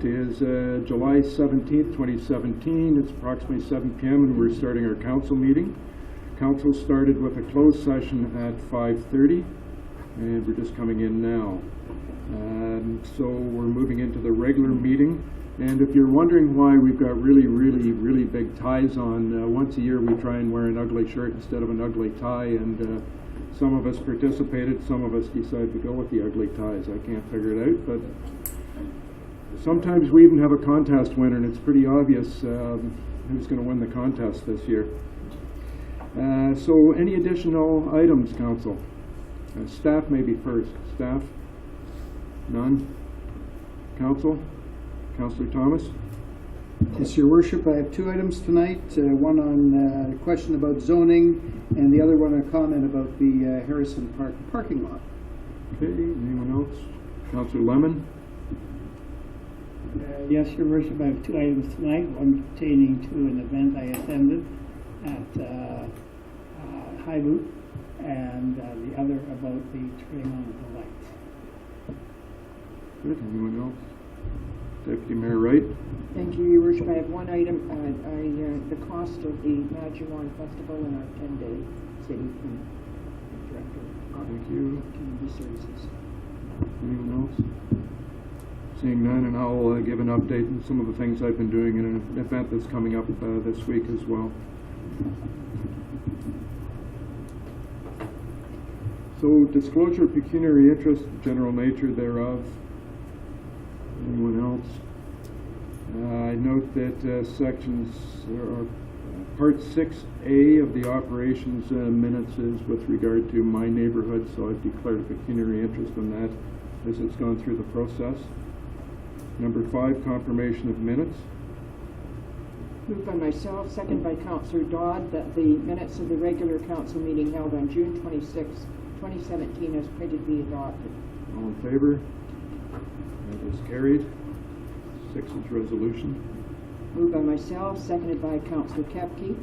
It is July 17th, 2017. It's approximately 7 p.m. and we're starting our council meeting. Council started with a closed session at 5:30 and we're just coming in now. So we're moving into the regular meeting. And if you're wondering why we've got really big ties on, once a year we try and wear an ugly shirt instead of an ugly tie, and some of us participated, some of us decided to go with the ugly ties. I can't figure it out, but sometimes we even have a contest winner, and it's pretty obvious who's going to win the contest this year. So any additional items, Council? Staff maybe first. Staff? None? Council? Councillor Thomas? Yes, Your Worship, I have two items tonight, one on a question about zoning and the other one a comment about the Harrison Park parking lot. Okay, anyone else? Councillor Lemon? Yes, Your Worship, I have two items tonight, one pertaining to an event I attended at High Boot, and the other about the turning on of the lights. Good, anyone else? Deputy Mayor Wright? Thank you, Your Worship. I have one item, the cost of the Majuan Festival and our 10-day city director of Thank you. Community Services. Anyone else? Seeing none, and I'll give an update on some of the things I've been doing in an event that's coming up this week as well. So, disclosure of pecuniary interest, general nature thereof. Anyone else? I note that sections, or part 6A of the operations minutes is with regard to my neighborhood, so I've declared a pecuniary interest in that as it's gone through the process. Number 5, confirmation of minutes. Moved by myself, second by Councillor Dodd, that the minutes of the regular council meeting held on June 26, 2017 as printed be adopted. All in favor? That is carried. 6 is resolution. Moved by myself, seconded by Councillor Kepke,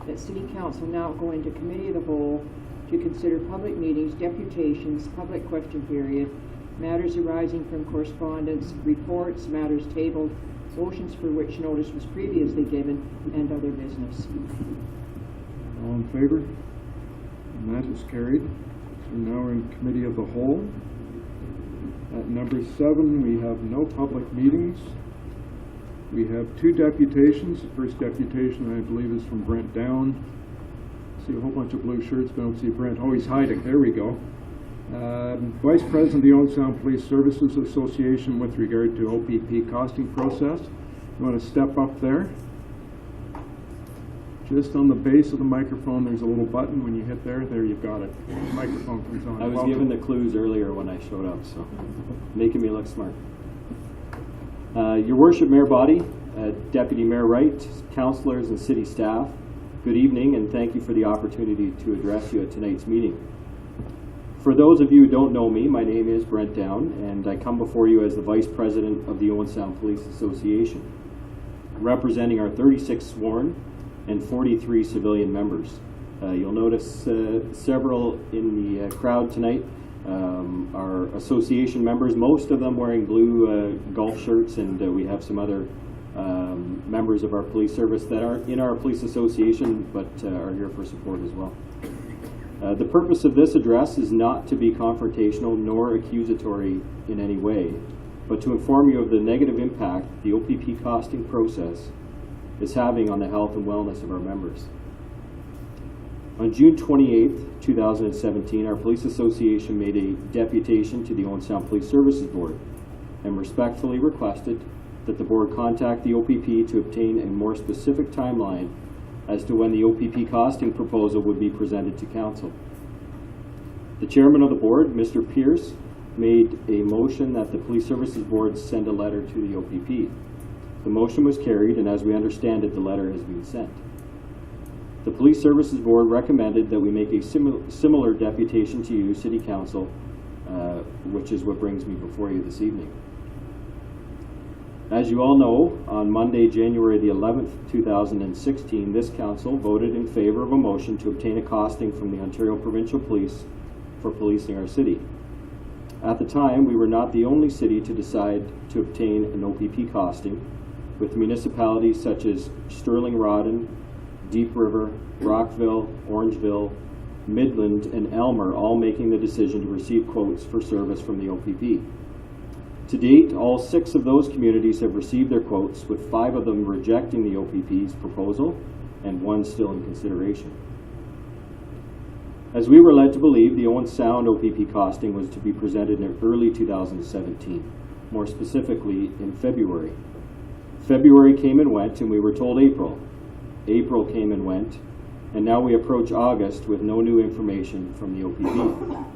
that City Council now go into Committee of the Whole to consider public meetings, deputations, public question period, matters arising from correspondence, reports, matters tabled, motions for which notice was previously given, and other business. All in favor? And that is carried. So now we're in Committee of the Whole. At number 7, we have no public meetings. We have 2 deputations. The first deputation, I believe, is from Brent Down. See a whole bunch of blue shirts, but I don't see Brent. Oh, he's hiding. There we go. Vice President of the Owen Sound Police Services Association with regard to OPP costing process. You want to step up there? Just on the base of the microphone, there's a little button. When you hit there, you've got it. The microphone comes on. I was given the clues earlier when I showed up, so making me look smart. Your Worship, Mayor Body, Deputy Mayor Wright, councillors and city staff, good evening, and thank you for the opportunity to address you at tonight's meeting. For those of you who don't know me, my name is Brent Down, and I come before you as the Vice President of the Owen Sound Police Association, representing our 36 sworn and 43 civilian members. You'll notice several in the crowd tonight are association members, most of them wearing blue golf shirts, and we have some other members of our police service that aren't in our police association but are here for support as well. The purpose of this address is not to be confrontational nor accusatory in any way, but to inform you of the negative impact the OPP costing process is having on the health and wellness of our members. On June 28th, 2017, our police association made a deputation to the Owen Sound Police Services Board and respectfully requested that the board contact the OPP to obtain a more specific timeline as to when the OPP costing proposal would be presented to council. The chairman of the board, Mr. Pierce, made a motion that the Police Services Board send a letter to the OPP. The motion was carried, and as we understand it, the letter has been sent. The Police Services Board recommended that we make a similar deputation to you, City Council, which is what brings me before you this evening. As you all know, on Monday, January the 11th, 2016, this council voted in favor of a motion to obtain a costing from the Ontario Provincial Police for policing our city. At the time, we were not the only city to decide to obtain an OPP costing, with municipalities such as Sterling Rawdon, Deep River, Rockville, Orangeville, Midland, and Elmer all making the decision to receive quotes for service from the OPP. To date, all 6 of those communities have received their quotes, with 5 of them rejecting the OPP's proposal and 1 still in consideration. As we were led to believe, the Owen Sound OPP costing was to be presented in early 2017, more specifically in February. February came and went, and we were told April. April came and went, and now we approach August with no new information from the OPP.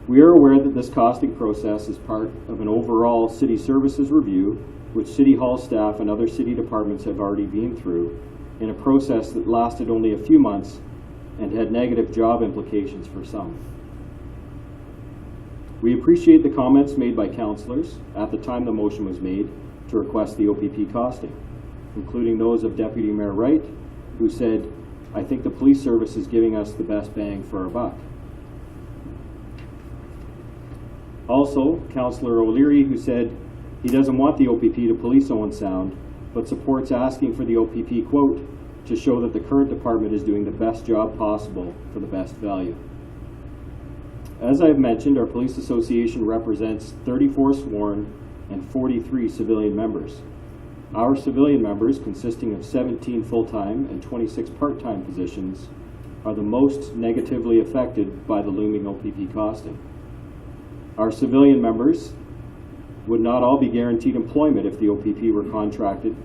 We are aware that this costing process is part of an overall city services review, which City Hall staff and other city departments have already been through, in a process that lasted only a few months and had negative job implications for some. We appreciate the comments made by councillors at the time the motion was made to request the OPP costing, including those of Deputy Mayor Wright, who said, "I think the police service is giving us the best bang for our buck." Also, Councillor O'Leary, who said he doesn't want the OPP to police Owen Sound, but supports asking for the OPP quote to show that the current department is doing the best job possible for the best value. As I have mentioned, our police association represents 34 sworn and 43 civilian members. Our civilian members, consisting of 17 full-time and 26 part-time positions, are the most negatively affected by the looming OPP costing. Our civilian members would not all be guaranteed employment if the OPP were contracted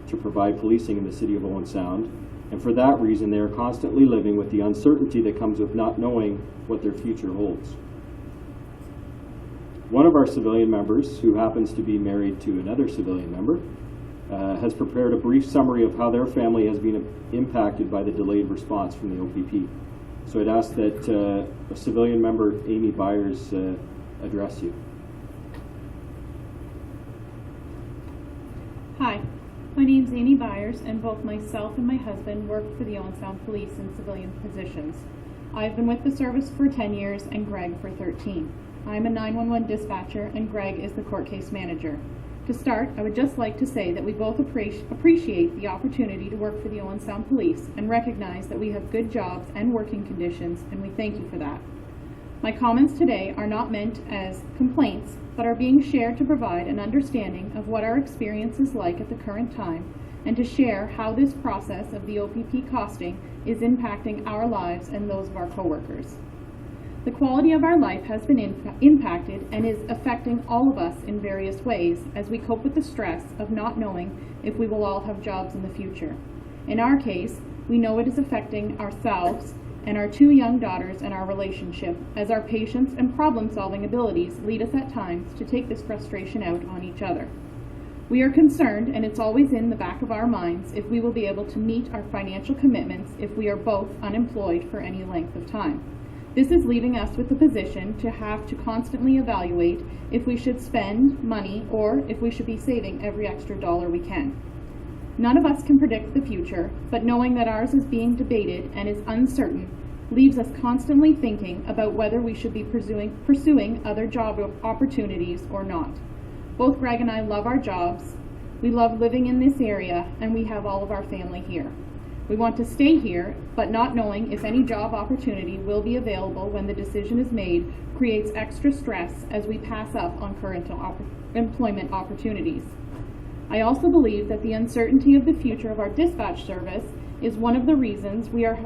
to provide policing in the city of Owen Sound, and for that reason they are constantly living with the uncertainty that comes with not knowing what their future holds. One of our civilian members, who happens to be married to another civilian member, has prepared a brief summary of how their family has been impacted by the delayed response from the OPP. So I'd ask that a civilian member, Amy Byers, address you. Hi, my name's Amy Byers, and both myself and my husband work for the Owen Sound Police in civilian positions. I've been with the service for 10 years and Greg for 13. I'm a 911 dispatcher and Greg is the court case manager. To start, I would just like to say that we both appreciate the opportunity to work for the Owen Sound Police and recognize that we have good jobs and working conditions, and we thank you for that. My comments today are not meant as complaints, but are being shared to provide an understanding of what our experience is like at the current time, and to share how this process of the OPP costing is impacting our lives and those of our coworkers. The quality of our life has been impacted and is affecting all of us in various ways as we cope with the stress of not knowing if we will all have jobs in the future. In our case, we know it is affecting ourselves and our 2 young daughters and our relationship, as our patience and problem-solving abilities lead us at times to take this frustration out on each other. We are concerned, and it's always in the back of our minds, if we will be able to meet our financial commitments if we are both unemployed for any length of time. This is leaving us with the position to have to constantly evaluate if we should spend money or if we should be saving every extra dollar we can. None of us can predict the future, but knowing that ours is being debated and is uncertain leaves us constantly thinking about whether we should be pursuing other job opportunities or not. Both Greg and I love our jobs, we love living in this area, and we have all of our family here. We want to stay here, but not knowing if any job opportunity will be available when the decision is made creates extra stress as we pass up on current employment opportunities. I also believe that the uncertainty of the future of our dispatch service is one of the reasons we are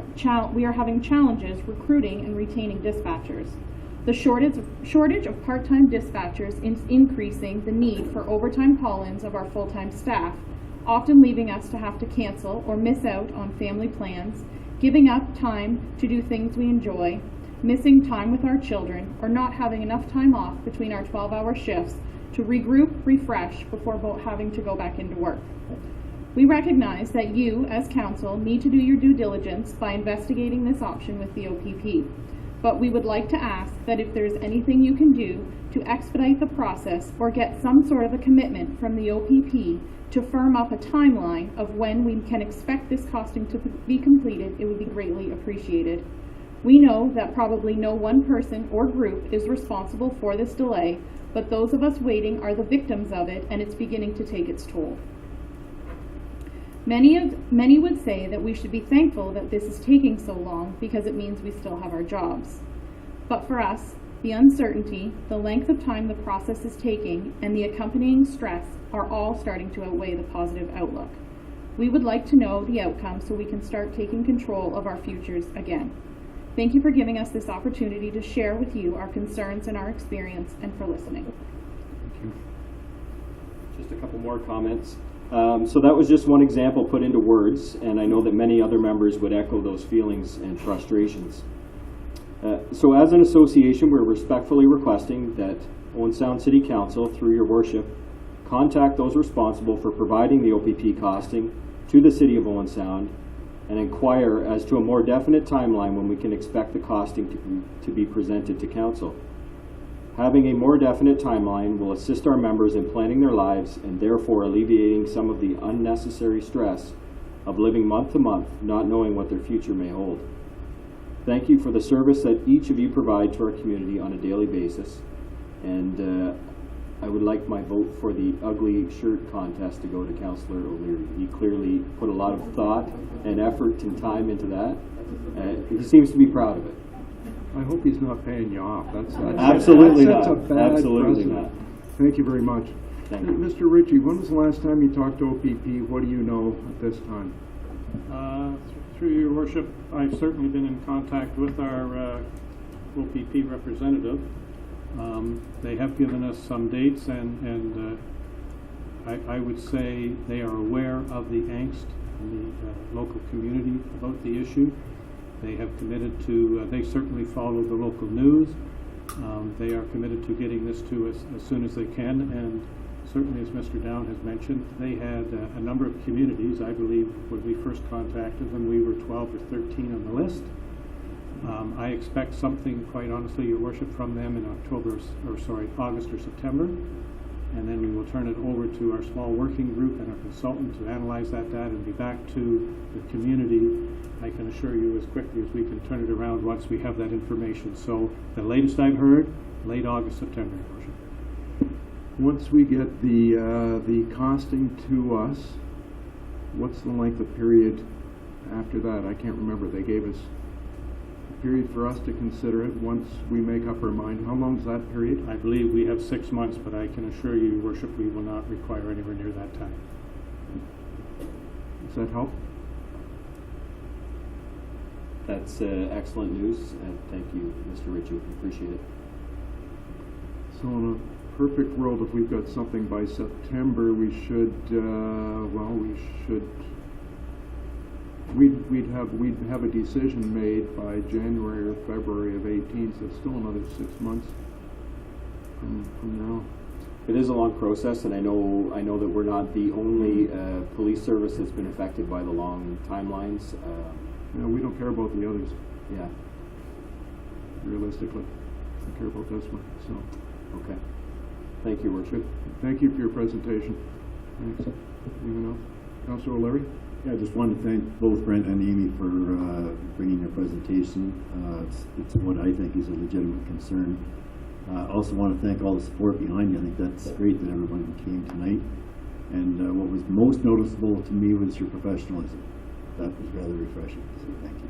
having challenges recruiting and retaining dispatchers. The shortage of part-time dispatchers is increasing the need for overtime call-ins of our full-time staff, often leaving us to have to cancel or miss out on family plans, giving up time to do things we enjoy, missing time with our children, or not having enough time off between our 12-hour shifts to regroup, refresh before having to go back into work. We recognize that you, as council, need to do your due diligence by investigating this option with the OPP, but we would like to ask that if there's anything you can do to expedite the process or get some sort of a commitment from the OPP to firm up a timeline of when we can expect this costing to be completed, it would be greatly appreciated. We know that probably no one person or group is responsible for this delay, but those of us waiting are the victims of it, and it's beginning to take its toll. Many would say that we should be thankful that this is taking so long because it means we still have our jobs. But for us, the uncertainty, the length of time the process is taking, and the accompanying stress are all starting to outweigh the positive outlook. We would like to know the outcome so we can start taking control of our futures again. Thank you for giving us this opportunity to share with you our concerns and our experience, and for listening. Thank you. Just a couple more comments. So that was just one example put into words, and I know that many other members would echo those feelings and frustrations. So as an association, we're respectfully requesting that Owen Sound City Council, through your worship, contact those responsible for providing the OPP costing to the City of Owen Sound and inquire as to a more definite timeline when we can expect the costing to be presented to Council. Having a more definite timeline will assist our members in planning their lives and therefore alleviating some of the unnecessary stress of living month to month, not knowing what their future may hold. Thank you for the service that each of you provide to our community on a daily basis, and I would like my vote for the ugly shirt contest to go to Councillor O'Leary. He clearly put a lot of thought and effort and time into that. He seems to be proud of it. I hope he's not paying you off. That's Absolutely that's not. a bad Absolutely precedent. not. Thank you very much. Thank you. Mr. Ritchie, when was the last time you talked to OPP? What do you know at this time? Through your worship, I've certainly been in contact with our OPP representative. They have given us some dates, and I would say they are aware of the angst in the local community about the issue. They have committed to, they certainly follow the local news. They are committed to getting this to us as soon as they can, and certainly, as Mr. Down has mentioned, they had a number of communities. I believe when we first contacted them, we were 12 or 13 on the list. I expect something, quite honestly, your worship, from them in August or September, and then we will turn it over to our small working group and our consultant to analyze that data and be back to the community. I can assure you as quickly as we can turn it around once we have that information. So the latest I've heard, late August, September, your worship. Once we get the costing to us, what's the length of period after that? I can't remember. They gave us a period for us to consider it once we make up our mind. How long is that period? I believe we have 6 months, but I can assure you, your worship, we will not require anywhere near that time. Does that help? That's excellent news, and thank you, Mr. Ritchie. Appreciate it. So in a perfect world, if we've got something by September, we should, we'd have a decision made by January or February of 18, so it's still another 6 months from now. It is a long process, and I know that we're not the only police service that's been affected by the long timelines. You know, we don't care about the others, Yeah. realistically. We care about this one, so. Okay. Thank you, Worship. Good. Thank you for your presentation. Thanks. Anyone else? Councillor O'Leary? Yeah, I just wanted to thank both Brent and Amy for bringing their presentation. It's what I think is a legitimate concern. I also want to thank all the support behind you. I think that's great that everyone came tonight. And what was most noticeable to me was your professionalism. That was rather refreshing, so thank you.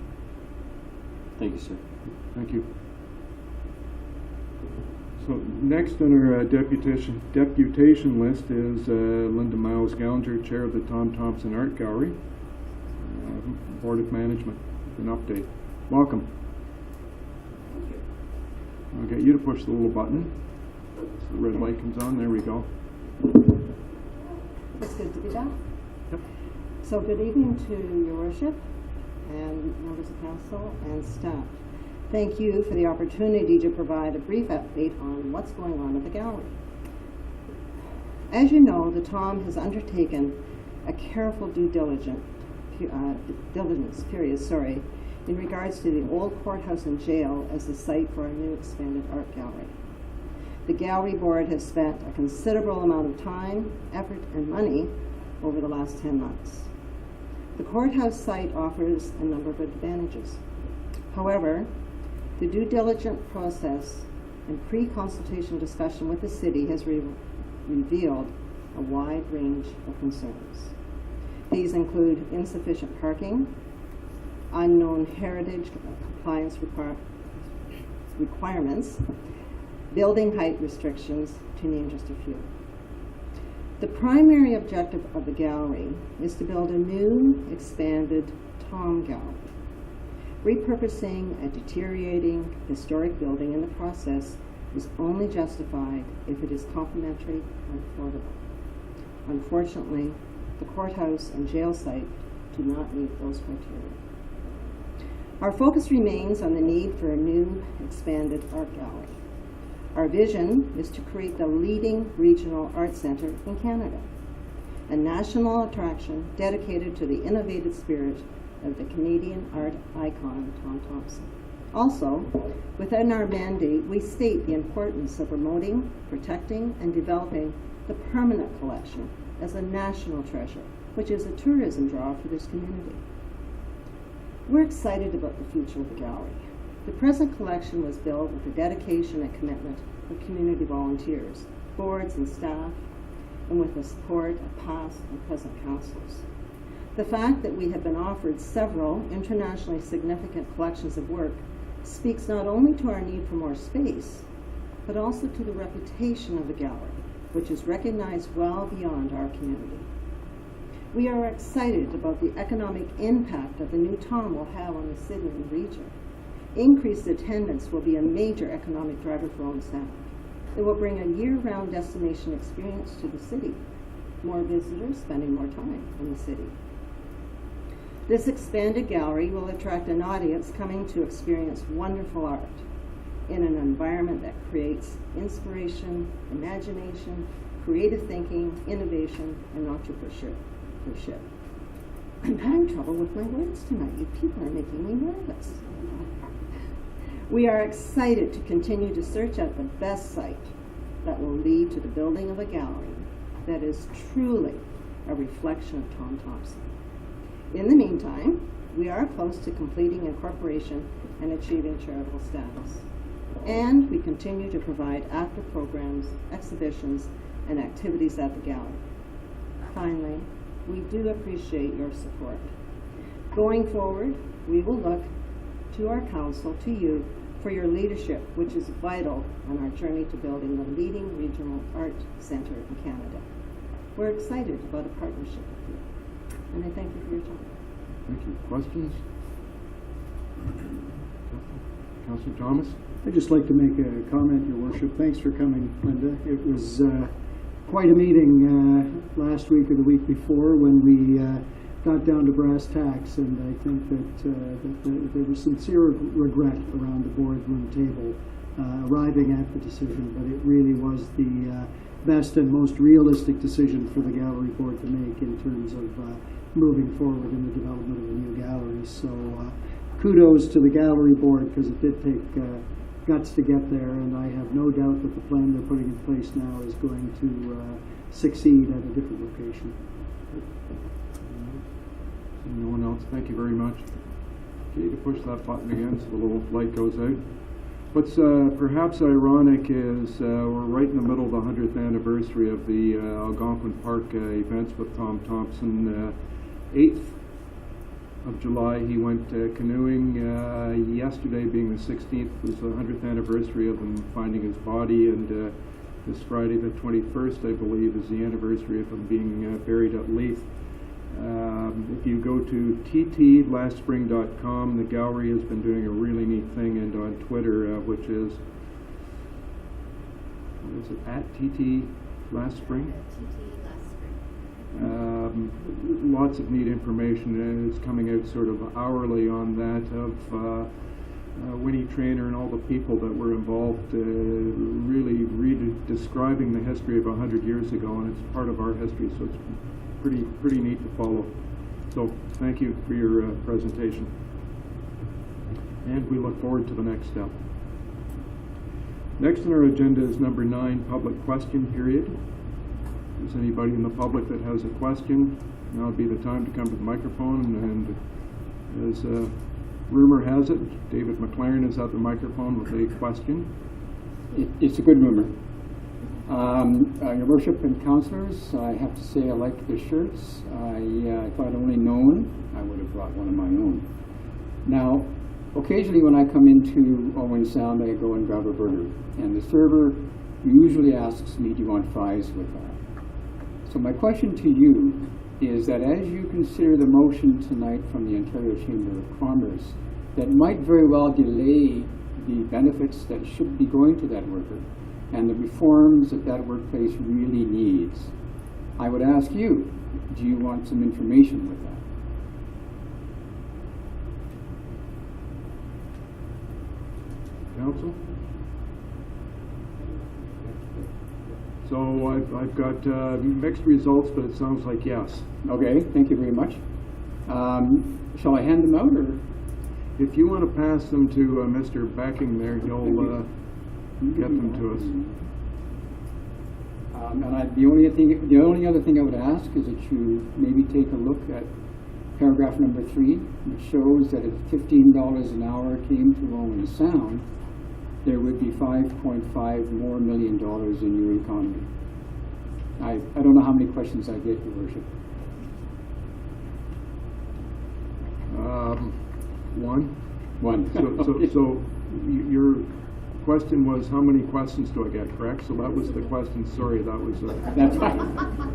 Thank you, sir. Thank you. So next on our deputation list is Linda Miles Gallinger, Chair of the Tom Thompson Art Gallery, Board of Management, an update. Welcome. I'll get you to push the little button. So the red light comes on. There we go. It's good to be back. Yep. So good evening to your worship and members of council and staff. Thank you for the opportunity to provide a brief update on what's going on at the gallery. As you know, the Tom has undertaken a careful due diligence in regards to the old courthouse and jail as the site for our new expanded art gallery. The gallery board has spent a considerable amount of time, effort, and money over the last 10 months. The courthouse site offers a number of advantages. However, the due diligent process and pre-consultation discussion with the city has revealed a wide range of concerns. These include insufficient parking, unknown heritage compliance requirements, building height restrictions, to name just a few. The primary objective of the gallery is to build a new, expanded Tom Gallery. Repurposing a deteriorating historic building in the process is only justified if it is complementary and affordable. Unfortunately, the courthouse and jail site do not meet those criteria. Our focus remains on the need for a new, expanded art gallery. Our vision is to create the leading regional art center in Canada, a national attraction dedicated to the innovative spirit of the Canadian art icon, Tom Thompson. Also, within our mandate, we state the importance of promoting, protecting, and developing the permanent collection as a national treasure, which is a tourism draw for this community. We're excited about the future of the gallery. The present collection was built with the dedication and commitment of community volunteers, boards and staff, and with the support of past and present councils. The fact that we have been offered several internationally significant collections of work speaks not only to our need for more space, but also to the reputation of the gallery, which is recognized well beyond our community. We are excited about the economic impact that the new Tom will have on the city and region. Increased attendance will be a major economic driver for Owen Sound. It will bring a year-round destination experience to the city, more visitors spending more time in the city. This expanded gallery will attract an audience coming to experience wonderful art in an environment that creates inspiration, imagination, creative thinking, innovation, and entrepreneurship. I'm having trouble with my words tonight. You people are making me nervous. We are excited to continue to search out the best site that will lead to the building of a gallery that is truly a reflection of Tom Thompson. In the meantime, we are close to completing incorporation and achieving charitable status. And we continue to provide after programs, exhibitions, and activities at the gallery. Finally, we do appreciate your support. Going forward, we will look to our council, to you, for your leadership, which is vital on our journey to building the leading regional art center in Canada. We're excited about a partnership with you, and I thank you for your time. Thank you. Questions? Councillor Thomas? I'd just like to make a comment, Your Worship. Thanks for coming, Linda. It was quite a meeting last week or the week before when we got down to brass tacks, and I think that there was sincere regret around the boardroom table arriving at the decision, but it really was the best and most realistic decision for the gallery board to make in terms of moving forward in the development of a new gallery. So kudos to the gallery board, because it did take guts to get there, and I have no doubt that the plan they're putting in place now is going to succeed at a different location. No one else? Thank you very much. Okay, to push that button again so the little light goes out. What's perhaps ironic is we're right in the middle of the 100th anniversary of the Algonquin Park events with Tom Thompson. 8th of July he went canoeing. Yesterday, being the 16th, was the 100th anniversary of him finding his body, and this Friday the 21st, I believe, is the anniversary of him being buried at Leith. If you go to ttlastspring.com, the gallery has been doing a really neat thing, and on Twitter, which is, what is it, at ttlastspring? Lots of neat information, and it's coming out sort of hourly on that of Winnie Traynor and all the people that were involved, really describing the history of 100 years ago, and it's part of our history, so it's pretty neat to follow. So thank you for your presentation, and we look forward to the next step. Next on our agenda is number 9, public question period. If there's anybody in the public that has a question, now would be the time to come to the microphone, and as Rumor has it, David McLaren is at the microphone with a question. It's a good rumor. Your worship and councillors, I have to say I like the shirts. If I'd only known, I would have brought one of my own. Now, occasionally when I come into Owen Sound, I go and grab a burger, and the server usually asks me, do you want fries with that? So my question to you is that as you consider the motion tonight from the Ontario Chamber of Commerce, that might very well delay the benefits that should be going to that worker and the reforms that that workplace really needs, I would ask you, do you want some information with that? Council? So I've got mixed results, but it sounds like yes. Okay, thank you very much. Shall I hand them out, or? If you want to pass them to Mr. Backing there, he'll get them to us. The only other thing I would ask is that you maybe take a look at paragraph number 3, which shows that if $15 an hour came to Owen Sound, there would be $5.5 more million in your economy. I don't know how many questions I get, Your Worship. One. So your question was, how many questions do I get, correct? So that was the question. Sorry, that was. That's fine.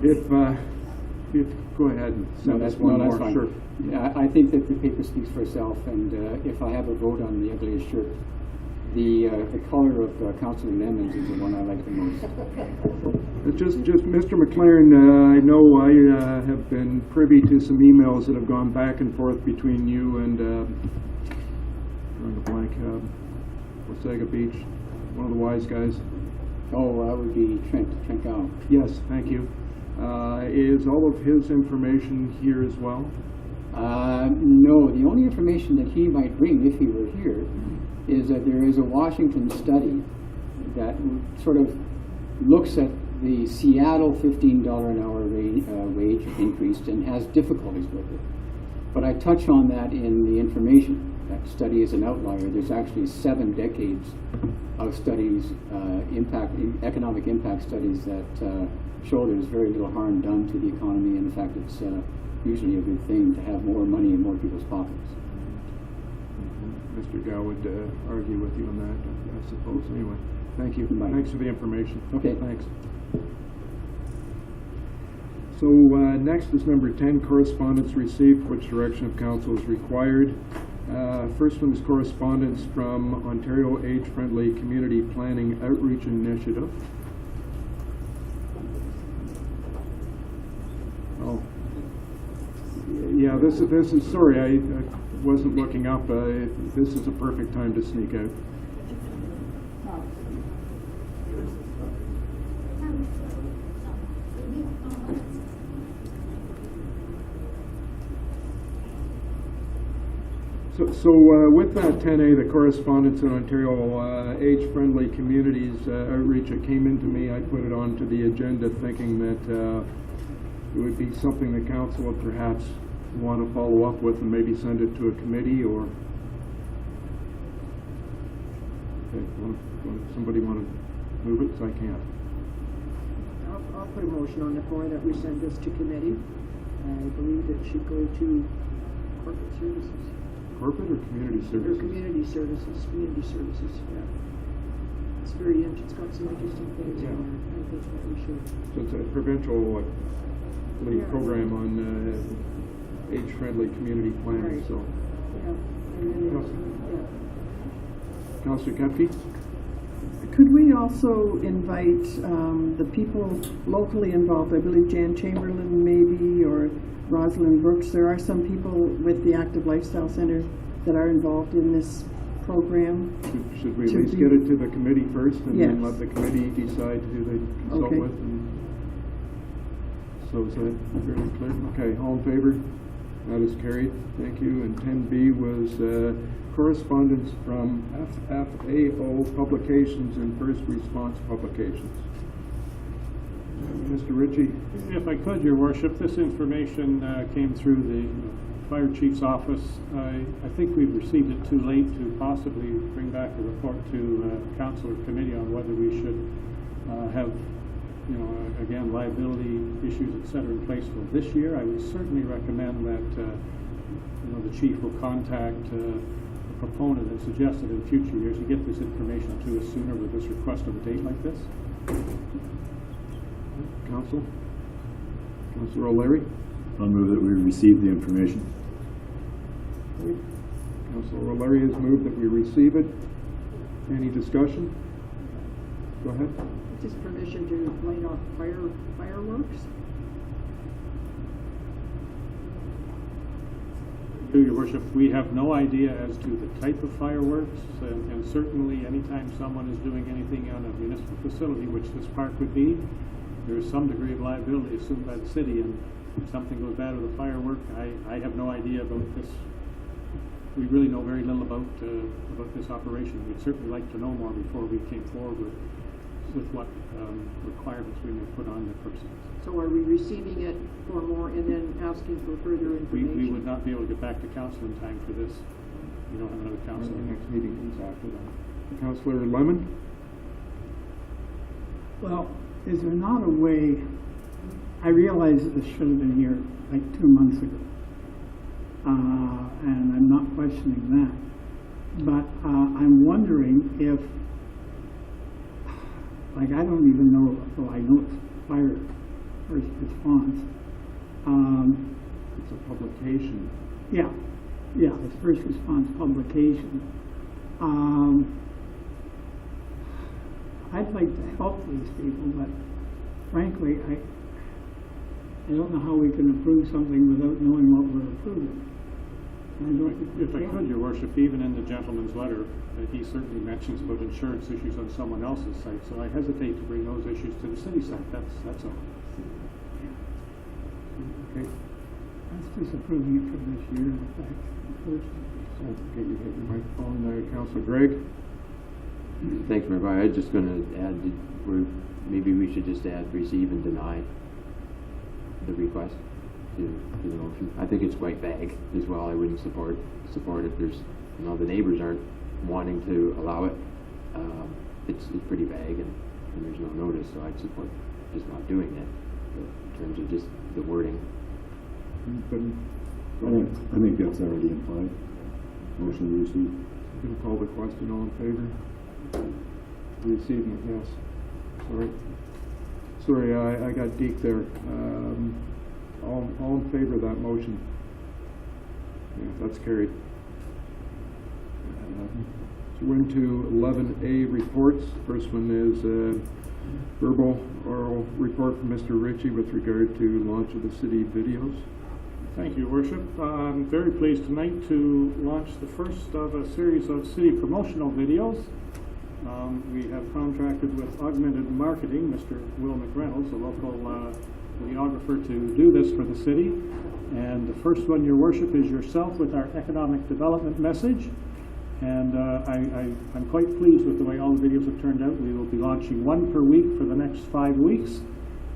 If go ahead and send us one more. Fine. Sure. Yeah, I think that the paper speaks for itself, and if I have a vote on the ugliest shirt, the color of Councillor Lemons is the one I like the most. Just Mr. McLaren, I know I have been privy to some emails that have gone back and forth between you and drawing a blank, Wasaga Beach, one of the wise guys. Oh, that would be Trent Gow. Yes, thank you. Is all of his information here as well? No, the only information that he might bring if he were here is that there is a Washington study that sort of looks at the Seattle $15 an hour wage increase and has difficulties with it. But I touch on that in the information. That study is an outlier. There's actually 7 decades of studies, economic impact studies that show there's very little harm done to the economy. In fact, it's usually a good thing to have more money in more people's pockets. Mr. Gow would argue with you on that, I suppose. Anyway, thank you. Bye. Thanks for the information. Okay. Thanks. So next is number 10, correspondence received, which direction of council is required. First one is correspondence from Ontario Age-Friendly Community Planning Outreach Initiative. Oh, yeah. This is. Sorry, I wasn't looking up. This is a perfect time to sneak out. So with that 10A, the correspondence in Ontario Age-Friendly Communities Outreach, it came into me. I put it onto the agenda thinking that it would be something the council would perhaps want to follow up with and maybe send it to a committee or... Okay, somebody want to move it? Because I can't. I'll put a motion on the floor that we send this to committee. I believe it should go to corporate services. Corporate or community services? Or community services, yeah. It's got some interesting things in there. I think that we should. So it's a provincial Yeah. program on age-friendly community planning, Right. so. Yeah. And then, Councillor Kepke? Could we also invite the people locally involved? I believe Jan Chamberlain maybe, or Rosalind Brooks. There are some people with the Active Lifestyle Center that are involved in this program. Should we at least get it to the committee first and then Yes. let the committee decide who they consult Okay. with? So is that very clear? Okay, all in favor? That is carried. Thank you. And 10B was correspondence from FFAO Publications and First Response Publications. Mr. Ritchie? If I could, Your Worship, this information came through the fire chief's office. I think we've received it too late to possibly bring back a report to council or committee on whether we should have, again, liability issues, et cetera, in place for this year. I would certainly recommend that, the chief will contact the proponent and suggest that in future years you get this information to us sooner with this request of a date like this. Councillor O'Leary? I'll move that we receive the information. Councillor O'Leary has moved that we receive it. Any discussion? Go ahead. Just permission to light off fireworks? Your worship, we have no idea as to the type of fireworks, and certainly anytime someone is doing anything on a municipal facility, which this park would be, there is some degree of liability assumed by the city, and if something goes bad with a firework, I have no idea about this. We really know very little about this operation. We'd certainly like to know more before we came forward with what requirements we may put on the person. So are we receiving it for more and then asking for further information? We would not be able to get back to council in time for this. We don't have another council. The next meeting comes after that. Councillor Lemon? Well, is there not a way, I realize that this should have been here like 2 months ago, and I'm not questioning that, but I'm wondering if, like, I don't even know, well, I know it's fire first response. It's a publication. Yeah, it's first response publication. I'd like to help these people, but frankly, I don't know how we can approve something without knowing what we're approving. If I could, your worship, even in the gentleman's letter, he certainly mentions about insurance issues on someone else's site, so I hesitate to bring those issues to the city site, that's all. Okay. That's just approving it for this year, in fact, first. So, get your microphone, Councillor Gregg. Thanks, Mayor Barr. I was just going to add that maybe we should just add receive and deny the request to the motion. I think it's quite vague as well. I wouldn't support if there's, the neighbors aren't wanting to allow it. It's pretty vague and there's no notice, so I'd support just not doing it in terms of just the wording. I think that's already implied. Motion to receive. Going to call the question. All in favor? Receiving it, yes. Sorry, I got geeked there. All in favor of that motion? Yeah, that's carried. So we're into 11A reports. First one is verbal oral report from Mr. Ritchie with regard to launch of the city videos. Thank you, Worship. I'm very pleased tonight to launch the first of a series of city promotional videos. We have contracted with Augmented Marketing, Mr. Will McReynolds, a local videographer, to do this for the city. And the first one, your worship, is yourself with our economic development message. And I'm quite pleased with the way all the videos have turned out. We will be launching one per week for the next 5 weeks,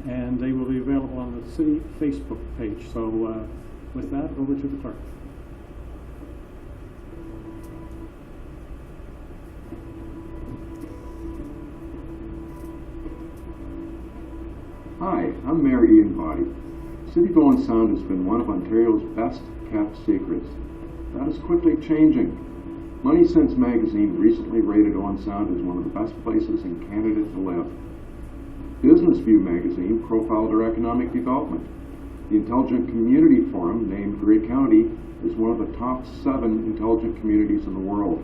and they will be available on the city Facebook page. So with that, over to the clerk. Hi, I'm Mayor Ian Body. City of Owen Sound has been one of Ontario's best kept secrets. That is quickly changing. Money Sense magazine recently rated Owen Sound as one of the best places in Canada to live. Business View magazine profiled our economic development. The Intelligent Community Forum named Grey County as one of the top 7 intelligent communities in the world.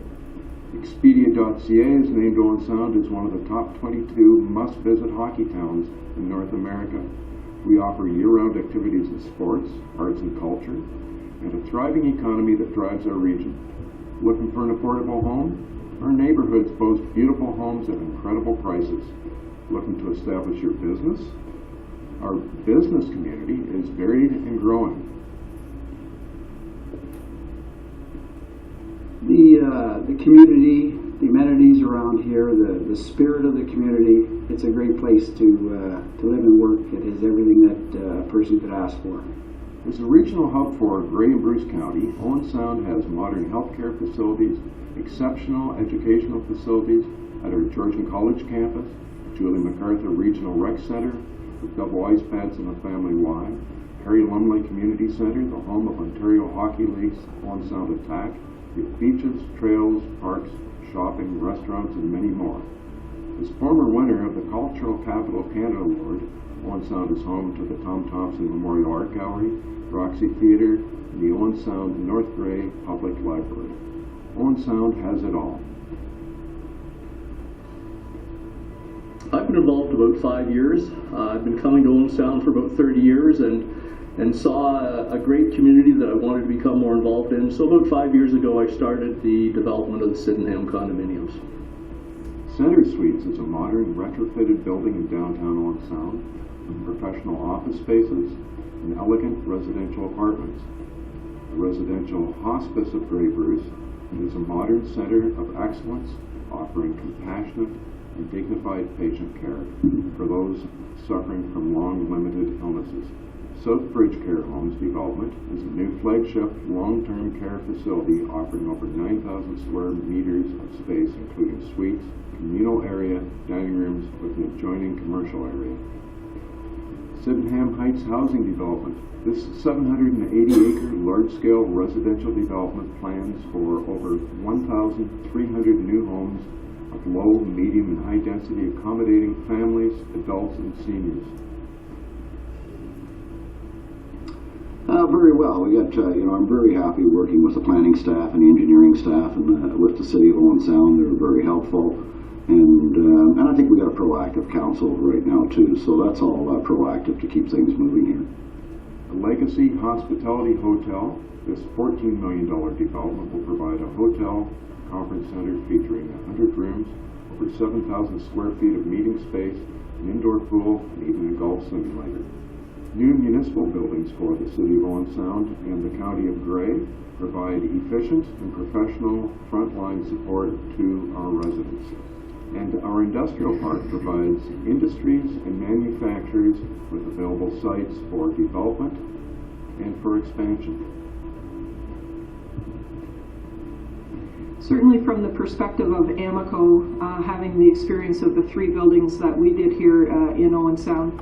Expedia.ca has named Owen Sound as one of the top 22 must-visit hockey towns in North America. We offer year-round activities in sports, arts and culture, and a thriving economy that drives our region. Looking for an affordable home? Our neighborhoods boast beautiful homes at incredible prices. Looking to establish your business? Our business community is varied and growing. The community, the amenities around here, the spirit of the community, it's a great place to live and work. It has everything that a person could ask for. As a regional hub for Grey and Bruce County, Owen Sound has modern healthcare facilities, exceptional educational facilities at our Georgian College campus, Julie MacArthur Regional Rec Center with double ice pads and a family Y, Harry Lumley Community Center, the home of Ontario Hockey League's Owen Sound Attack, with beaches, trails, parks, shopping, restaurants, and many more. As former winner of the Cultural Capital Canada Award, Owen Sound is home to the Tom Thompson Memorial Art Gallery, Roxy Theatre, and the Owen Sound North Grey Public Library. Owen Sound has it all. I've been involved about 5 years. I've been coming to Owen Sound for about 30 years and saw a great community that I wanted to become more involved in. So about 5 years ago, I started the development of the Sydenham condominiums. Center Suites is a modern retrofitted building in downtown Owen Sound with professional office spaces and elegant residential apartments. The residential hospice of Grey Bruce is a modern center of excellence offering compassionate and dignified patient care for those suffering from long limited illnesses. Southbridge Care Homes Development is a new flagship long-term care facility offering over 9,000 square meters of space, including suites, communal area, dining rooms with an adjoining commercial area. Sydenham Heights Housing Development. This 780-acre large-scale residential development plans for over 1,300 new homes of low, medium, and high-density accommodating families, adults, and seniors. Very well. We got, I'm very happy working with the planning staff and the engineering staff and with the City of Owen Sound. They're very helpful. And I think we got a proactive council right now too, so that's all proactive to keep things moving here. The Legacy Hospitality Hotel. This $14 million development will provide a hotel conference center featuring 100 rooms, over 7,000 square feet of meeting space, an indoor pool, and even a golf simulator. New municipal buildings for the City of Owen Sound and the County of Grey provide efficient and professional frontline support to our residents. And our industrial park provides industries and manufacturers with available sites for development and for expansion. Certainly from the perspective of Amico, having the experience of the 3 buildings that we did here in Owen Sound,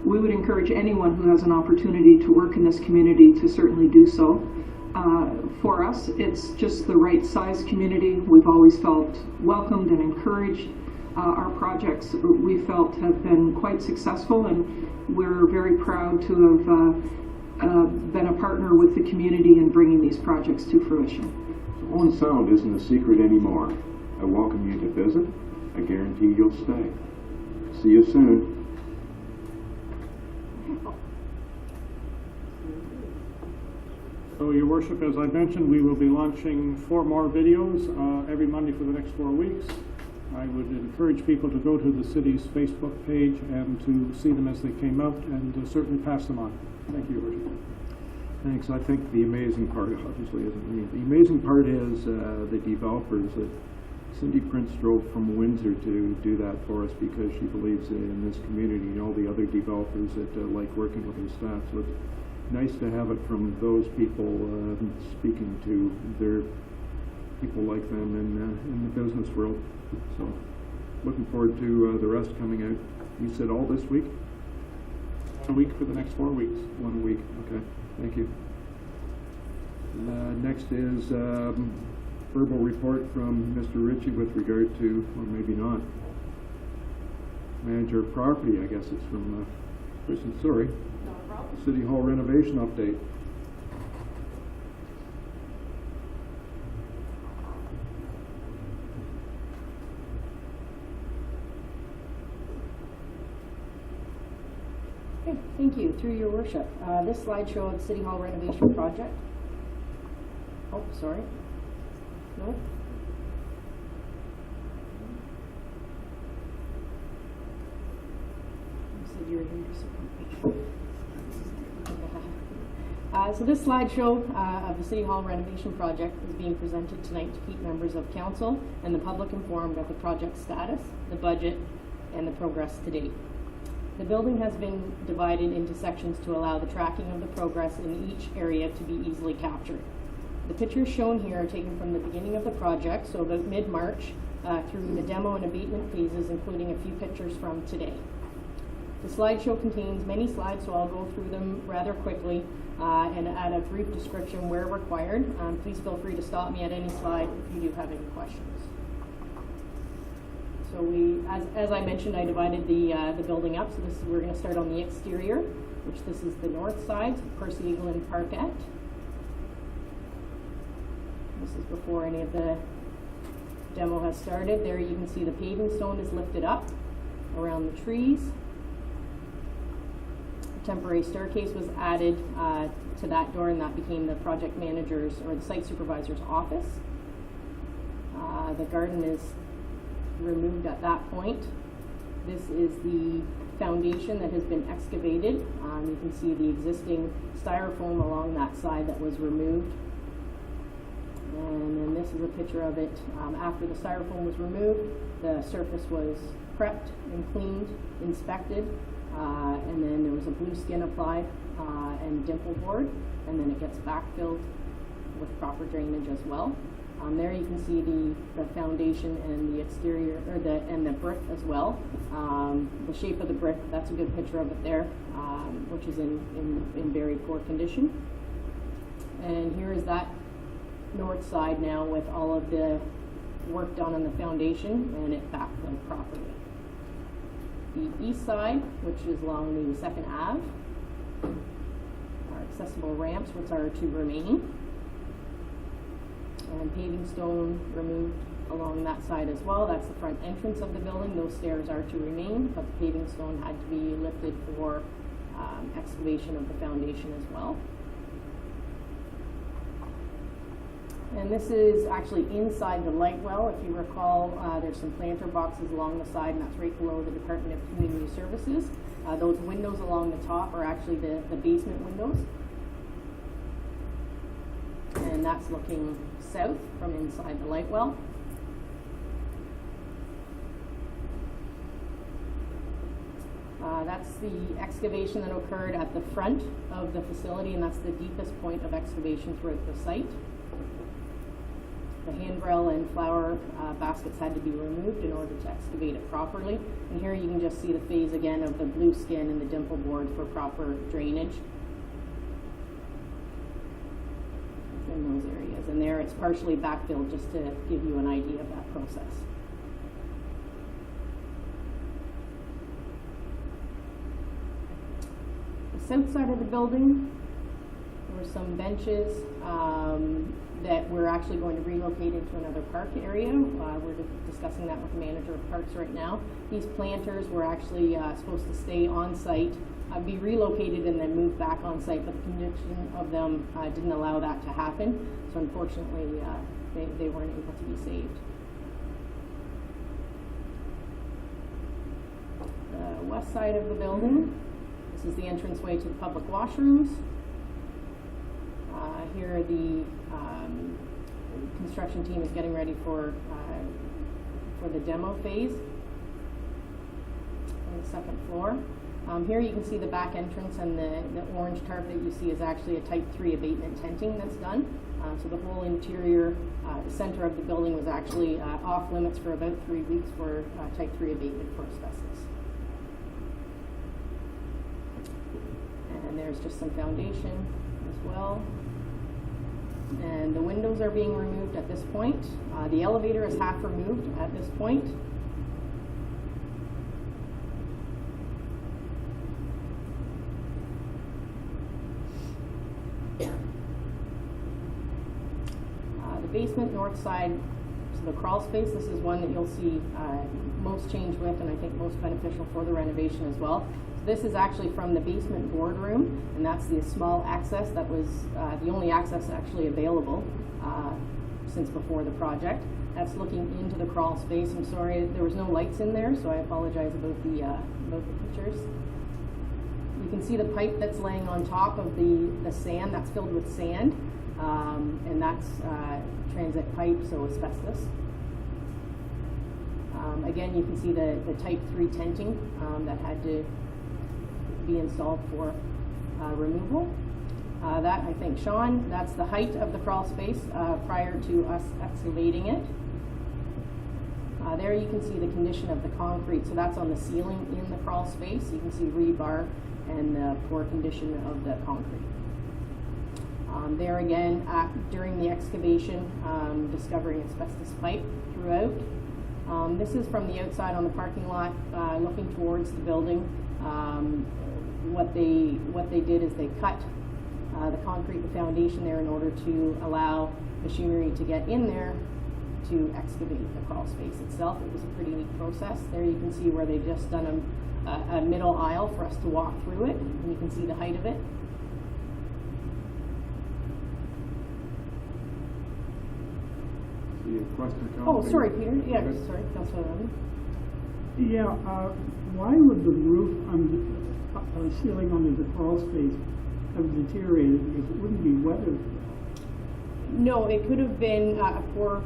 we would encourage anyone who has an opportunity to work in this community to certainly do so. For us, it's just the right size community. We've always felt welcomed and encouraged. Our projects, we felt, have been quite successful, and we're very proud to have been a partner with the community in bringing these projects to fruition. So Owen Sound isn't a secret anymore. I welcome you to visit. I guarantee you'll stay. See you soon. So, Your Worship, as I mentioned, we will be launching 4 more videos every Monday for the next 4 weeks. I would encourage people to go to the city's Facebook page and to see them as they came out and certainly pass them on. Thank you, Your Worship. Thanks. I think the amazing part, obviously, isn't me. The amazing part is the developers. Cindy Prince drove from Windsor to do that for us because she believes in this community and all the other developers that like working with her staff. So it's nice to have it from those people speaking to their people like them in the business world. So looking forward to the rest coming out. You said all this week? 1 week for the next 4 weeks. 1 week. Okay. Thank you. Next is verbal report from Mr. Ritchie with regard to, or maybe not, manager of property. I guess it's from Kristen. Sorry. City Hall renovation update. Okay, thank you. Through your worship. This slide shows City Hall renovation project. Oh, sorry. No? You said you were here to support me. So this slideshow of the City Hall renovation project is being presented tonight to keep members of council and the public informed of the project status, the budget, and the progress to date. The building has been divided into sections to allow the tracking of the progress in each area to be easily captured. The pictures shown here are taken from the beginning of the project, so about mid-March, through the demo and abatement phases, including a few pictures from today. The slideshow contains many slides, so I'll go through them rather quickly and add a brief description where required. Please feel free to stop me at any slide if you do have any questions. So as I mentioned, I divided the building up. So we're going to start on the exterior, which this is the north side, so Percy Eagle and Parkette. This is before any of the demo has started. There you can see the paving stone is lifted up around the trees. A temporary staircase was added to that door, and that became the project manager's or the site supervisor's office. The garden is removed at that point. This is the foundation that has been excavated. You can see the existing styrofoam along that side that was removed. And then this is a picture of it after the styrofoam was removed. The surface was prepped and cleaned, inspected, and then there was a blue skin applied and dimple board, and then it gets backfilled with proper drainage as well. There you can see the foundation and the exterior, or the brick as well. The shape of the brick, that's a good picture of it there, which is in very poor condition. And here is that north side now with all of the work done on the foundation and it backfilled properly. The east side, which is along the 2nd Ave, are accessible ramps, which are to remain. And paving stone removed along that side as well. That's the front entrance of the building. Those stairs are to remain, but the paving stone had to be lifted for excavation of the foundation as well. And this is actually inside the light well. If you recall, there's some planter boxes along the side, and that's right below the Department of Community Services. Those windows along the top are actually the basement windows. And that's looking south from inside the light well. That's the excavation that occurred at the front of the facility, and that's the deepest point of excavation throughout the site. The handrail and flower baskets had to be removed in order to excavate it properly. And here you can just see the phase again of the blue skin and the dimple board for proper drainage in those areas. And there it's partially backfilled just to give you an idea of that process. The south side of the building, there were some benches that we're actually going to relocate into another park area. We're discussing that with the manager of parks right now. These planters were actually supposed to stay on site, be relocated and then moved back on site, but the condition of them didn't allow that to happen. So unfortunately, they weren't able to be saved. The west side of the building, this is the entranceway to the public washrooms. Here the construction team is getting ready for the demo phase on the 2nd floor. Here you can see the back entrance, and the orange tarp that you see is actually a Type 3 abatement tenting that's done. So the whole interior, the center of the building was actually off limits for about 3 weeks for Type 3 abatement for asbestos. And there's just some foundation as well. And the windows are being removed at this point. The elevator is half removed at this point. The basement north side, so the crawl space, this is one that you'll see most change with, and I think most beneficial for the renovation as well. This is actually from the basement boardroom, and that's the small access that was the only access actually available since before the project. That's looking into the crawl space. I'm sorry, there was no lights in there, so I apologize about the pictures. You can see the pipe that's laying on top of the sand. That's filled with sand, and that's transit pipe, so asbestos. Again, you can see the Type 3 tenting that had to be installed for removal. That, I think, Sean, that's the height of the crawl space prior to us excavating it. There you can see the condition of the concrete, so that's on the ceiling in the crawl space. You can see rebar and the poor condition of the concrete. There again, during the excavation, discovering asbestos pipe throughout. This is from the outside on the parking lot, looking towards the building. What they did is they cut the concrete, the foundation there, in order to allow machinery to get in there to excavate the crawl space itself. It was a pretty neat process. There you can see where they just done a middle aisle for us to walk through it, and you can see the height of it. See a question, Oh, Councillor? sorry, Peter. Yeah, Go ahead. sorry, Councillor Lemon. Yeah, why would the roof ceiling under the crawl space have deteriorated? Because it wouldn't be weathered. No, it could have been a poor,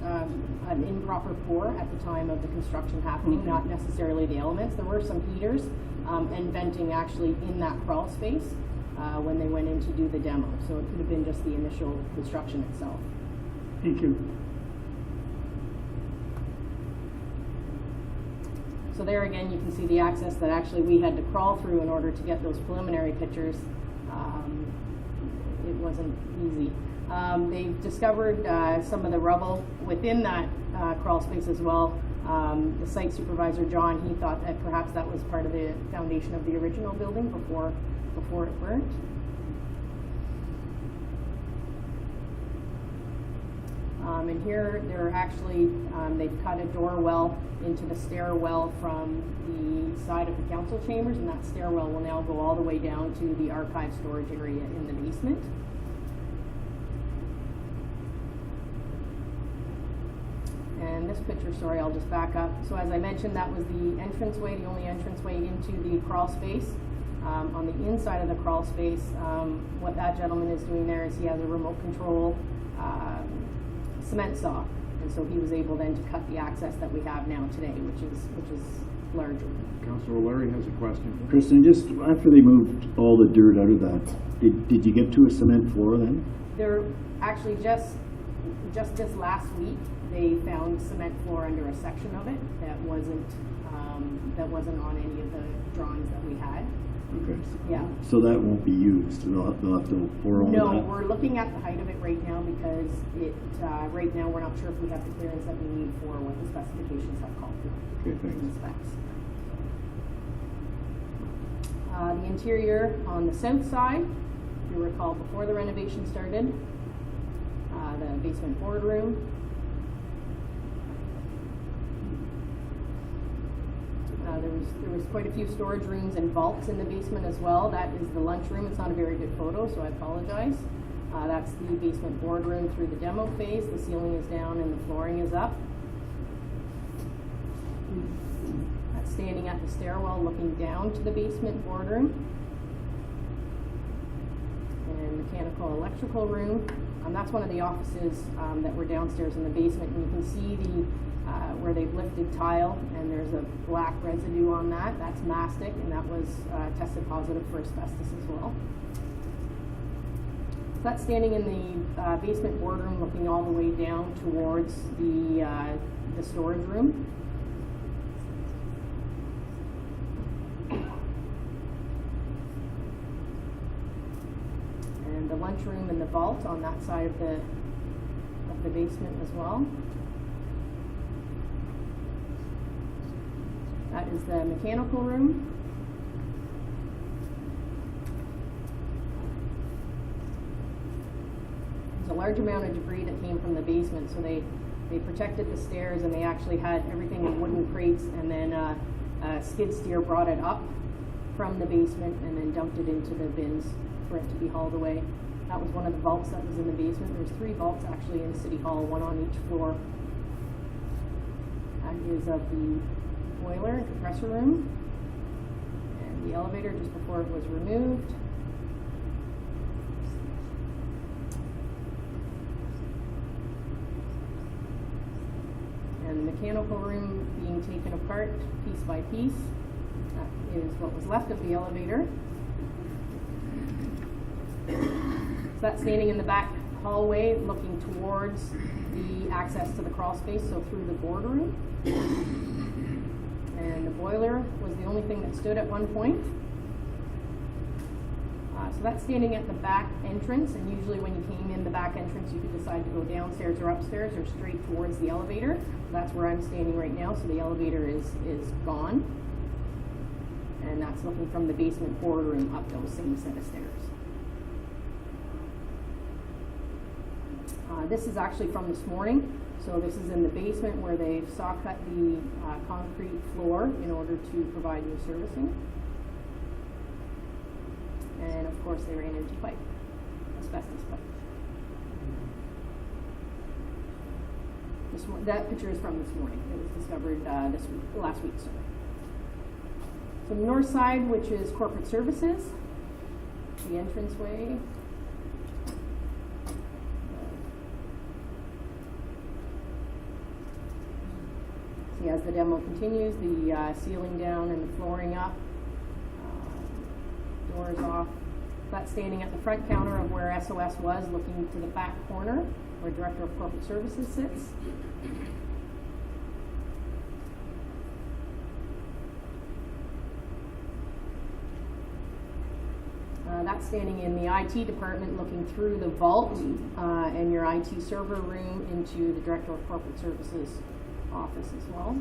an improper pour at the time of the construction happening, Okay. not necessarily the elements. There were some heaters and venting actually in that crawl space when they went in to do the demo. So it could have been just the initial construction itself. Thank you. So there again, you can see the access that actually we had to crawl through in order to get those preliminary pictures. It wasn't easy. They discovered some of the rubble within that crawl space as well. The site supervisor, John, he thought that perhaps that was part of the foundation of the original building before it burnt. And here they're actually, they've cut a door well into the stairwell from the side of the council chambers, and that stairwell will now go all the way down to the archive storage area in the basement. And this picture, sorry, I'll just back up. So as I mentioned, that was the entranceway, the only entranceway into the crawl space. On the inside of the crawl space, what that gentleman is doing there is he has a remote control cement saw, and so he was able then to cut the access that we have now today, which is larger. Councillor O'Leary has a question. Kristen, just after they moved all the dirt out of that, did you get to a cement floor then? They're actually just this last week they found cement floor under a section of it that wasn't on any of the drawings that we had. Okay. Yeah. So that won't be used. They'll have to pour over No, that. we're looking at the height of it right now because right now we're not sure if we have the clearance that we need for what the specifications have called for. Okay, thanks. In the specs. The interior on the south side, if you recall, before the renovation started, the basement boardroom. There was quite a few storage rooms and vaults in the basement as well. That is the lunchroom. It's not a very good photo, so I apologize. That's the basement boardroom through the demo phase. The ceiling is down and the flooring is up. That's standing at the stairwell looking down to the basement boardroom. And mechanical electrical room. That's one of the offices that were downstairs in the basement. And you can see where they've lifted tile, and there's a black residue on that. That's mastic, and that was tested positive for asbestos as well. So that's standing in the basement boardroom, looking all the way down towards the storage room. And the lunchroom and the vault on that side of the basement as well. That is the mechanical room. There's a large amount of debris that came from the basement, so they protected the stairs, and they actually had everything in wooden crates, and then a skid steer brought it up from the basement and then dumped it into the bins for it to be hauled away. That was one of the vaults that was in the basement. There's 3 vaults actually in City Hall, one on each floor. That is of the boiler and compressor room, and the elevator just before it was removed. And the mechanical room being taken apart piece by piece. That is what was left of the elevator. So that's standing in the back hallway looking towards the access to the crawl space, so through the boardroom. And the boiler was the only thing that stood at one point. So that's standing at the back entrance, and usually when you came in the back entrance you could decide to go downstairs or upstairs or straight towards the elevator. That's where I'm standing right now, so the elevator is gone. And that's looking from the basement boardroom up those same set of stairs. This is actually from this morning. So this is in the basement where they've saw cut the concrete floor in order to provide new servicing. And of course they ran into pipe, asbestos pipe. That picture is from this morning. It was discovered last week. Sorry. So the north side, which is corporate services, the entranceway. See, as the demo continues, the ceiling down and the flooring up, doors off. That's standing at the front counter of where SOS was, looking to the back corner where Director of Corporate Services sits. That's standing in the IT department looking through the vault and your IT server room into the Director of Corporate Services office as well.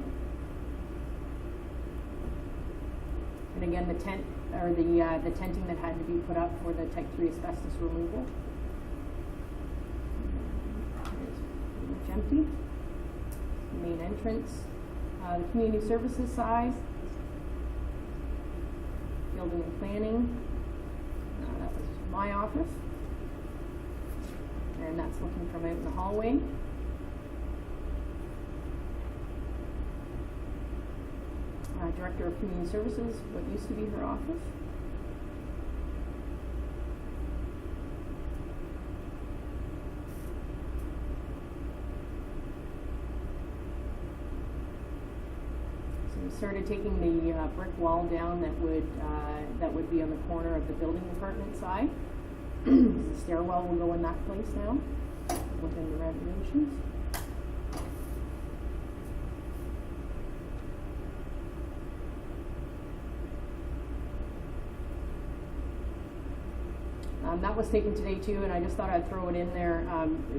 And again, the tent, or the tenting that had to be put up for the Type 3 asbestos removal. It's pretty much empty. The main entrance. The community services side. Building and planning. That was my office. And that's looking from out in the hallway. Director of Community Services, what used to be her office. So we started taking the brick wall down that would be on the corner of the building department side. The stairwell will go in that place now within the renovations. That was taken today too, and I just thought I'd throw it in there.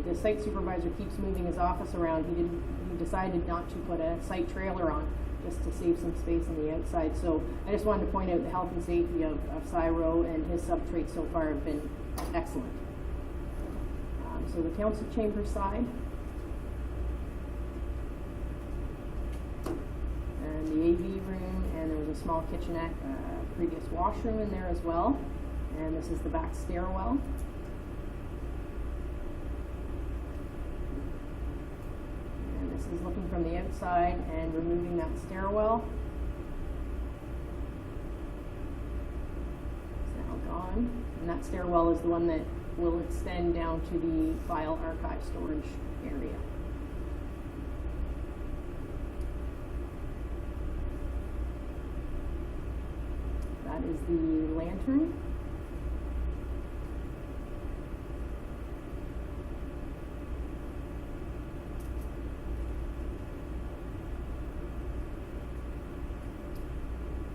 The site supervisor keeps moving his office around. He decided not to put a site trailer on, just to save some space on the outside. So I just wanted to point out the health and safety of Cyro, and his subtrades so far have been excellent. So the council chamber side, and the AV room, and there was a small kitchenette, previous washroom in there as well. And this is the back stairwell. And this is looking from the outside and removing that stairwell. It's now gone. And that stairwell is the one that will extend down to the file archive storage area. That is the lantern.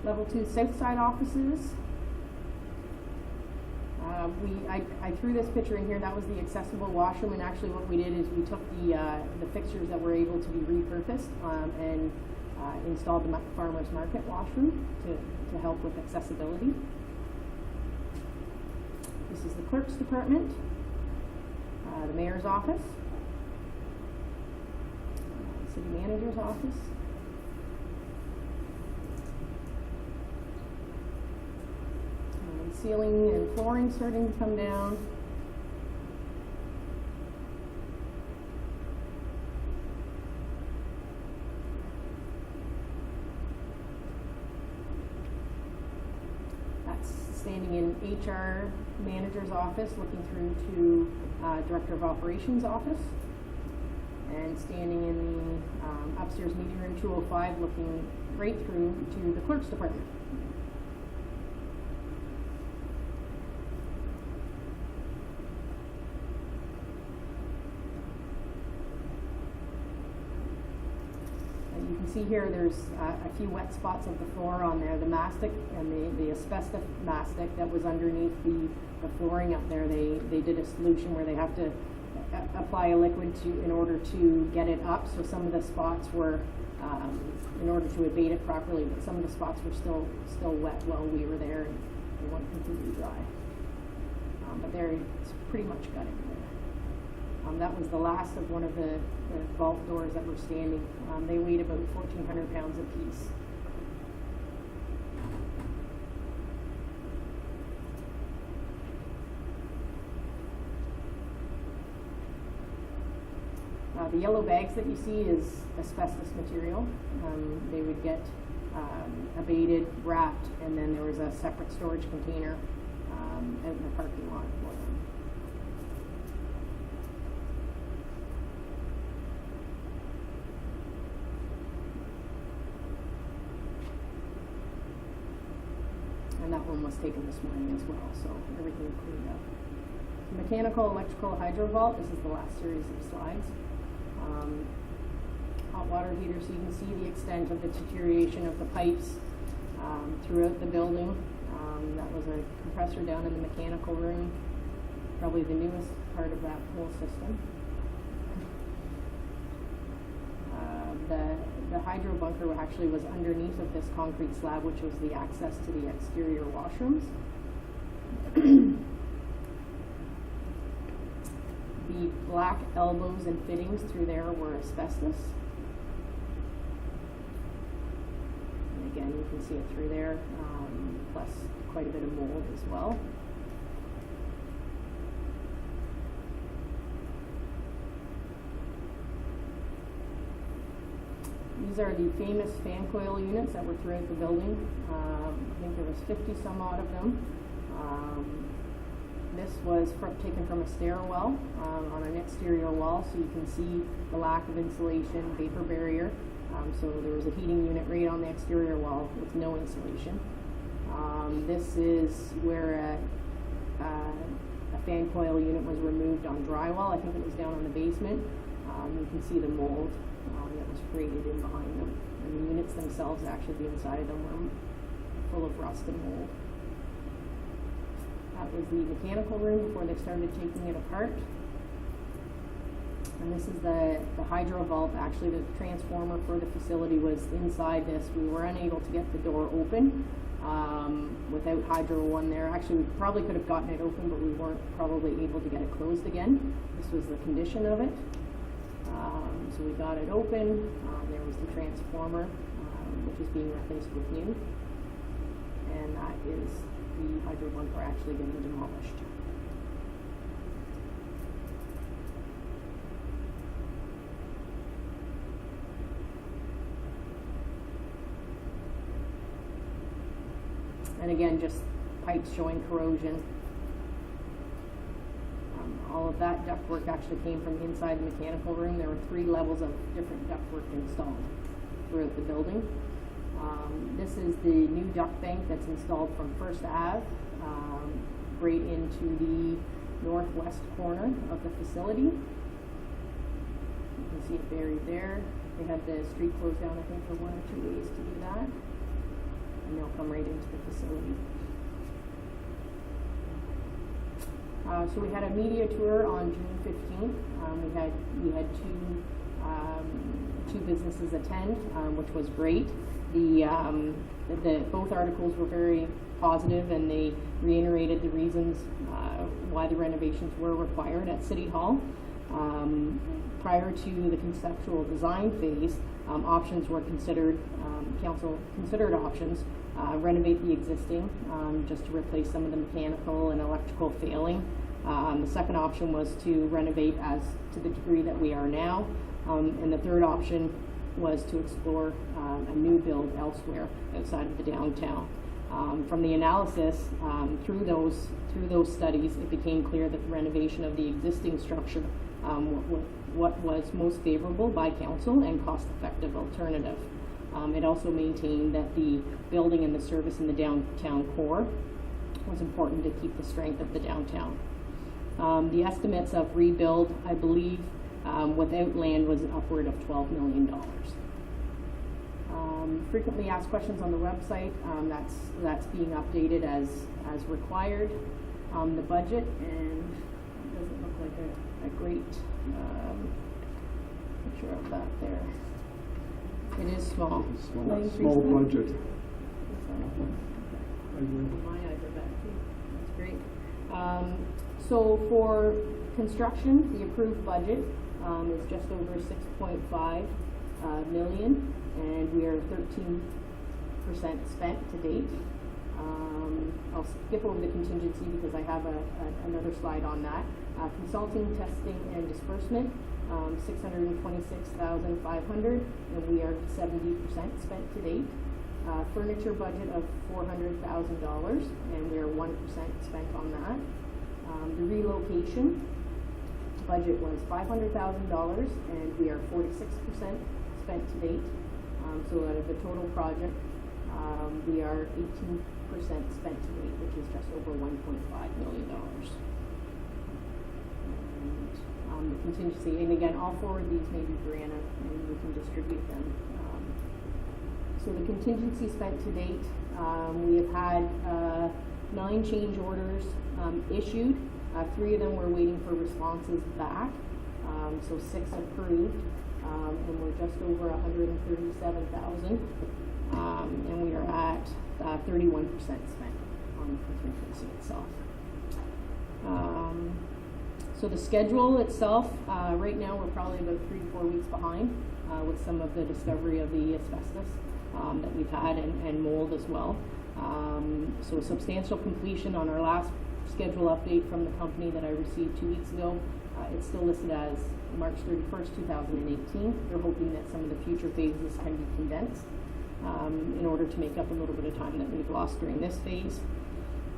Level 2 south side offices. I threw this picture in here. That was the accessible washroom, and actually what we did is we took the fixtures that were able to be repurposed and installed the farmers market washroom to help with accessibility. This is the clerk's department, the mayor's office, city manager's office. Ceiling and flooring starting to come down. That's standing in HR manager's office, looking through to Director of Operations office, and standing in the upstairs meeting room 205, looking right through to the clerk's department. see here, there's a few wet spots of the floor on there. The mastic and the asbestos mastic that was underneath the flooring up there, they did a solution where they have to apply a liquid in order to get it up. So some of the spots were, in order to abate it properly, but some of the spots were still wet while we were there, and they weren't completely dry. But it's pretty much gutted there. That was the last of one of the vault doors that were standing. They weighed about 1,400 pounds apiece. The yellow bags that you see is asbestos material. They would get abated, wrapped, and then there was a separate storage container out in the parking lot for them. And that one was taken this morning as well, so everything cleaned up. Mechanical, electrical, hydro vault. This is the last series of slides. Hot water heater, so you can see the extent of the deterioration of the pipes throughout the building. That was a compressor down in the mechanical room, probably the newest part of that whole system. The hydro bunker actually was underneath of this concrete slab, which was the access to the exterior washrooms. The black elbows and fittings through there were asbestos. And again, you can see it through there, plus quite a bit of mold as well. These are the famous fan coil units that were throughout the building. I think there was 50 some odd of them. This was taken from a stairwell on an exterior wall, so you can see the lack of insulation, vapor barrier. So there was a heating unit right on the exterior wall with no insulation. This is where a fan coil unit was removed on drywall. I think it was down in the basement. You can see the mold that was created in behind them. And the units themselves, actually the inside of them, were full of rust and mold. That was the mechanical room before they started taking it apart. And this is the hydro vault. Actually, the transformer for the facility was inside this. We were unable to get the door open without Hydro One there. Actually, we probably could have gotten it open, but we weren't probably able to get it closed again. This was the condition of it. So we got it open. There was the transformer, which is being replaced with new. And that is the hydro bunker actually getting demolished. And again, just pipes showing corrosion. All of that ductwork actually came from inside the mechanical room. There were 3 levels of different ductwork installed throughout the building. This is the new duct bank that's installed from First Ave right into the northwest corner of the facility. You can see it buried there. They had the street closed down, I think, for 1 or 2 days to do that. And they'll come right into the facility. So we had a media tour on June 15th. We had two businesses attend, which was great. Both articles were very positive, and they reiterated the reasons why the renovations were required at City Hall. Prior to the conceptual design phase, options were considered. Council considered options. Renovate the existing, just to replace some of the mechanical and electrical failing. The second option was to renovate as to the degree that we are now. And the third option was to explore a new build elsewhere outside of the downtown. From the analysis, through those studies, it became clear that the renovation of the existing structure what was most favorable by council and cost-effective alternative. It also maintained that the building and the service in the downtown core was important to keep the strength of the downtown. The estimates of rebuild, I believe, without land was upward of $12 million. Frequently asked questions on the website, that's being updated as required. The budget, and it doesn't look like a great picture of that there. It is small. Small budget. My eyes are back too. That's great. So for construction, the approved budget is just over 6.5 million, and we are 13% spent to date. I'll skip over the contingency because I have another slide on that. Consulting, testing, and disbursement, 626,500, and we are 70% spent to date. Furniture budget of $400,000, and we are 1% spent on that. The relocation budget was $500,000, and we are 46% spent to date. So out of the total project, we are 18% spent to date, which is just over $1.5 million. And the contingency, and again, I'll forward these maybe Brianna, and we can distribute them. So the contingency spent to date, we have had 9 change orders issued. 3 of them we're waiting for responses back, so 6 approved, and we're just over 137,000, and we are at 31% spent on the contingency itself. So the schedule itself, right now we're probably about 3 to 4 weeks behind with some of the discovery of the asbestos that we've had, and mold as well. So substantial completion on our last schedule update from the company that I received 2 weeks ago. It's still listed as March 31st, 2018. They're hoping that some of the future phases can be condensed in order to make up a little bit of time that we've lost during this phase.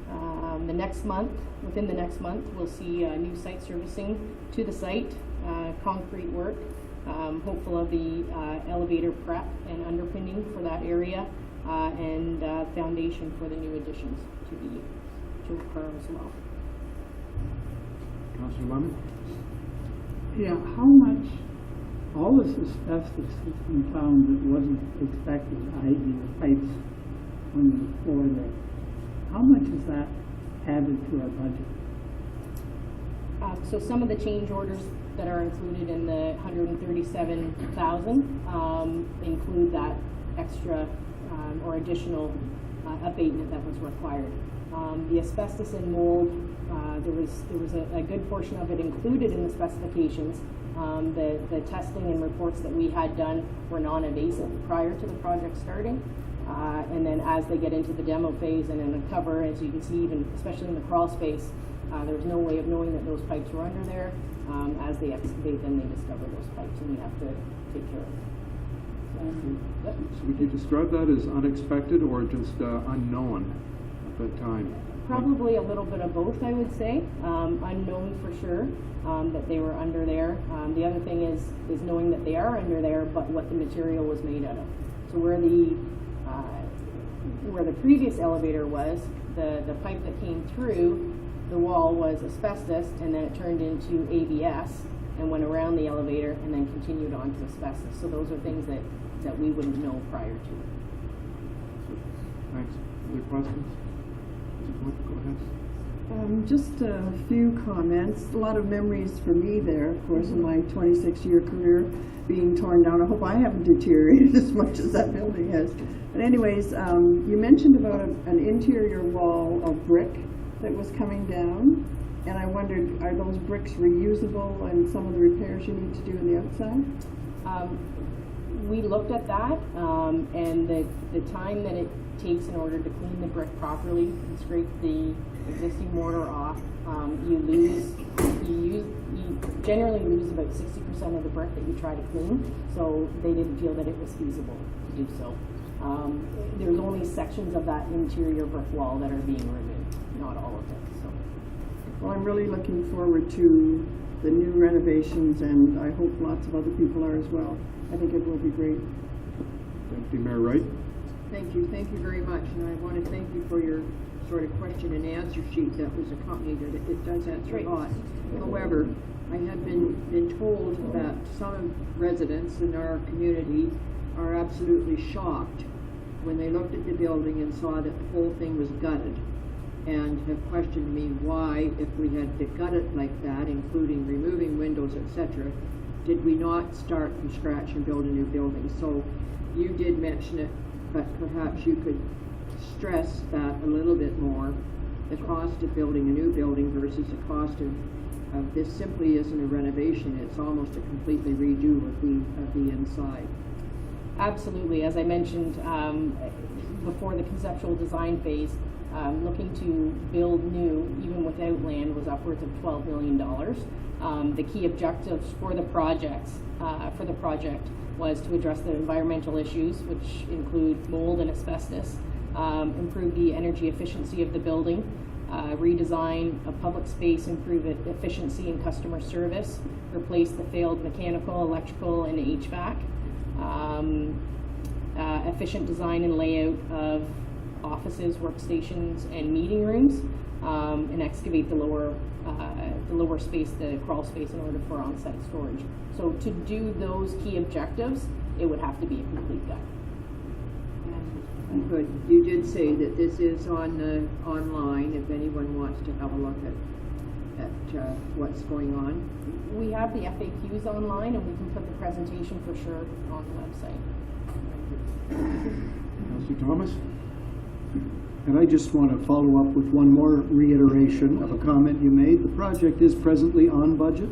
Within the next month, we'll see new site servicing to the site, concrete work, hopeful of the elevator prep and underpinning for that area, and foundation for the new additions to occur as well. Councillor Lemon? Yeah, how much, all this asbestos has been found that wasn't expected, i.e. the pipes on the floor there. How much is that added to our budget? So some of the change orders that are included in the 137,000 include that extra or additional abatement that was required. The asbestos and mold, there was a good portion of it included in the specifications. The testing and reports that we had done were non-invasive prior to the project starting. And then as they get into the demo phase and in the cover, as you can see, even especially in the crawl space, there was no way of knowing that those pipes were under there. As they excavate, then they discover those pipes, and we have to take care of them. Yep. So would you describe that as unexpected or just unknown at that time? Probably a little bit of both, I would say. Unknown for sure that they were under there. The other thing is knowing that they are under there, but what the material was made out of. So where the previous elevator was, the pipe that came through the wall was asbestos, and then it turned into ABS and went around the elevator and then continued on to asbestos. So those are things that we wouldn't know prior to. Thanks. Other questions? Go ahead. Just a few comments. A lot of memories for me there, of course, in my 26-year career being torn down. I hope I haven't deteriorated as much as that building has. But anyways, you mentioned about an interior wall of brick that was coming down, and I wondered, are those bricks reusable and some of the repairs you need to do on the outside? We looked at that, and the time that it takes in order to clean the brick properly and scrape the existing mortar off, you generally lose about 60% of the brick that you try to clean, so they didn't feel that it was feasible to do so. There's only sections of that interior brick wall that are being removed, not all of it. So. Well, I'm really looking forward to the new renovations, and I hope lots of other people are as well. I think it will be great. Deputy Mayor Wright? Thank you very much, and I want to thank you for your sort of question and answer sheet that was accompanied. It does answer a lot. However, I have been told that some residents in our community are absolutely shocked when they looked at the building and saw that the whole thing was gutted, and have questioned me why, if we had to gut it like that, including removing windows, etc., did we not start from scratch and build a new building? So you did mention it, but perhaps you could stress that a little bit more, the cost of building a new building versus the cost of this simply isn't a renovation, it's almost a completely redo of the inside. Absolutely. As I mentioned before the conceptual design phase, looking to build new, even without land, was upwards of $12 million. The key objectives for the project was to address the environmental issues, which include mold and asbestos, improve the energy efficiency of the building, redesign a public space, improve efficiency and customer service, replace the failed mechanical, electrical, and HVAC, efficient design and layout of offices, workstations, and meeting rooms, and excavate the lower space, the crawl space, in order for on-site storage. So to do those key objectives, it would have to be a complete gut. Good. You did say that this is on online if anyone wants to have a look at what's going on. We have the FAQs online, and we can put the presentation for sure on the website. Councillor Thomas? And I just want to follow up with one more reiteration of a comment you made. The project is presently on budget.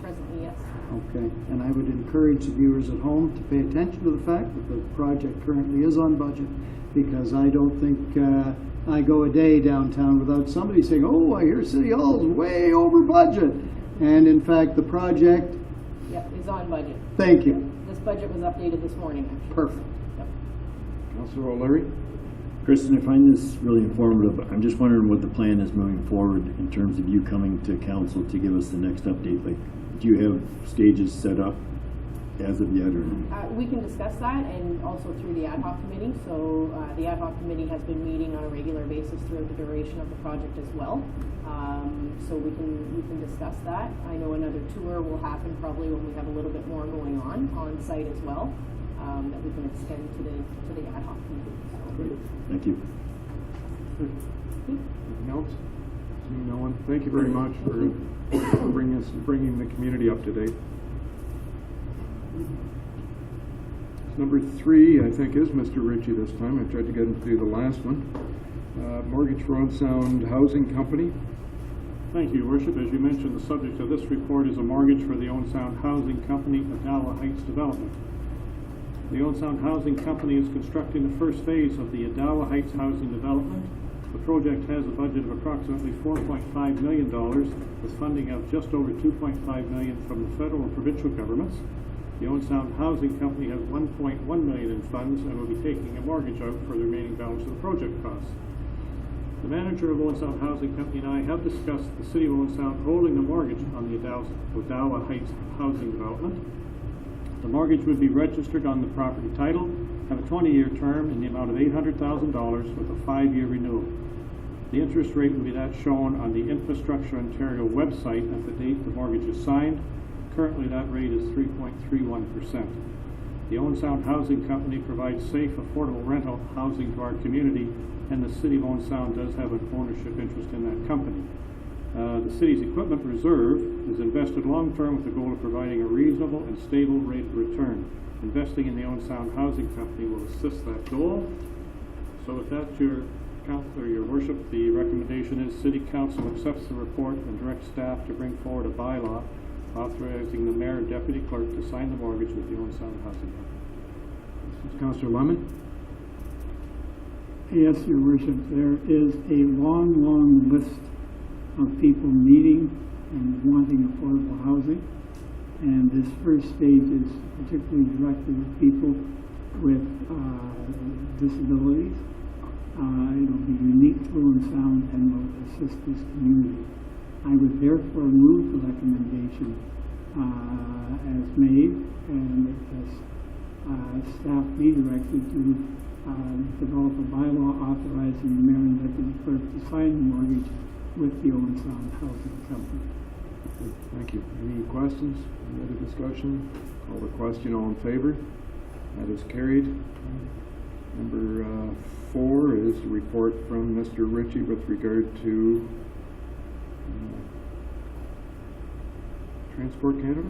Presently, yes. Okay, and I would encourage the viewers at home to pay attention to the fact that the project currently is on budget, because I don't think I go a day downtown without somebody saying, oh, I hear City Hall's way over budget. And in fact, the project... Yep, is on budget. Thank you. This budget was updated this morning, actually. Perfect. Yep. Councillor O'Leary? Kristen, I find this really informative. I'm just wondering what the plan is moving forward in terms of you coming to council to give us the next update. Like, do you have stages set up as of yet, or? We can discuss that, and also through the ad hoc committee. So the ad hoc committee has been meeting on a regular basis throughout the duration of the project as well. So we can discuss that. I know another tour will happen probably when we have a little bit more going on site as well, that we can extend to the ad hoc committee. Great. Thank you. Anything else? Seeing no one. Thank you very much for bringing the community up to date. Number 3, I think, is Mr. Ritchie this time. I tried to get him to do the last one. Mortgage for Owen Sound Housing Company. Thank you, Your Worship. As you mentioned, the subject of this report is a mortgage for the Owen Sound Housing Company, Adawa Heights Development. The Owen Sound Housing Company is constructing the first phase of the Adawa Heights housing development. The project has a budget of approximately $4.5 million, with funding of just over $2.5 million from the federal and provincial governments. The Owen Sound Housing Company has $1.1 million in funds and will be taking a mortgage out for the remaining balance of the project costs. The manager of Owen Sound Housing Company and I have discussed the City of Owen Sound holding the mortgage on the Adawa Heights housing development. The mortgage would be registered on the property title, have a 20-year term in the amount of $800,000 with a 5-year renewal. The interest rate will be that shown on the Infrastructure Ontario website at the date the mortgage is signed. Currently, that rate is 3.31%. The Owen Sound Housing Company provides safe, affordable rental housing to our community, and the City of Owen Sound does have an ownership interest in that company. The city's equipment reserve is invested long-term with the goal of providing a reasonable and stable rate of return. Investing in the Owen Sound Housing Company will assist that goal. So with that, Your Worship, the recommendation is City Council accepts the report and directs staff to bring forward a bylaw authorizing the mayor and deputy clerk to sign the mortgage with the Owen Sound Housing Company. Councillor Lemon? Yes, Your Worship, there is a long, long list of people needing and wanting affordable housing. And this first stage is particularly directed at people with disabilities. It'll be unique to Owen Sound and will assist this community. I would therefore move the recommendation as made, and as staff be directed to develop a bylaw authorizing the mayor and deputy clerk to sign the mortgage with the Owen Sound Housing Company. Thank you. Any questions? Any other discussion? Call the question. All in favor? That is carried. Number 4 is a report from Mr. Ritchie with regard to Transport Canada.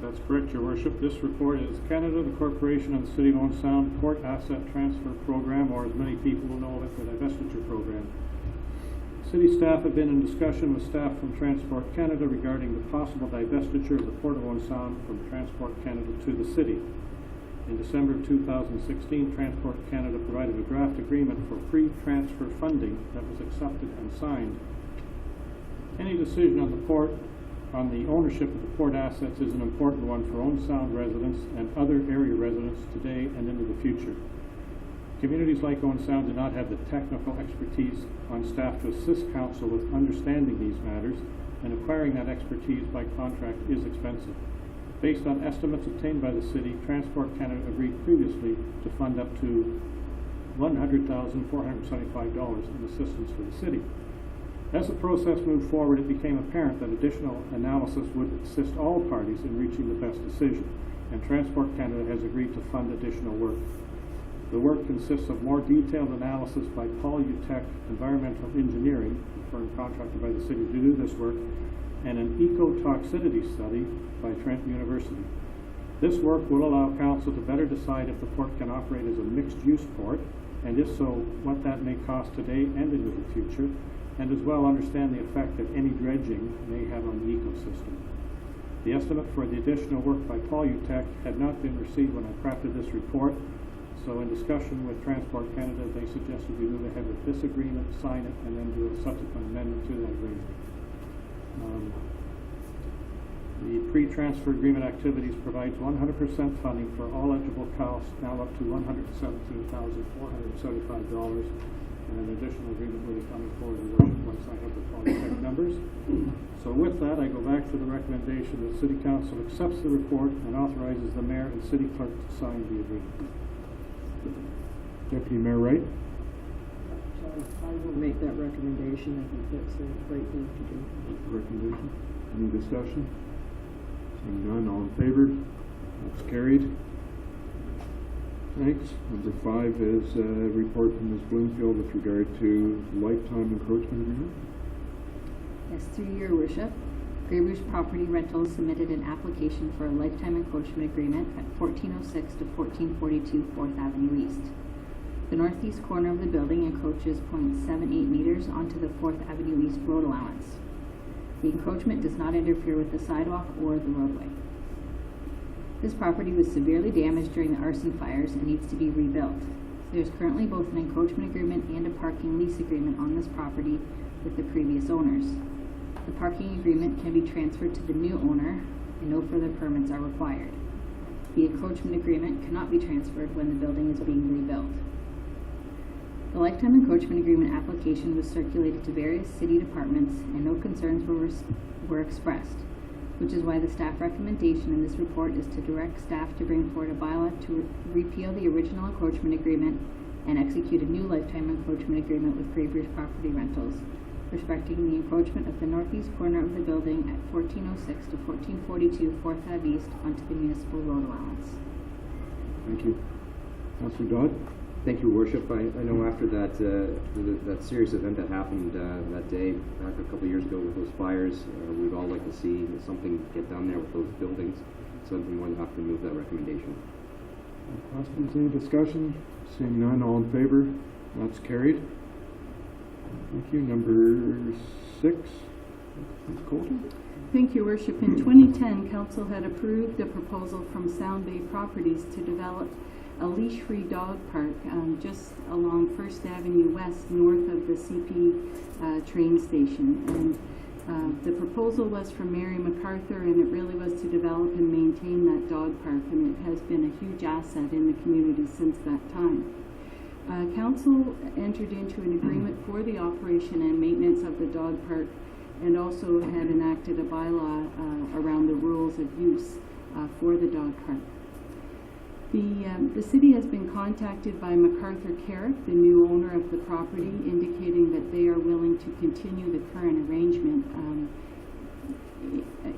That's correct, Your Worship. This report is Canada, the Corporation of the City of Owen Sound Port Asset Transfer Program, or as many people will know it, the divestiture program. City staff have been in discussion with staff from Transport Canada regarding the possible divestiture of the Port of Owen Sound from Transport Canada to the city. In December of 2016, Transport Canada provided a draft agreement for pre-transfer funding that was accepted and signed. Any decision on the ownership of the port assets is an important one for Owen Sound residents and other area residents today and into the future. Communities like Owen Sound do not have the technical expertise on staff to assist council with understanding these matters, and acquiring that expertise by contract is expensive. Based on estimates obtained by the city, Transport Canada agreed previously to fund up to $100,475 in assistance for the city. As the process moved forward, it became apparent that additional analysis would assist all parties in reaching the best decision, and Transport Canada has agreed to fund additional work. The work consists of more detailed analysis by Paul Utech Environmental Engineering, a firm contracted by the city to do this work, and an eco-toxicity study by Trent University. This work will allow council to better decide if the port can operate as a mixed-use port, and if so, what that may cost today and into the future, and as well understand the effect that any dredging may have on the ecosystem. The estimate for the additional work by Paul Utech had not been received when I crafted this report, so in discussion with Transport Canada, they suggested we move ahead with this agreement, sign it, and then do a subsequent amendment to that agreement. The pre-transfer agreement activities provides 100% funding for all eligible costs, now up to $117,475, and an additional agreement will be coming forward, Your Worship, once I have the Polytech numbers. So with that, I go back to the recommendation that City Council accepts the report and authorizes the Mayor and City Clerk to sign the agreement. Deputy Mayor Wright. I will make that recommendation. I think that's the right thing to do. Recommendation. Any discussion? Seeing none, all in favor? That's carried. Thanks. Number 5 is a report from Ms. Bloomfield with regard to lifetime encroachment agreement. Yes, through Your Worship, Greybush Property Rentals submitted an application for a lifetime encroachment agreement at 1406 to 1442 4th Avenue East. The northeast corner of the building encroaches 0.78 meters onto the 4th Avenue East road allowance. The encroachment does not interfere with the sidewalk or the roadway. This property was severely damaged during the arson fires and needs to be rebuilt. There is currently both an encroachment agreement and a parking lease agreement on this property with the previous owners. The parking agreement can be transferred to the new owner and no further permits are required. The encroachment agreement cannot be transferred when the building is being rebuilt. The lifetime encroachment agreement application was circulated to various city departments and no concerns were expressed, which is why the staff recommendation in this report is to direct staff to bring forward a bylaw to repeal the original encroachment agreement and execute a new lifetime encroachment agreement with Greybush Property Rentals, respecting the encroachment of the northeast corner of the building at 1406 to 1442 4th Ave East onto the municipal road allowance. Thank you. Councillor Dodd. Thank you, Worship. I know after that serious event that happened that day back a couple of years ago with those fires, we'd all like to see something get done there with those buildings. So we would have to move that recommendation. Any questions? Any discussion? Seeing none, all in favor? That's carried. Thank you. Number 6, Ms. Colton. Thank you, Worship. In 2010, Council had approved a proposal from Sound Bay Properties to develop a leash-free dog park just along 1st Avenue West, north of the CP train station. And the proposal was from Mary MacArthur, and it really was to develop and maintain that dog park, and it has been a huge asset in the community since that time. Council entered into an agreement for the operation and maintenance of the dog park, and also had enacted a bylaw around the rules of use for the dog park. The city has been contacted by MacArthur Carrick, the new owner of the property, indicating that they are willing to continue the current arrangement,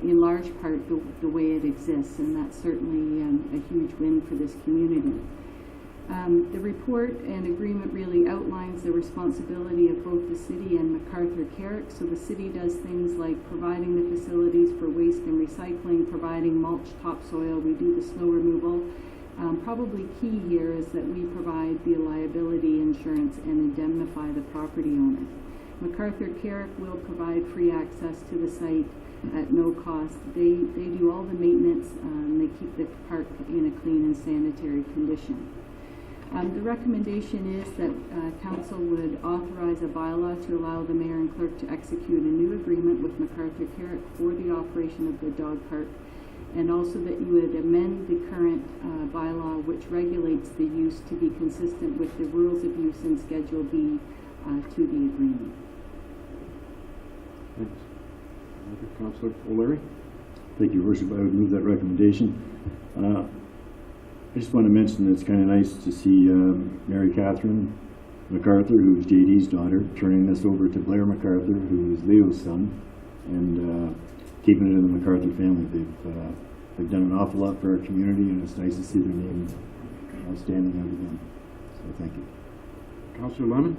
in large large part the way it exists, and that's certainly a huge win for this community. The report and agreement really outlines the responsibility of both the city and MacArthur Carrick. So the city does things like providing the facilities for waste and recycling, providing mulch, topsoil, we do the snow removal. Probably key here is that we provide the liability insurance and indemnify the property owner. MacArthur Carrick will provide free access to the site at no cost. They do all the maintenance, they keep the park in a clean and sanitary condition. The recommendation is that council would authorize a bylaw to allow the mayor and clerk to execute a new agreement with MacArthur Carrick for the operation of the dog park, and also that you would amend the current bylaw which regulates the use to be consistent with the rules of use in Schedule B to the agreement. Thanks. Councillor O'Leary? Thank you, Your Worship. I would move that recommendation. I just want to mention that it's kind of nice to see Mary Catherine MacArthur, who is JD's daughter, turning this over to Blair MacArthur, who is Leo's son, and keeping it in the MacArthur family. They've done an awful lot for our community, and it's nice to see their name standing out again. So thank you. Councillor Lemon?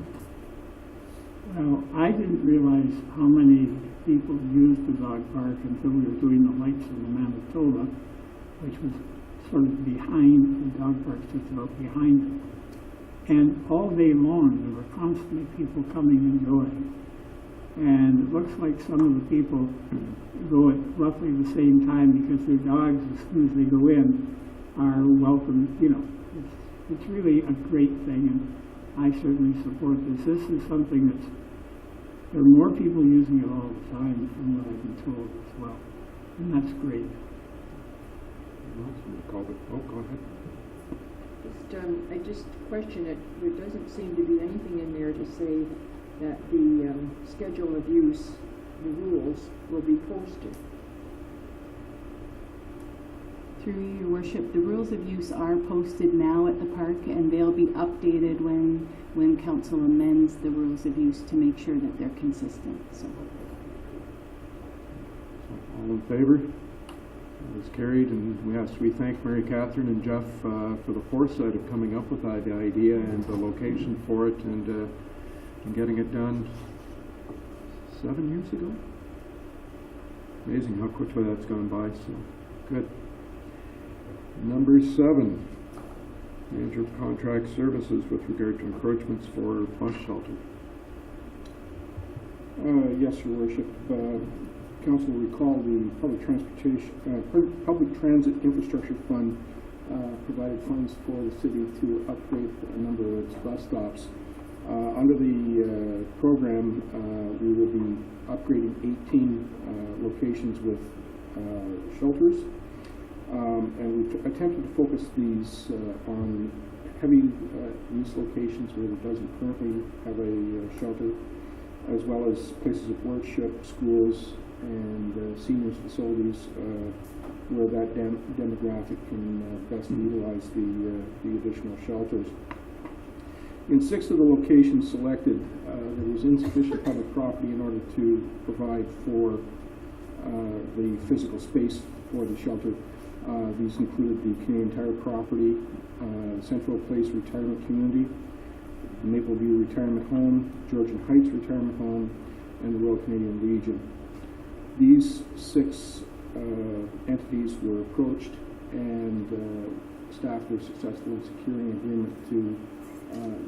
Well, I didn't realize how many people used the dog park until we were doing the lights in the Manitoba, which was sort of behind the dog park, just about behind it. And all day long, there were constantly people coming and going. And it looks like some of the people go at roughly the same time because their dogs, as soon as they go in, are welcome. You know, it's really a great thing, and I certainly support this. This is something that's, there are more people using it all the time from what I've been told as well. And that's great. Go ahead. I just question it. There doesn't seem to be anything in there to say that the schedule of use, the rules, will be posted. Through you, Your Worship, the rules of use are posted now at the park, and they'll be updated when council amends the rules of use to make sure that they're consistent. So. All in favor? It's carried, and we thank Mary Catherine and Jeff for the foresight of coming up with that idea and the location for it, and getting it done 7 years ago. Amazing how quickly that's gone by. So good. Number 7, manager of contract services with regard to encroachments for bus shelter. Yes, Your Worship. Council will recall the Public Transit Infrastructure Fund provided funds for the city to upgrade a number of its bus stops. Under the program, we will be upgrading 18 locations with shelters, and we've attempted to focus these on heavy use locations where it doesn't currently have a shelter, as well as places of worship, schools, and seniors facilities where that demographic can best utilize the additional shelters. In 6 of the locations selected, there was insufficient public property in order to provide for the physical space for the shelter. These include the Canadian Tire property, Central Place Retirement Community, the Mapleview Retirement Home, Georgian Heights Retirement Home, and the Royal Canadian Legion. These 6 entities were approached, and staff were successful in securing an agreement to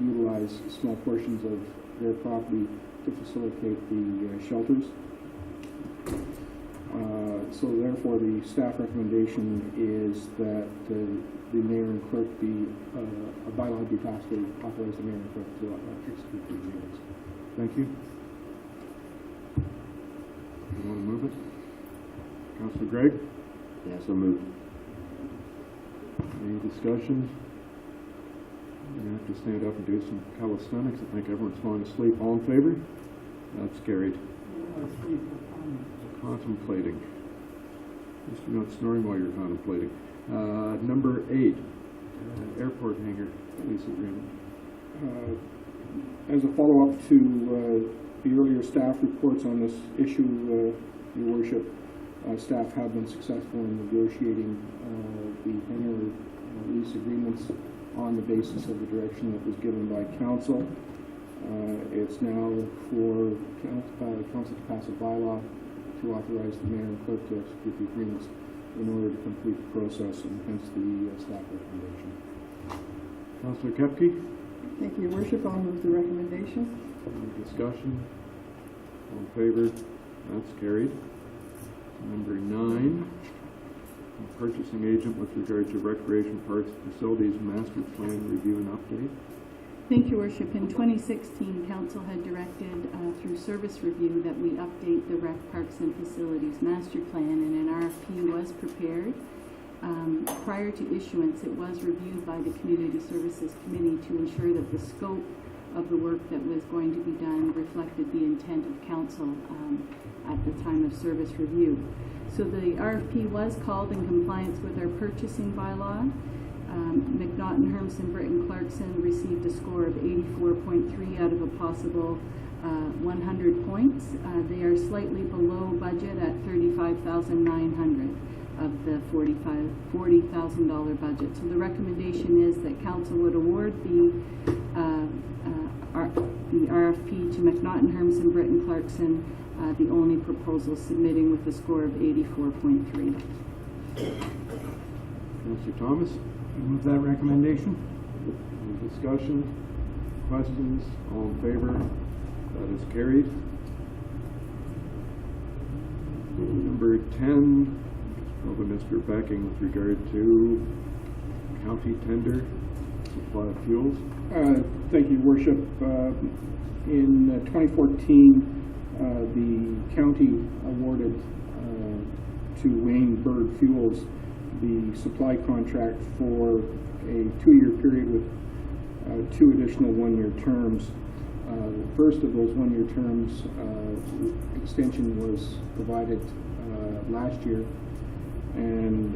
utilize small portions of their property to facilitate the shelters. So therefore, the staff recommendation is that the mayor and clerk a bylaw be passed to authorize the mayor and clerk to execute the agreements. Thank you. You want to move it? Councillor Gregg? Yeah, so moved. Any discussion? You're going to have to stand up and do some calisthenics. I think everyone's falling asleep. All in favor? That's carried. Contemplating. At least you're not snoring while you're contemplating. Number 8, airport hangar lease agreement. As a follow-up to the earlier staff reports on this issue, Your Worship, Staff have been successful in negotiating the hangar lease agreements on the basis of the direction that was given by council. It's now for council to pass a bylaw to authorize the mayor and clerk to execute the agreements in order to complete the process, and hence the staff recommendation. Councillor Kepke? Thank you, Your Worship. I'll move the recommendation. Any discussion? All in favor? That's carried. Number 9, purchasing agent with regard to recreation parks facilities master plan review and update. Thank you, Worship. In 2016, Council had directed through service review that we update the rec parks and facilities master plan, and an RFP was prepared. Prior to issuance, it was reviewed by the Community Services Committee to ensure that the scope of the work that was going to be done reflected the intent of Council at the time of service review. So the RFP was called in compliance with our purchasing bylaw. McNaughton, Hermson, Britton, Clarkson received a score of 84.3 out of a possible 100 points. They are slightly below budget at $35,900 of the $40,000 budget. So the recommendation is that Council would award the RFP to McNaughton, Hermson, Britton, Clarkson, the only proposal submitting with a score of 84.3. Councillor Thomas? Move that recommendation. Any discussion? Questions? All in favor? That is carried. Number 10, probably Mr. Becking with regard to county tender supply of fuels. Thank you, Worship. In 2014, the county awarded to Wayne Bird Fuels the supply contract for a 2-year period with 2 additional 1-year terms. The first of those 1-year terms, extension was provided last year, and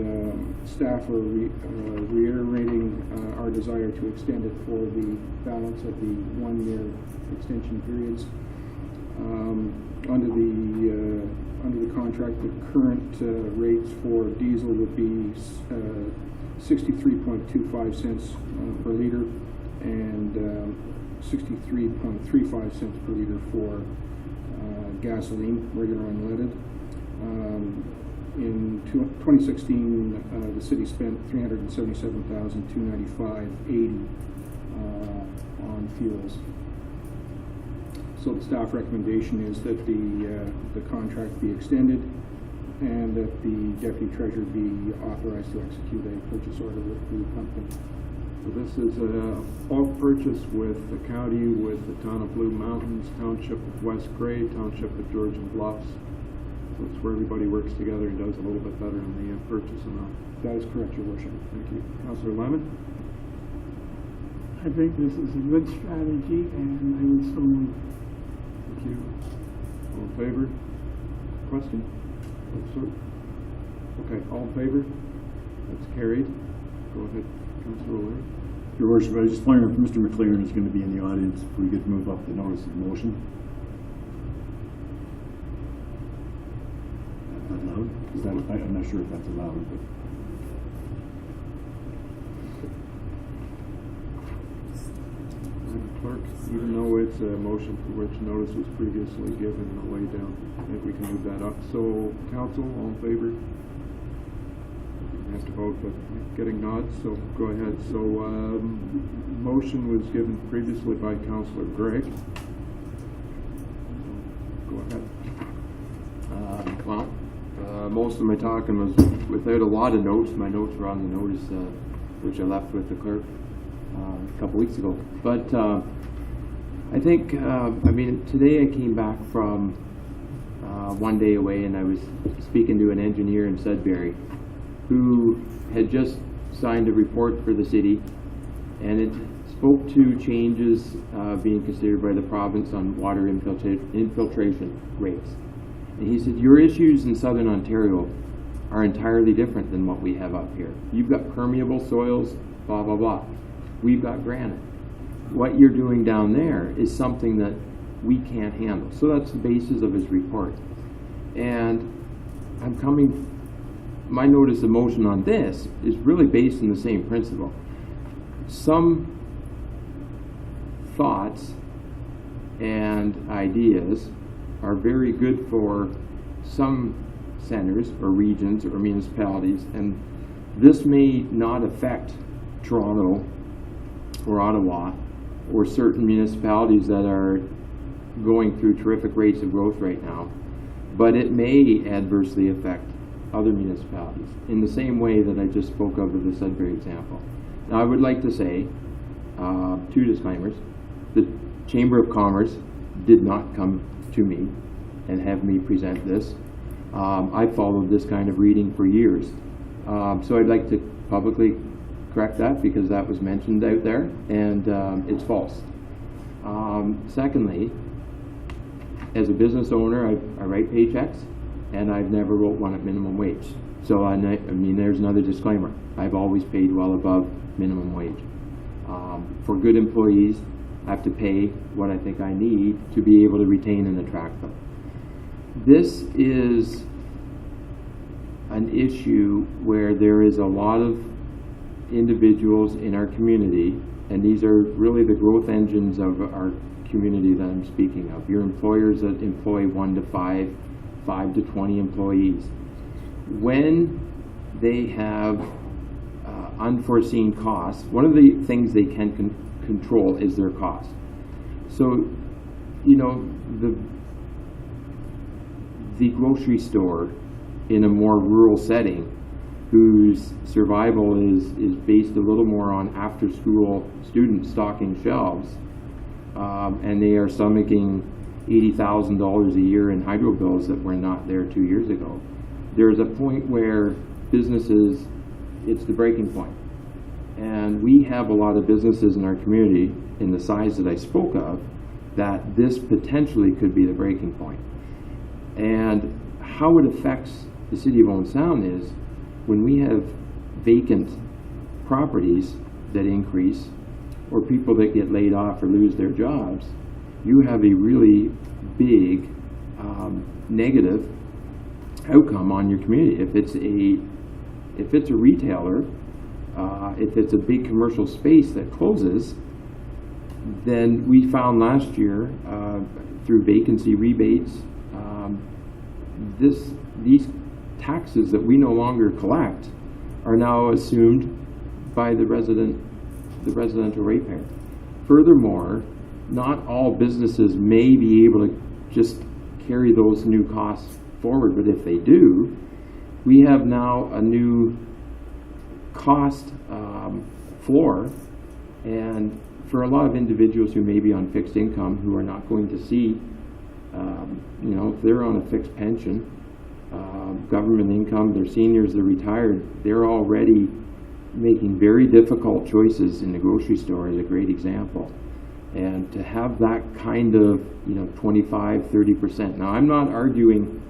staff are reiterating our desire to extend it for the balance of the 1-year extension periods. Under the contract, the current rates for diesel would be 63.25 cents per liter and 63.35 cents per liter for gasoline, regular unleaded. In 2016, the city spent $377,295.80 on fuels. So the staff recommendation is that the contract be extended and that the deputy treasurer be authorized to execute a purchase order with the company. So this is a bulk purchase with the county, with the town of Blue Mountains, township of West Gray, township of Georgian Bluffs. So it's where everybody works together and does a little bit better in the purchase amount. That is correct, Your Worship. Thank you. Councillor Lemon? I think this is a good strategy, and I would so move. Thank you. All in favor? Question? Sir? Okay, all in favor? That's carried. Go ahead, Councillor O'Leary. Your Worship, I was just wondering if Mr. McLaren is going to be in the audience, if we could move up the notice of motion. Is that allowed? I'm not sure if that's allowed, but. Madam Clerk, even though it's a motion for which notice was previously given and laid down, I think we can move that up. So, council, all in favor? We have to vote, but getting nods, so go ahead. So, motion was given previously by Councillor Gregg. Go ahead. Well, most of my talking was without a lot of notes. My notes were on the notice which I left with the clerk a couple weeks ago. But I think, today I came back from one day away, and I was speaking to an engineer in Sudbury who had just signed a report for the city, and it spoke to changes being considered by the province on water infiltration rates. And he said, your issues in southern Ontario are entirely different than what we have up here. You've got permeable soils, blah, blah, blah. We've got granite. What you're doing down there is something that we can't handle. So that's the basis of his report. And my notice of motion on this is really based on the same principle. Some thoughts and ideas are very good for some centers or regions or municipalities, and this may not affect Toronto or Ottawa or certain municipalities that are going through terrific rates of growth right now, but it may adversely affect other municipalities in the same way that I just spoke of with the Sudbury example. Now, I would like to say two disclaimers. The Chamber of Commerce did not come to me and have me present this. I followed this kind of reading for years. So I'd like to publicly correct that because that was mentioned out there and it's false. Secondly, as a business owner, I write paychecks and I've never wrote one at minimum wage. So I mean, there's another disclaimer. I've always paid well above minimum wage. For good employees, I have to pay what I think I need to be able to retain and attract them. This is an issue where there is a lot of individuals in our community, and these are really the growth engines of our community that I'm speaking of. Your employers that employ 1 to 5, 5 to 20 employees. When they have unforeseen costs, one of the things they can control is their cost. So, you know, the grocery store in a more rural setting whose survival is based a little more on after-school students stocking shelves, and they are stomaching $80,000 a year in hydro bills that were not there 2 years ago. There's a point where businesses, it's the breaking point. And we have a lot of businesses in our community in the size that I spoke of that this potentially could be the breaking point. And how it affects the city of Owen Sound is when we have vacant properties that increase or people that get laid off or lose their jobs, you have a really big negative outcome on your community. If it's a retailer, if it's a big commercial space that closes, then we found last year through vacancy rebates, these taxes that we no longer collect are now assumed by the residential ratepayer. Furthermore, not all businesses may be able to just carry those new costs forward, but if they do, we have now a new cost floor, and for a lot of individuals who may be on fixed income who are not going to see, you know, if they're on a fixed pension, government income, they're seniors, they're retired, they're already making very difficult choices in the grocery store is a great example. And to have that kind of, you know, 25, 30%. Now, I'm not arguing.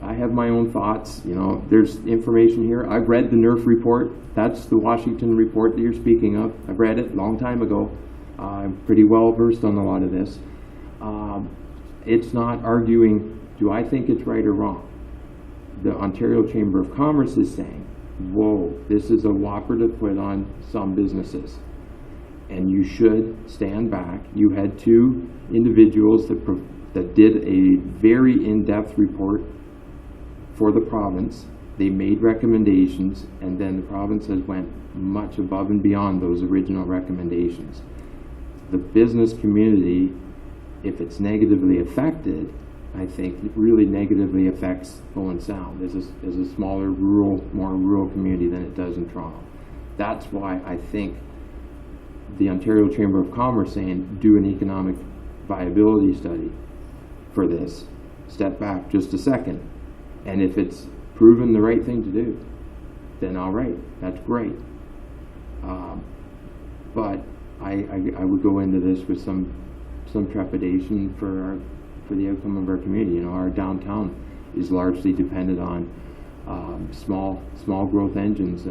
I have my own thoughts. You know, there's information here. I've read the NERF report. That's the Washington report that you're speaking of. I've read it a long time ago. I'm pretty well versed on a lot of this. It's not arguing, do I think it's right or wrong? The Ontario Chamber of Commerce is saying, whoa, this is a whopper to put on some businesses. And you should stand back. You had two individuals that did a very in-depth report for the province. They made recommendations, and then the provinces went much above and beyond those original recommendations. The business community, if it's negatively affected, I think it really negatively affects Owen Sound as a smaller, more rural community than it does in Toronto. That's why I think the Ontario Chamber of Commerce saying do an economic viability study for this. Step back just a second. And if it's proven the right thing to do, then all right, that's great. But I would go into this with some trepidation for the outcome of our community. You know, our downtown is largely dependent on small growth engines.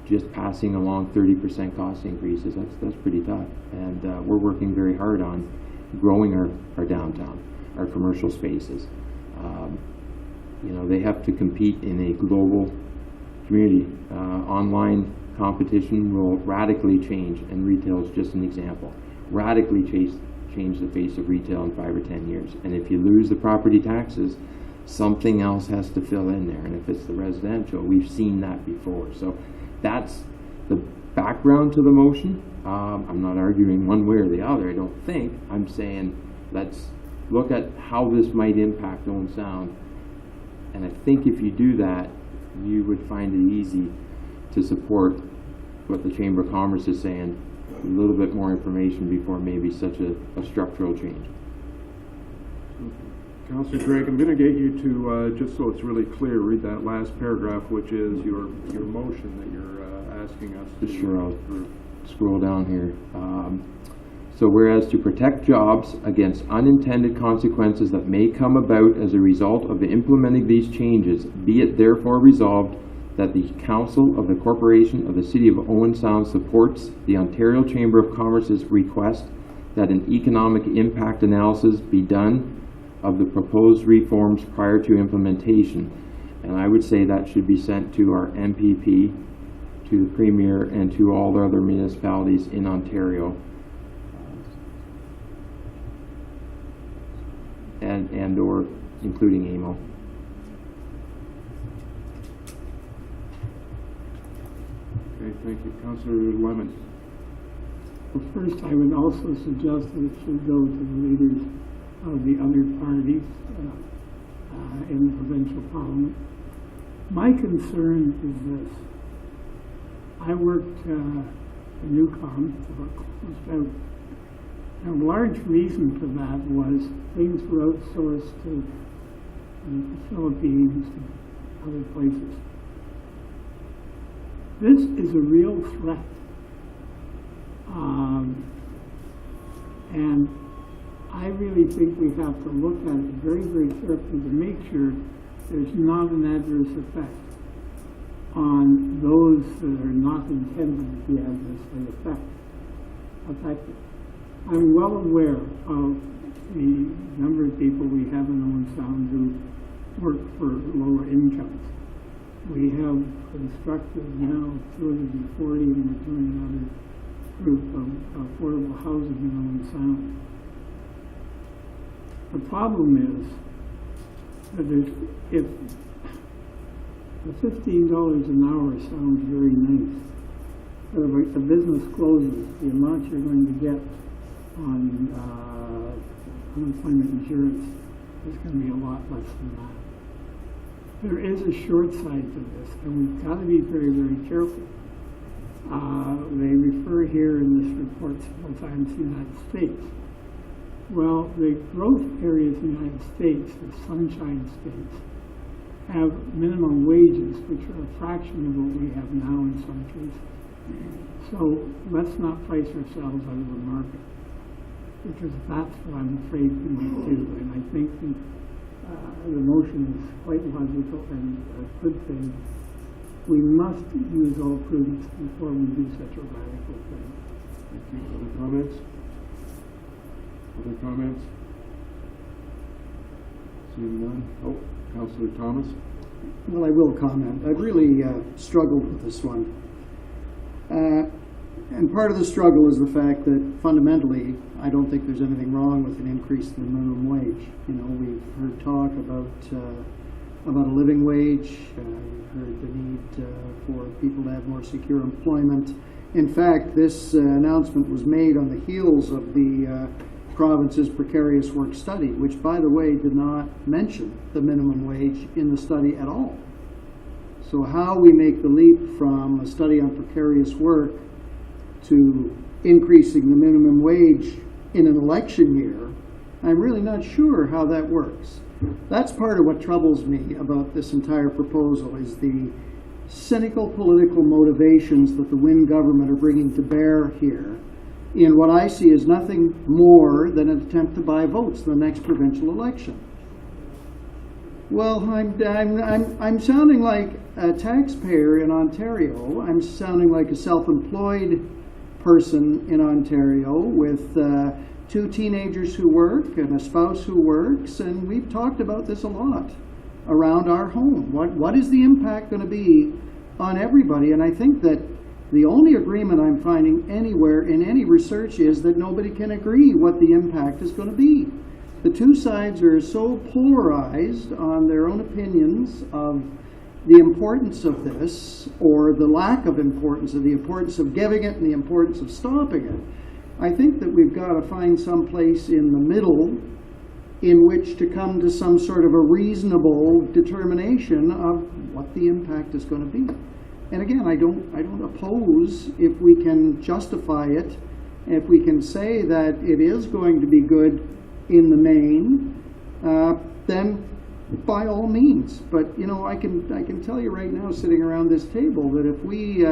Just passing along 30% cost increases, that's pretty tough. And we're working very hard on growing our downtown, our commercial spaces. they have to compete in a global community. Online competition will radically change, and retail is just an example. Radically change the face of retail in 5 or 10 years. And if you lose the property taxes, something else has to fill in there. And if it's the residential, we've seen that before. So that's the background to the motion. I'm not arguing one way or the other, I don't think. I'm saying let's look at how this might impact Owen Sound. And I think if you do that, you would find it easy to support what the Chamber of Commerce is saying, a little bit more information before maybe such a structural change. Councillor Drake, I'm going to get you to, just so it's really clear, read that last paragraph, which is your motion that you're asking us to Sure, I'll scroll down here. So whereas to protect jobs against unintended consequences that may come about as a result of implementing these changes, be it therefore resolved that the Council of the Corporation of the City of Owen Sound supports the Ontario Chamber of Commerce's request that an economic impact analysis be done of the proposed reforms prior to implementation. And I would say that should be sent to our MPP, to the Premier, and to all the other municipalities in Ontario. And or including AMO. Okay, thank you. Councillor Lemon. Well, first, I would also suggest that it should go to the leaders of the other parties in the provincial parliament. My concern is this. I worked in Newcom, closed out. And a large reason for that was things were outsourced to the Philippines and other places. This is a real threat. And I really think we have to look at it very, very carefully to make sure there's not an adverse effect on those that are not intended to be adversely affected. I'm well aware of the number of people we have in Owen Sound who work for lower incomes. We have constructed now 240, and we're doing another group of affordable housing in Owen Sound. The problem is that if the $15 an hour sounds very nice, but if the business closes, the amount you're going to get on unemployment insurance is going to be a lot less than that. There is a short side to this, and we've got to be very, very careful. They refer here in this report several times to the United States. Well, the growth areas in the United States, the Sunshine States, have minimum wages, which are a fraction of what we have now in some cases. So let's not price ourselves out of the market, because that's what I'm afraid we might do. And I think the motion is quite logical and a good thing. We must use all prudence before we do such a radical thing. Thank you. Other comments? Other comments? Seeing none. Oh, Councillor Thomas. Well, I will comment. I've really struggled with this one. And part of the struggle is the fact that fundamentally, I don't think there's anything wrong with an increase in the minimum wage. You know, we've heard talk about a living wage. We've heard the need for people to have more secure employment. In fact, this announcement was made on the heels of the province's precarious work study, which, by the way, did not mention the minimum wage in the study at all. So how we make the leap from a study on precarious work to increasing the minimum wage in an election year, I'm really not sure how that works. That's part of what troubles me about this entire proposal, is the cynical political motivations that the Wynne government are bringing to bear here in what I see as nothing more than an attempt to buy votes in the next provincial election. Well, I'm sounding like a taxpayer in Ontario. I'm sounding like a self-employed person in Ontario with 2 teenagers who work and a spouse who works, and we've talked about this a lot. around our home? What is the impact going to be on everybody? And I think that the only agreement I'm finding anywhere in any research is that nobody can agree what the impact is going to be. The two sides are so polarized on their own opinions of the importance of this, or the lack of importance, of the importance of giving it and the importance of stopping it. I think that we've got to find some place in the middle in which to come to some sort of a reasonable determination of what the impact is going to be. And again, I don't oppose if we can justify it, if we can say that it is going to be good in the main, then by all means. But you know, I can tell you right now, sitting around this table, that if we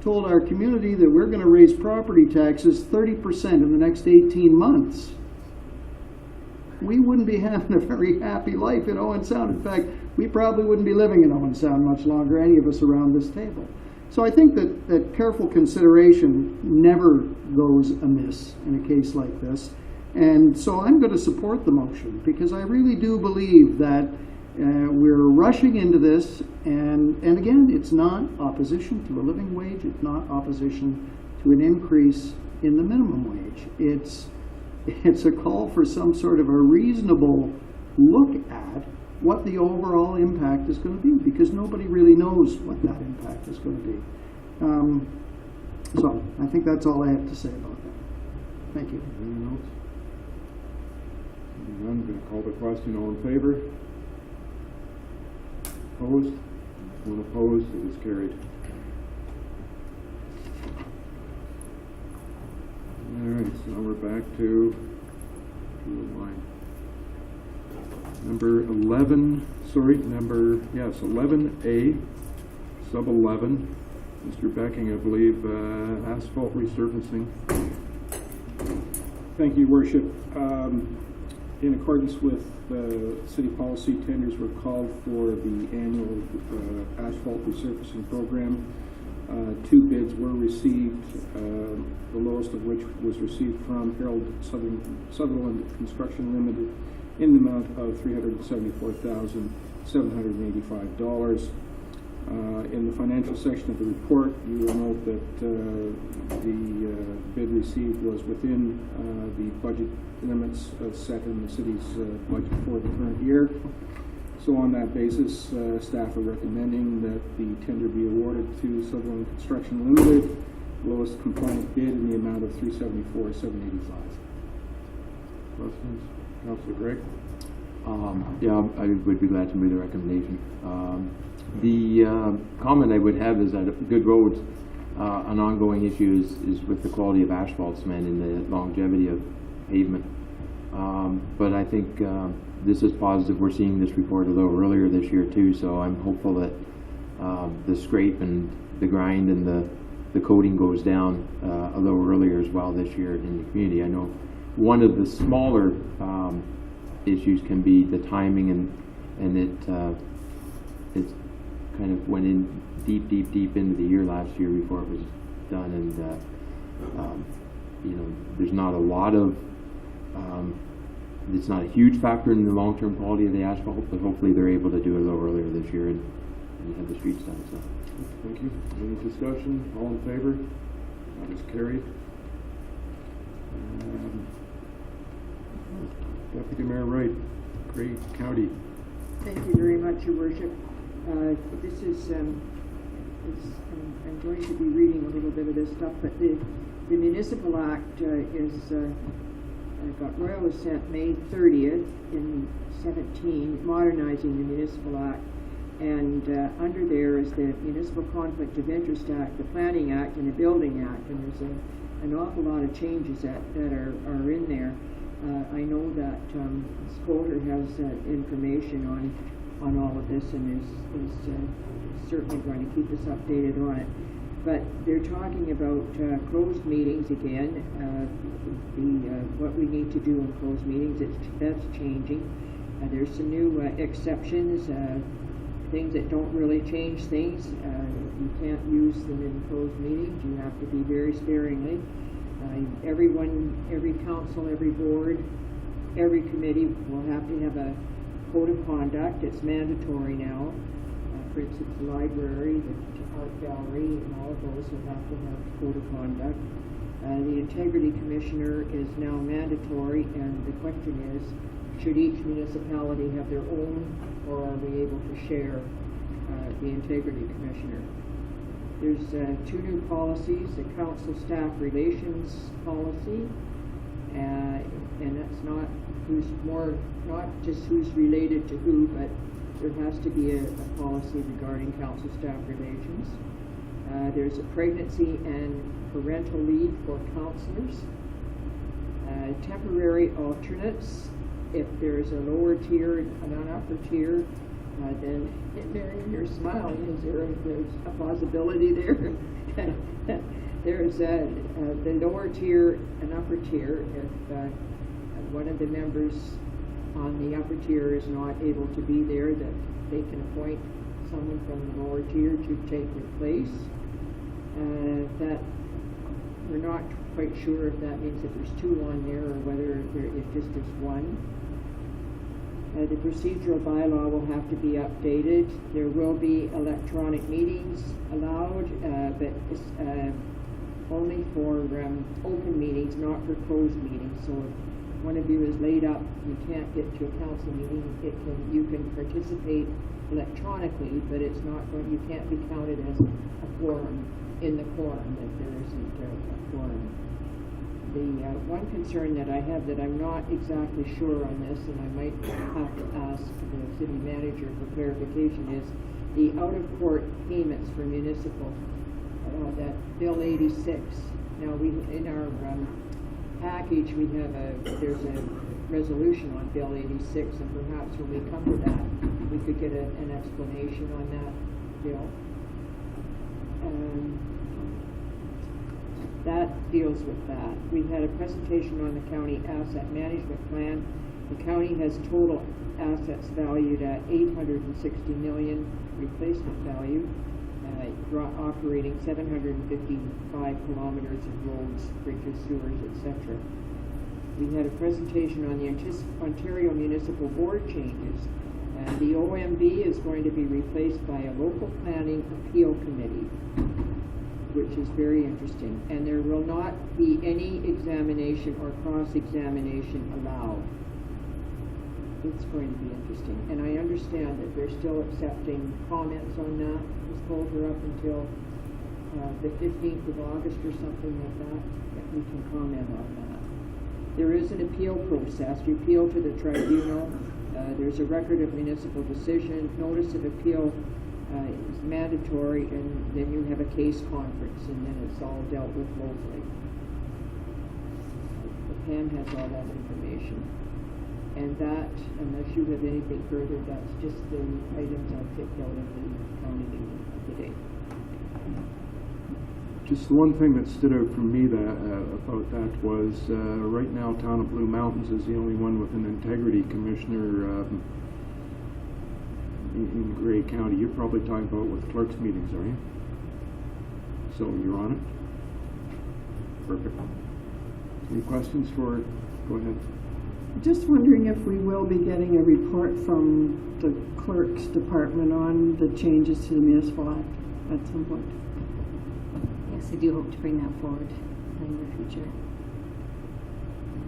told our community that we're going to raise property taxes 30% in the next 18 months, we wouldn't be having a very happy life in Owen Sound. In fact, we probably wouldn't be living in Owen Sound much longer, any of us around this table. So I think that careful consideration never goes amiss in a case like this. And so I'm going to support the motion, because I really do believe that we're rushing into this, and again, it's not opposition to a living wage, it's not opposition to an increase in the minimum wage. It's a call for some sort of a reasonable look at what the overall impact is going to be, because nobody really knows what that impact is going to be. So I think that's all I have to say about that. Thank you. Anyone else? None. I'm going to call the question. All in favor? Opposed? One opposed. It is carried. All right, so now we're back to line. Number 11A, sub 11. Mr. Becking, I believe, asphalt resurfacing. Thank you, Worship. In accordance with city policy, tenders were called for the annual asphalt resurfacing program. 2 bids were received, the lowest of which was received from Harold Sutherland Construction Limited in the amount of $374,785. In the financial section of the report, you will note that the bid received was within the budget limits set in the city's budget for the current year. So on that basis, staff are recommending that the tender be awarded to Sutherland Construction Limited, lowest compliant bid in the amount of $374,785. Questions? Councilor Gregg? Yeah, I would be glad to move the recommendation. The comment I would have is that good roads, an ongoing issue is with the quality of asphalt cement and the longevity of pavement. But I think this is positive. We're seeing this report a little earlier this year too, so I'm hopeful that the scrape and the grind and the coating goes down a little earlier as well this year in the community. I know one of the smaller issues can be the timing, and it's kind of went in deep into the year last year before it was done, and you know, there's not a lot of it's not a huge factor in the long-term quality of the asphalt, but hopefully they're able to do it a little earlier this year and have the streets done. So thank you. Any discussion? All in favor? That is carried. Deputy Mayor Wright, Grey County. Thank you very much, Your Worship. This is, I'm going to be reading a little bit of this stuff, but the Municipal Act got royal assent May 30th in 17, modernizing the Municipal Act. And under there is the Municipal Conflict of Interest Act, the Planning Act, and the Building Act. And there's an awful lot of changes that are in there. I know that Scoter has information on all of this and is certainly going to keep us updated on it. But they're talking about closed meetings again. What we need to do in closed meetings, that's changing. There's some new exceptions, things that don't really change things. You can't use them in closed meetings. You have to be very sparingly. Everyone, every council, every board, every committee will have to have a code of conduct. It's mandatory now. For instance, the library, the art gallery, and all of those will have to have code of conduct. The integrity commissioner is now mandatory, and the question is, should each municipality have their own, or are we able to share the integrity commissioner? There's 2 new policies, the council staff relations policy, and that's not just who's related to who, but there has to be a policy regarding council staff relations. There's a pregnancy and parental leave for councillors. Temporary alternates. If there's a lower tier and an upper tier, then you're smiling. There's a possibility there. There's the lower tier and upper tier. If one of the members on the upper tier is not able to be there, that they can appoint someone from the lower tier to take their place. That we're not quite sure if that means that there's 2 on there or whether it just is 1. The procedural bylaw will have to be updated. There will be electronic meetings allowed, but it's only for open meetings, not for closed meetings. So if one of you is laid up, you can't get to a council meeting, you can participate electronically, but it's not going, you can't be counted as a quorum in the quorum if there isn't a quorum. The one concern that I have that I'm not exactly sure on this, and I might have to ask the city manager for clarification, is the out-of-court payments for municipal, that Bill 86. Now, in our package, there's a resolution on Bill 86, and perhaps when we come to that, we could get an explanation on that bill. That deals with that. We had a presentation on the county asset management plan. The county has total assets valued at $860 million replacement value, operating 755 kilometers of roads, bridges, sewers, etc. We had a presentation on the Ontario Municipal Board changes. The OMB is going to be replaced by a local planning appeal committee, which is very interesting. And there will not be any examination or cross-examination allowed. It's going to be interesting. And I understand that they're still accepting comments on that. Ms. Holder, up until the 15th of August or something like that we can comment on that. There is an appeal process. You appeal to the tribunal. There's a record of municipal decision. Notice of appeal is mandatory, and then you have a case conference, and then it's all dealt with locally. The PAM has all that information. And that, unless you have anything further, that's just the items I picked out of the county meeting today. Just the one thing that stood out for me about that was right now Town of Blue Mountains is the only one with an integrity commissioner in Grey County. You're probably talking about with clerks meetings, are you? So you're on it? Perfect. Any questions for, go ahead. Just wondering if we will be getting a report from the clerk's department on the changes to the Municipal Act at some point. Yes, I do hope to bring that forward in the future.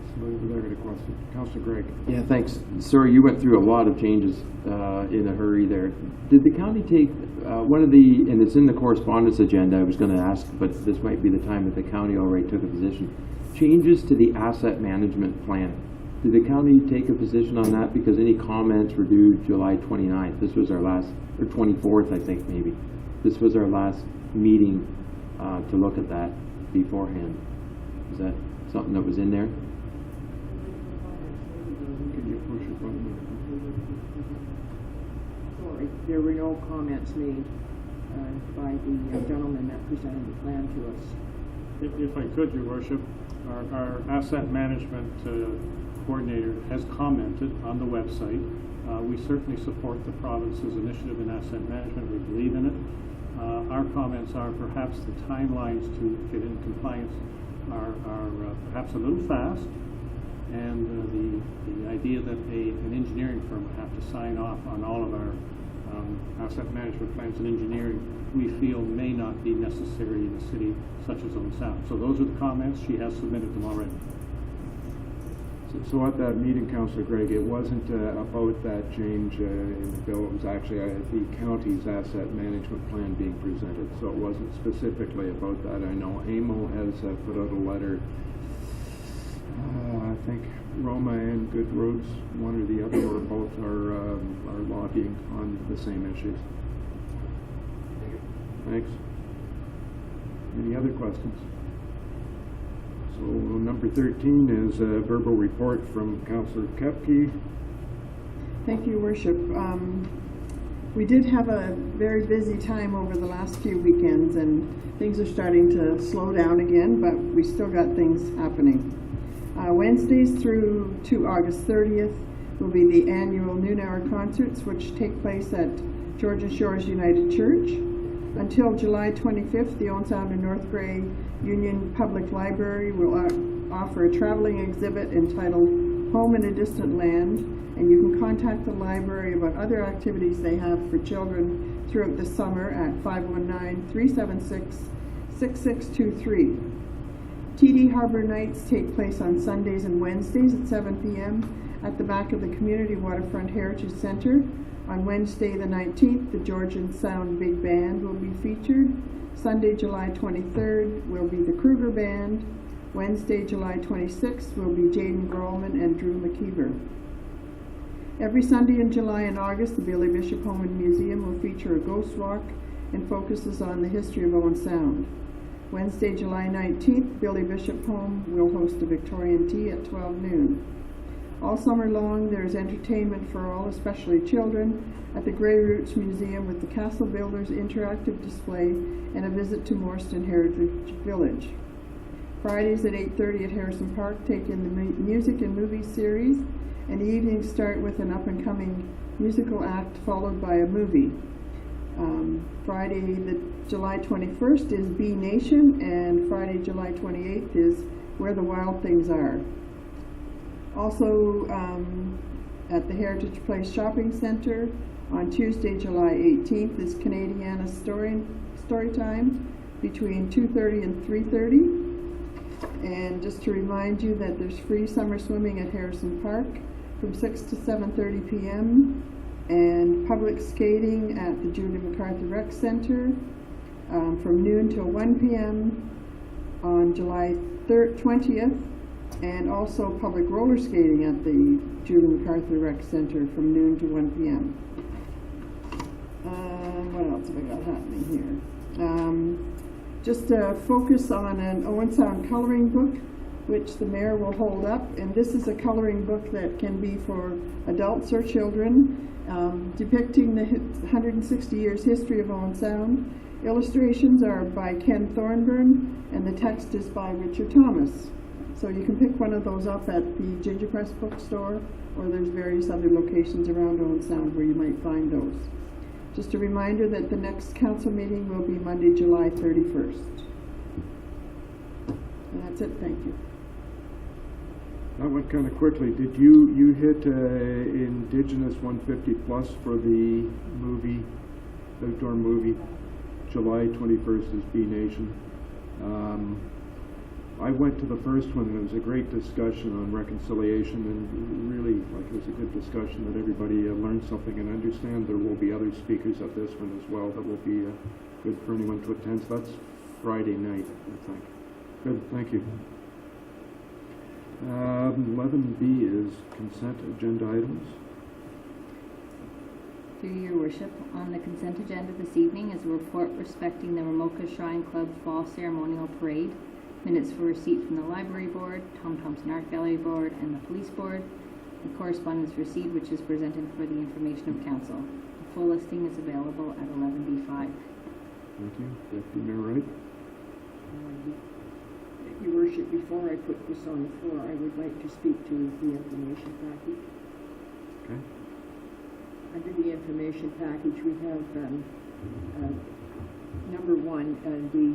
Somebody over there got a question. Councillor Gregg. Yeah, thanks. Sorry, you went through a lot of changes in a hurry there. Did the county take one of the, and it's in the correspondence agenda, I was going to ask, but this might be the time that the county already took a position. Changes to the asset management plan. Did the county take a position on that? Because any comments were due July 29th. This was our last, or 24th, I think maybe. This was our last meeting to look at that beforehand. Is that something that was in there? Sorry, there were no comments made by the gentleman that presented the plan to us. If I could, Your Worship, our asset management coordinator has commented on the website. We certainly support the province's initiative in asset management. We believe in it. Our comments are perhaps the timelines to get in compliance are perhaps a little fast. and the idea that an engineering firm would have to sign off on all of our asset management plans and engineering, we feel may not be necessary in a city such as Owen Sound. So those are the comments. She has submitted them already. So at that meeting, Councillor Gregg, it wasn't about that change in the bill. It was actually the county's asset management plan being presented. So it wasn't specifically about that. I know AMO has put out a letter. I think Roma and Good Roads, one or the other, or both are lobbying on the same issues. Thanks. Any other questions? So number 13 is a verbal report from Councillor Kepke. Thank you, Worship. We did have a very busy time over the last few weekends, and things are starting to slow down again, but we still got things happening. Wednesdays through to August 30th will be the annual noon hour concerts, which take place at Georgian Shores United Church. Until July 25th, the Owen Sound and North Grey Union Public Library will offer a traveling exhibit entitled Home in a Distant Land, and you can contact the library about other activities they have for children throughout the summer at 519-376-6623. TD Harbor Nights take place on Sundays and Wednesdays at 7 p.m. at the back of the Community Waterfront Heritage Center. On Wednesday the 19th, the Georgian Sound Big Band will be featured. Sunday, July 23rd will be the Kruger Band. Wednesday, July 26th will be Jaden Grolman and Drew McKeever. Every Sunday in July and August, the Billy Bishop Home and Museum will feature a ghost walk and focuses on the history of Owen Sound. Wednesday, July 19th, Billy Bishop Home will host a Victorian tea at 12 noon. All summer long, there is entertainment for all, especially children, at the Grey Roots Museum with the Castle Builders interactive display and a visit to Morstan Heritage Village. Fridays at 8:30 at Harrison Park take in the music and movie series, and the evenings start with an up-and-coming musical act followed by a movie. Friday, the July 21st is Bee Nation, and Friday, July 28th is Where the Wild Things Are. Also, at the Heritage Place Shopping Center on Tuesday, July 18th is Canadiana Story Time between 2:30 and 3:30. And just to remind you that there's free summer swimming at Harrison Park from 6 to 7:30 p.m. and public skating at the Julie MacArthur Rec Center from noon till 1 p.m. on July 20th, and also public roller skating at the Julie MacArthur Rec Center from noon to 1 p.m. What else have I got happening here? Just a focus on an Owen Sound coloring book, which the mayor will hold up, and this is a coloring book that can be for adults or children, depicting the 160 years history of Owen Sound. Illustrations are by Ken Thornburn, and the text is by Richard Thomas. So you can pick one of those up at the Ginger Press bookstore, or there's various other locations around Owen Sound where you might find those. Just a reminder that the next council meeting will be Monday, July 31st. And that's it, thank you. That went kind of quickly. Did you hit Indigenous 150 plus for the movie, outdoor movie? July 21st is Bee Nation. I went to the first one, and it was a great discussion on reconciliation, and really, it was a good discussion that everybody learned something and understand. There will be other speakers at this one as well that will be good for anyone to attend. So that's Friday night, I think. Good, thank you. 11B is consent agenda items. Through your worship, on the consent agenda this evening is a report respecting the Ramoka Shrine Club Fall Ceremonial Parade, minutes for receipt from the Library Board, Tom Thompson Art Gallery Board, and the Police Board, and correspondence received which is presented for the information of Council. The full listing is available at 11B5. Thank you. Deputy Mayor Wright. Your Worship, before I put this on the floor, I would like to speak to the information package. Okay. Under the information package, we have number one, the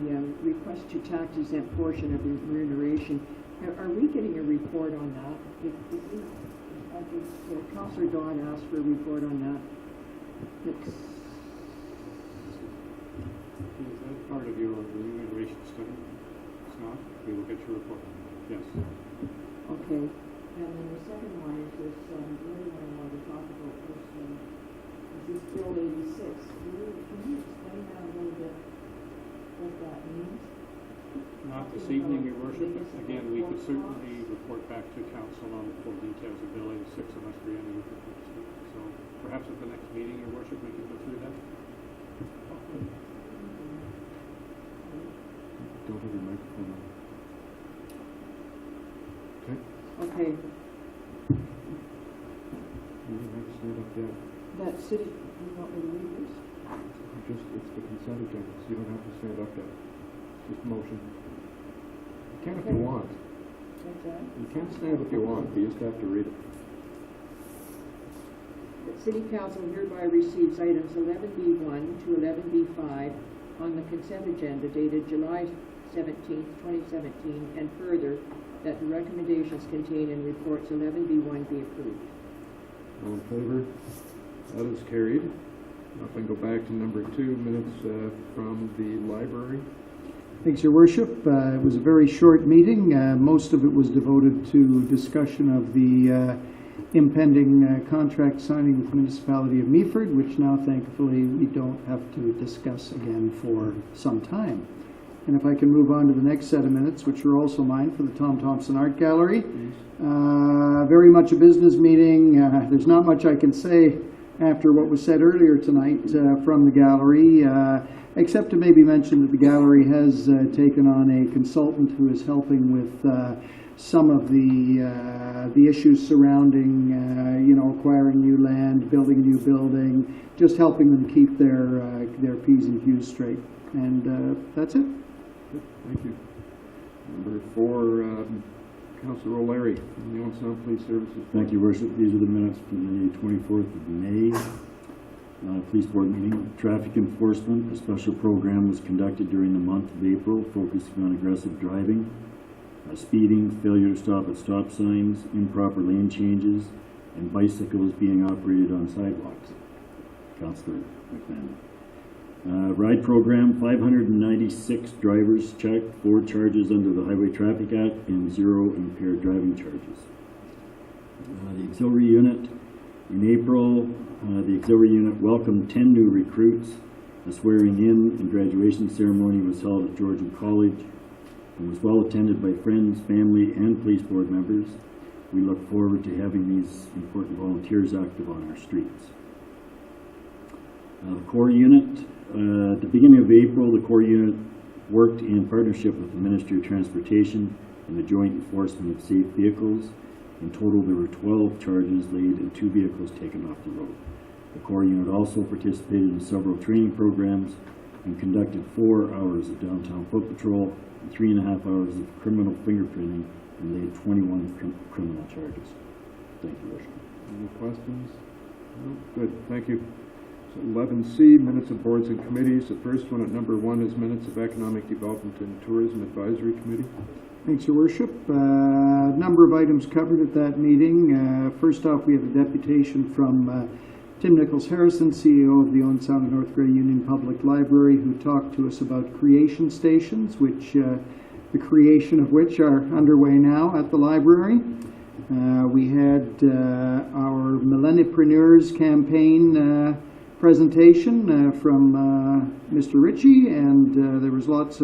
request to tax exempt portion of remuneration Are we getting a report on that? I think Councillor Dawn asked for a report on that. Is that part of your remuneration study? It's not? We will get your report. Yes. Okay. And then the second one is this, really what I wanted to talk about was, this Bill 86. Can you explain that a little bit, what that means? Not this evening, Your Worship. Again, we could certainly report back to council on the full details of Bill 86 unless Brianna you propose to. So perhaps at the next meeting, Your Worship, we can go through that. Don't have your microphone on. Okay. Okay. You don't have to stand up yet. That city, you want me to read this? It's the consent agenda, so you don't have to stand up yet. It's just motion. You can if you want. What's that? You can stand if you want, but you just have to read it. That City Council hereby receives items 11B1 to 11B5 on the consent agenda dated July 17th, 2017, and further, that the recommendations contained in reports 11B1 be approved. All in favor? That is carried. Now if I can go back to number 2, minutes from the library. Thanks, Your Worship. It was a very short meeting. Most of it was devoted to discussion of the impending contract signing with the municipality of Meaford, which now thankfully we don't have to discuss again for some time. And if I can move on to the next set of minutes, which are also mine for the Tom Thompson Art Gallery. Very much a business meeting. There's not much I can say after what was said earlier tonight from the gallery, except to maybe mention that the gallery has taken on a consultant who is helping with some of the issues surrounding, acquiring new land, building a new building, just helping them keep their P's and Q's straight. And that's it. Thank you. Number 4, Councillor O'Leary from the Owen Sound Police Services. Thank you, Worship. These are the minutes from the 24th of May. Police Board meeting. Traffic enforcement. A special program was conducted during the month of April, focusing on aggressive driving, speeding, failure to stop at stop signs, improper lane changes, and bicycles being operated on sidewalks. Councillor McMahon. Ride program, 596 drivers checked, 4 charges under the Highway Traffic Act, and 0 impaired driving charges. The auxiliary unit, in April, the auxiliary unit welcomed 10 new recruits. A swearing in and graduation ceremony was held at Georgian College and was well attended by friends, family, and police board members. We look forward to having these important volunteers active on our streets. The core unit, at the beginning of April, the core unit worked in partnership with the Ministry of Transportation and the Joint Enforcement of Safe Vehicles. In total, there were 12 charges laid and 2 vehicles taken off the road. The core unit also participated in several training programs and conducted 4 hours of downtown foot patrol and 3.5 hours of criminal fingerprinting and laid 21 criminal charges. Thank you, Worship. Any questions? No? Good, thank you. So 11C, minutes of boards and committees. The first one at number 1 is minutes of Economic Development and Tourism Advisory Committee. Thanks, Your Worship. Number of items covered at that meeting. First off, we have a deputation from Tim Nichols-Harrison, CEO of the Owen Sound and North Grey Union Public Library, who talked to us about creation stations, which the creation of which are underway now at the library. We had our Millenniepreneurs campaign presentation from Mr. Ritchie, and there was lots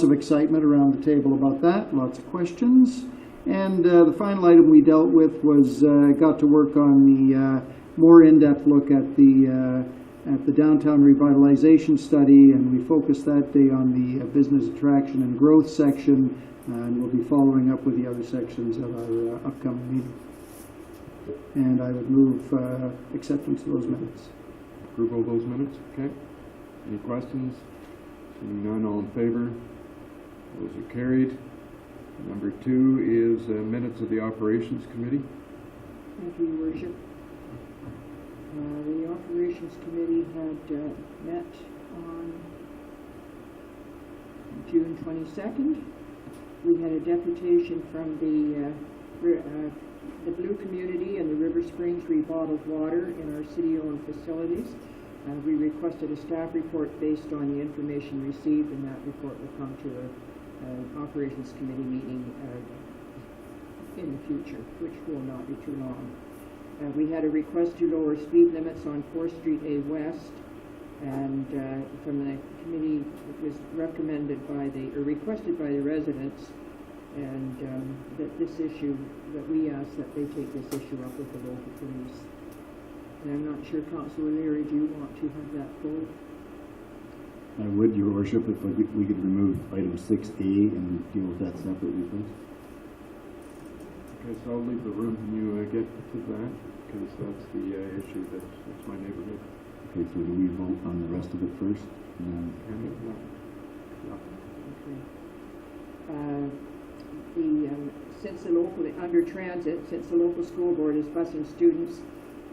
of excitement around the table about that, lots of questions. And the final item we dealt with was got to work on the more in-depth look at the downtown revitalization study, and we focused that day on the business attraction and growth section, and we'll be following up with the other sections at our upcoming meeting. And I would move acceptance of those minutes. Approval of those minutes, okay. Any questions? Seeing none, all in favor? Those are carried. Number 2 is minutes of the Operations Committee. Thank you, Your Worship. The Operations Committee had met on June 22nd, We had a deputation from the Blue community and the River Springs rebottled water in our city-owned facilities. We requested a staff report based on the information received, and that report will come to an operations committee meeting in the future, which will not be too long. We had a request to lower speed limits on 4th Street A West, and from the committee, it was recommended by requested by the residents, and that this issue, that we ask that they take this issue up with the local police. And I'm not sure, Councillor Leary, do you want to have that pulled? I would, Your Worship, if we could remove item 6A and deal with that separately, please. Okay, so I'll leave the room when you get to that, because that's the issue that's my neighborhood. Okay, so do we vote on the rest of it first? Under transit, since the local school board is busing students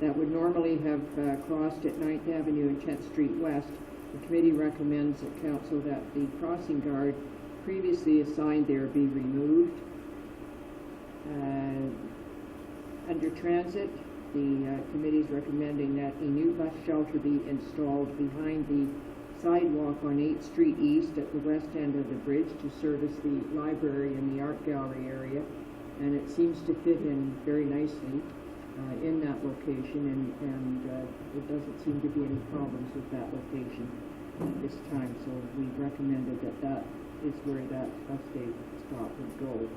that would normally have crossed at 9th Avenue and 10th Street West, the committee recommends at council that the crossing guard previously assigned there be removed. Under transit, the committee is recommending that a new bus shelter be installed behind the sidewalk on 8th Street East at the west end of the bridge to service the library and the art gallery area. And it seems to fit in very nicely in that location, and there doesn't seem to be any problems with that location at this time. So we recommended that is where that bus stop would go.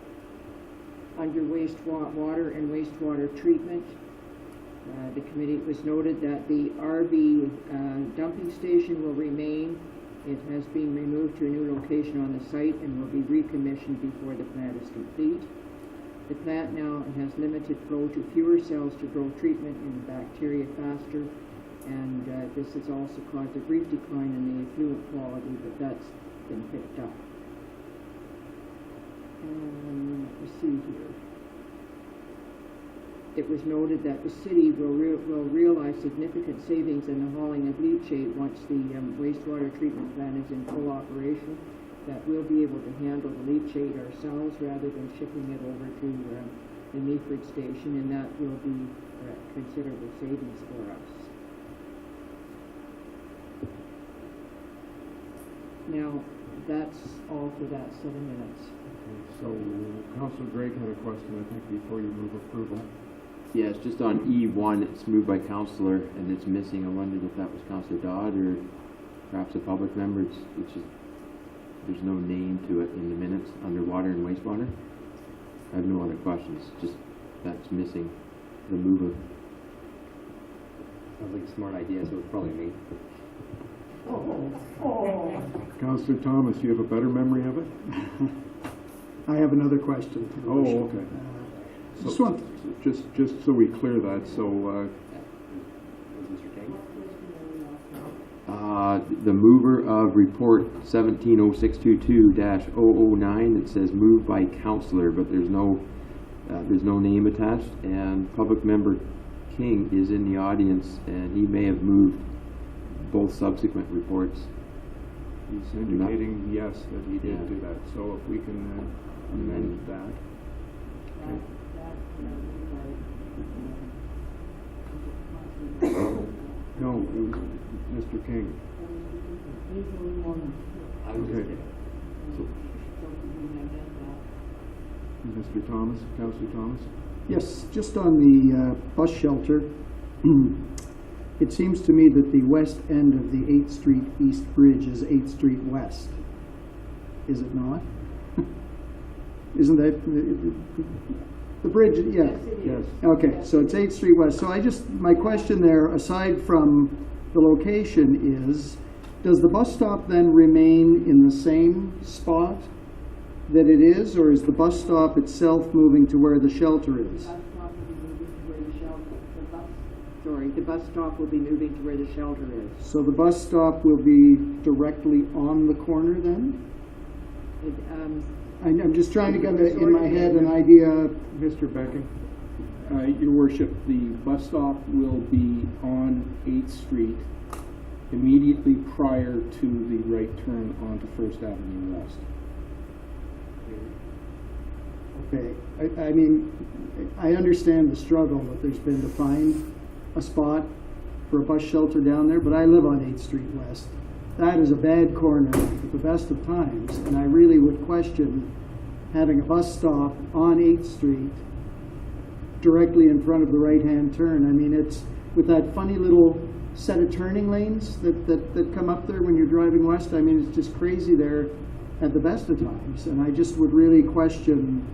Under wastewater and wastewater treatment, the committee, it was noted that the RV dumping station will remain. It has been removed to a new location on the site and will be recommissioned before the plant is complete. The plant now has limited flow to fewer cells to grow treatment in the bacteria faster, and this has also caused a brief decline in the effluent quality, but that's been picked up. Let me see here. It was noted that the city will realize significant savings in the hauling of leachate once the wastewater treatment plant is in full operation, that we'll be able to handle the leachate ourselves rather than shipping it over to the Meaford station, and that will be considerable savings for us. Now, that's all for that 7 minutes. Okay, so Councillor Gregg had a question, I think, before you move approval. Yeah, it's just on E1, it's moved by Councillor, and it's missing. I wondered if that was Councillor Dodd or perhaps a public member. There's no name to it in the minutes under water and wastewater. I have no other questions, just that's missing the mover. Sounds like a smart idea, so it's probably me. Councillor Thomas, you have a better memory of it? I have another question. Oh, okay. Just so we clear that, so Mr. King? The mover of report 170622-009, it says moved by Councillor, but there's no name attached, and public member King is in the audience, and he may have moved both subsequent reports. he's indicating yes, that he did do that. So if we can amend that. No, it was Mr. King. Okay. Mr. Thomas, Councillor Thomas? Yes, just on the bus shelter, it seems to me that the west end of the 8th Street East Bridge is 8th Street West. Is it not? Isn't that the bridge? Yeah. Yes. Okay, so it's 8th Street West. So my question there, aside from the location, is, does the bus stop then remain in the same spot that it is, or is the bus stop itself moving to where the shelter is? The bus stop will be moving to where the shelter is. So the bus stop will be directly on the corner then? I'm just trying to get in my head an idea. Mr. Becking? Your Worship, the bus stop will be on 8th Street immediately prior to the right turn onto 1st Avenue West. Okay, I mean, I understand the struggle that there's been to find a spot for a bus shelter down there, but I live on 8th Street West. That is a bad corner at the best of times, and I really would question having a bus stop on 8th Street directly in front of the right-hand turn. I mean, it's with that funny little set of turning lanes that come up there when you're driving west. I mean, it's just crazy there at the best of times, and I just would really question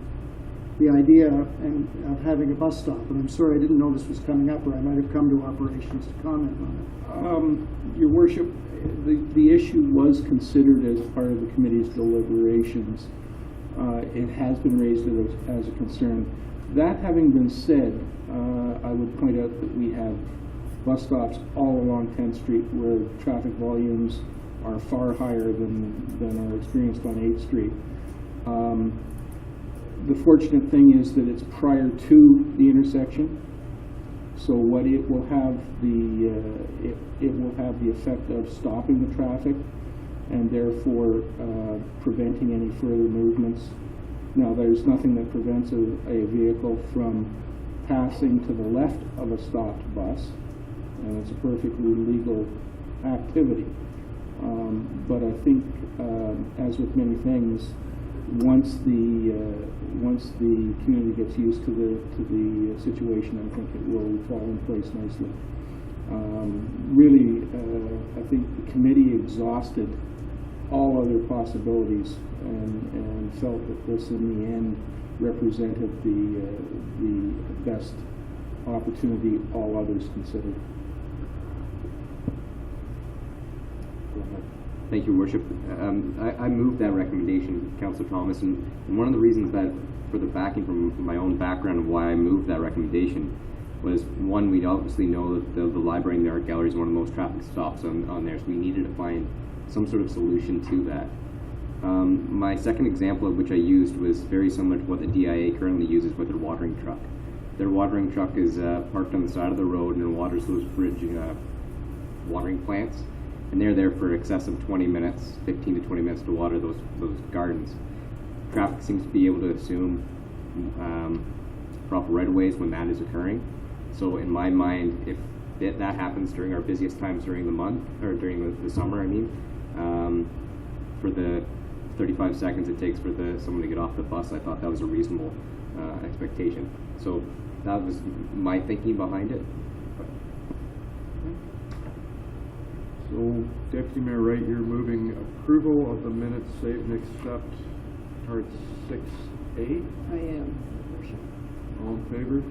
the idea of having a bus stop. And I'm sorry, I didn't know this was coming up, or I might have come to operations to comment on it. Your Worship, the issue was considered as part of the committee's deliberations. It has been raised as a concern. That having been said, I would point out that we have bus stops all along 10th Street where traffic volumes are far higher than are experienced on 8th Street. The fortunate thing is that it's prior to the intersection, so what it will have it will have the effect of stopping the traffic and therefore preventing any further movements. Now, there's nothing that prevents a vehicle from passing to the left of a stopped bus, and it's a perfectly legal activity. But I think, as with many things, once the community gets used to the situation, I think it will fall in place nicely. Really, I think the committee exhausted all other possibilities and felt that this, in the end, represented the best opportunity, all others considered. Thank you, Worship. I moved that recommendation, Councillor Thomas, and one of the reasons that, for the backing from my own background of why I moved that recommendation was, one, we obviously know that the library and the art gallery is one of the most traffic stops on there, so we needed to find some sort of solution to that. My second example of which I used was very similar to what the DIA currently uses with their watering truck. Their watering truck is parked on the side of the road and waters those bridge watering plants, and they're there for excess of 20 minutes, 15 to 20 minutes to water those gardens. Traffic seems to be able to assume proper right-of-ways when that is occurring. So in my mind, if that happens during our busiest times during the month, or during the summer, I mean, for the 35 seconds it takes for someone to get off the bus, I thought that was a reasonable expectation. So that was my thinking behind it. So, Deputy Mayor Wright, you're moving approval of the minutes saved and accept part 6A? I am. All in favor?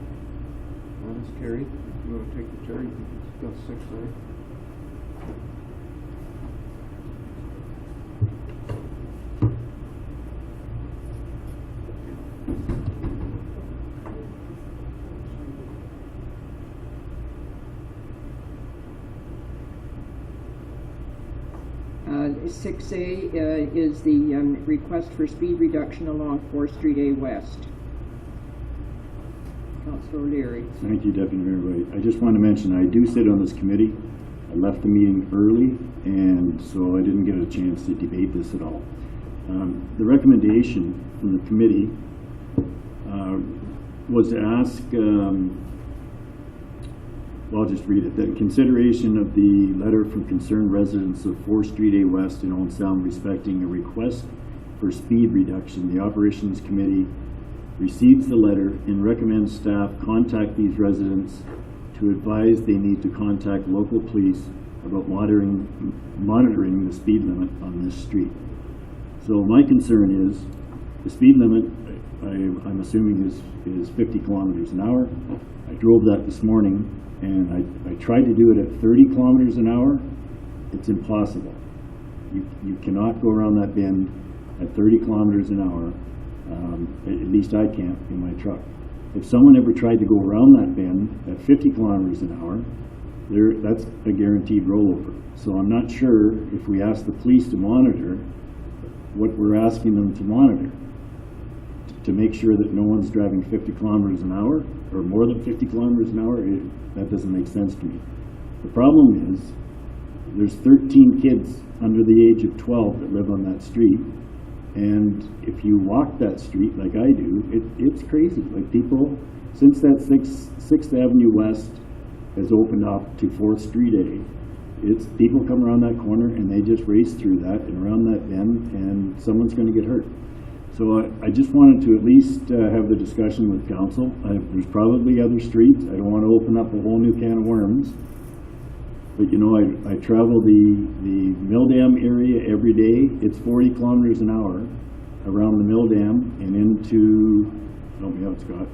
That is carried. If you want to take the chair, you can discuss 6A. Six A is the request for speed reduction along 4th Street A West. Councillor O'Leary. Thank you, Deputy Mayor Wright. I just want to mention, I do sit on this committee. I left the meeting early, and so I didn't get a chance to debate this at all. The recommendation from the committee was to ask, well, I'll just read it. That in consideration of the letter from concerned residents of 4th Street A West in Owen Sound respecting a request for speed reduction, the Operations Committee receives the letter and recommends staff contact these residents to advise they need to contact local police about monitoring the speed limit on this street. So my concern is the speed limit, I'm assuming is 50 kilometers an hour. I drove that this morning, and I tried to do it at 30 kilometers an hour. It's impossible. You cannot go around that bend at 30 kilometers an hour. At least I can't in my truck. If someone ever tried to go around that bend at 50 kilometers an hour, that's a guaranteed rollover. So I'm not sure if we ask the police to monitor what we're asking them to monitor, to make sure that no one's driving 50 kilometers an hour or more than 50 kilometers an hour. That doesn't make sense to me. The problem is there's 13 kids under the age of 12 that live on that street, And if you walk that street like I do, it's crazy. Like people, since that 6th Avenue West has opened up to 4th Street A, it's people come around that corner and they just race through that and around that bend, and someone's going to get hurt. So I just wanted to at least have the discussion with council. There's probably other streets. I don't want to open up a whole new can of worms. But you know, I travel the Mill Dam area every day. It's 40 kilometers an hour around the Mill Dam and into, help me out, Scott,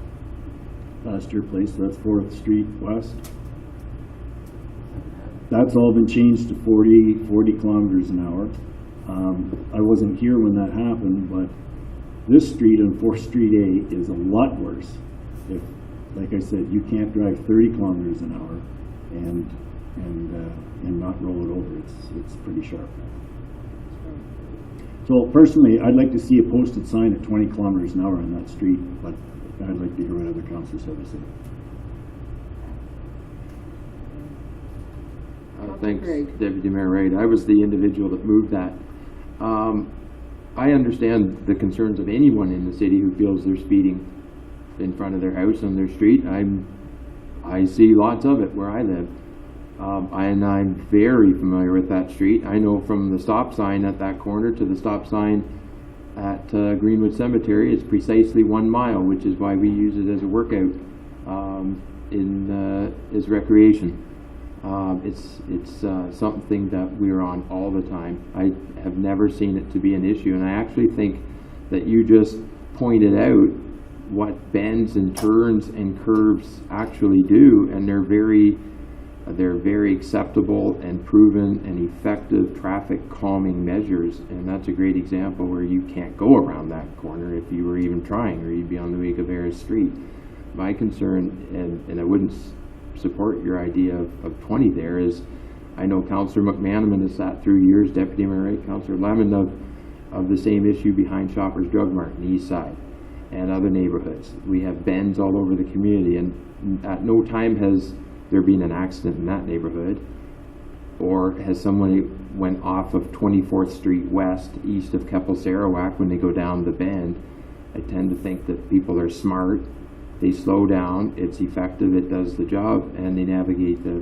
Pasteur Place. So that's 4th Street West. That's all been changed to 40 kilometers an hour. I wasn't here when that happened, but this street on 4th Street A is a lot worse. If, like I said, you can't drive 30 kilometers an hour and not roll it over. It's pretty sharp. So personally, I'd like to see a posted sign at 20 kilometers an hour on that street, but I'd like to hear what other councillors have to say. Thanks, Deputy Mayor Wright. I was the individual that moved that. I understand the concerns of anyone in the city who feels they're speeding in front of their house on their street. I see lots of it where I live. And I'm very familiar with that street. I know from the stop sign at that corner to the stop sign at Greenwood Cemetery, it's precisely 1 mile, which is why we use it as a workout as recreation. It's something that we're on all the time. I have never seen it to be an issue, and I actually think that you just pointed out what bends and turns and curves actually do, and they're very acceptable and proven and effective traffic calming measures. And that's a great example where you can't go around that corner if you were even trying, or you'd be on the Wake of Harris Street. My concern, and I wouldn't support your idea of 20 there, is I know Councillor McManaman has sat through years, Deputy Mayor Wright, Councillor Lemon, of the same issue behind Shoppers Drug Mart in the east side and other neighborhoods. We have bends all over the community, and at no time has there been an accident in that neighborhood, or has somebody went off of 24th Street West east of Keppel Sarawak when they go down the bend. I tend to think that people are smart. They slow down, it's effective, it does the job, and they navigate the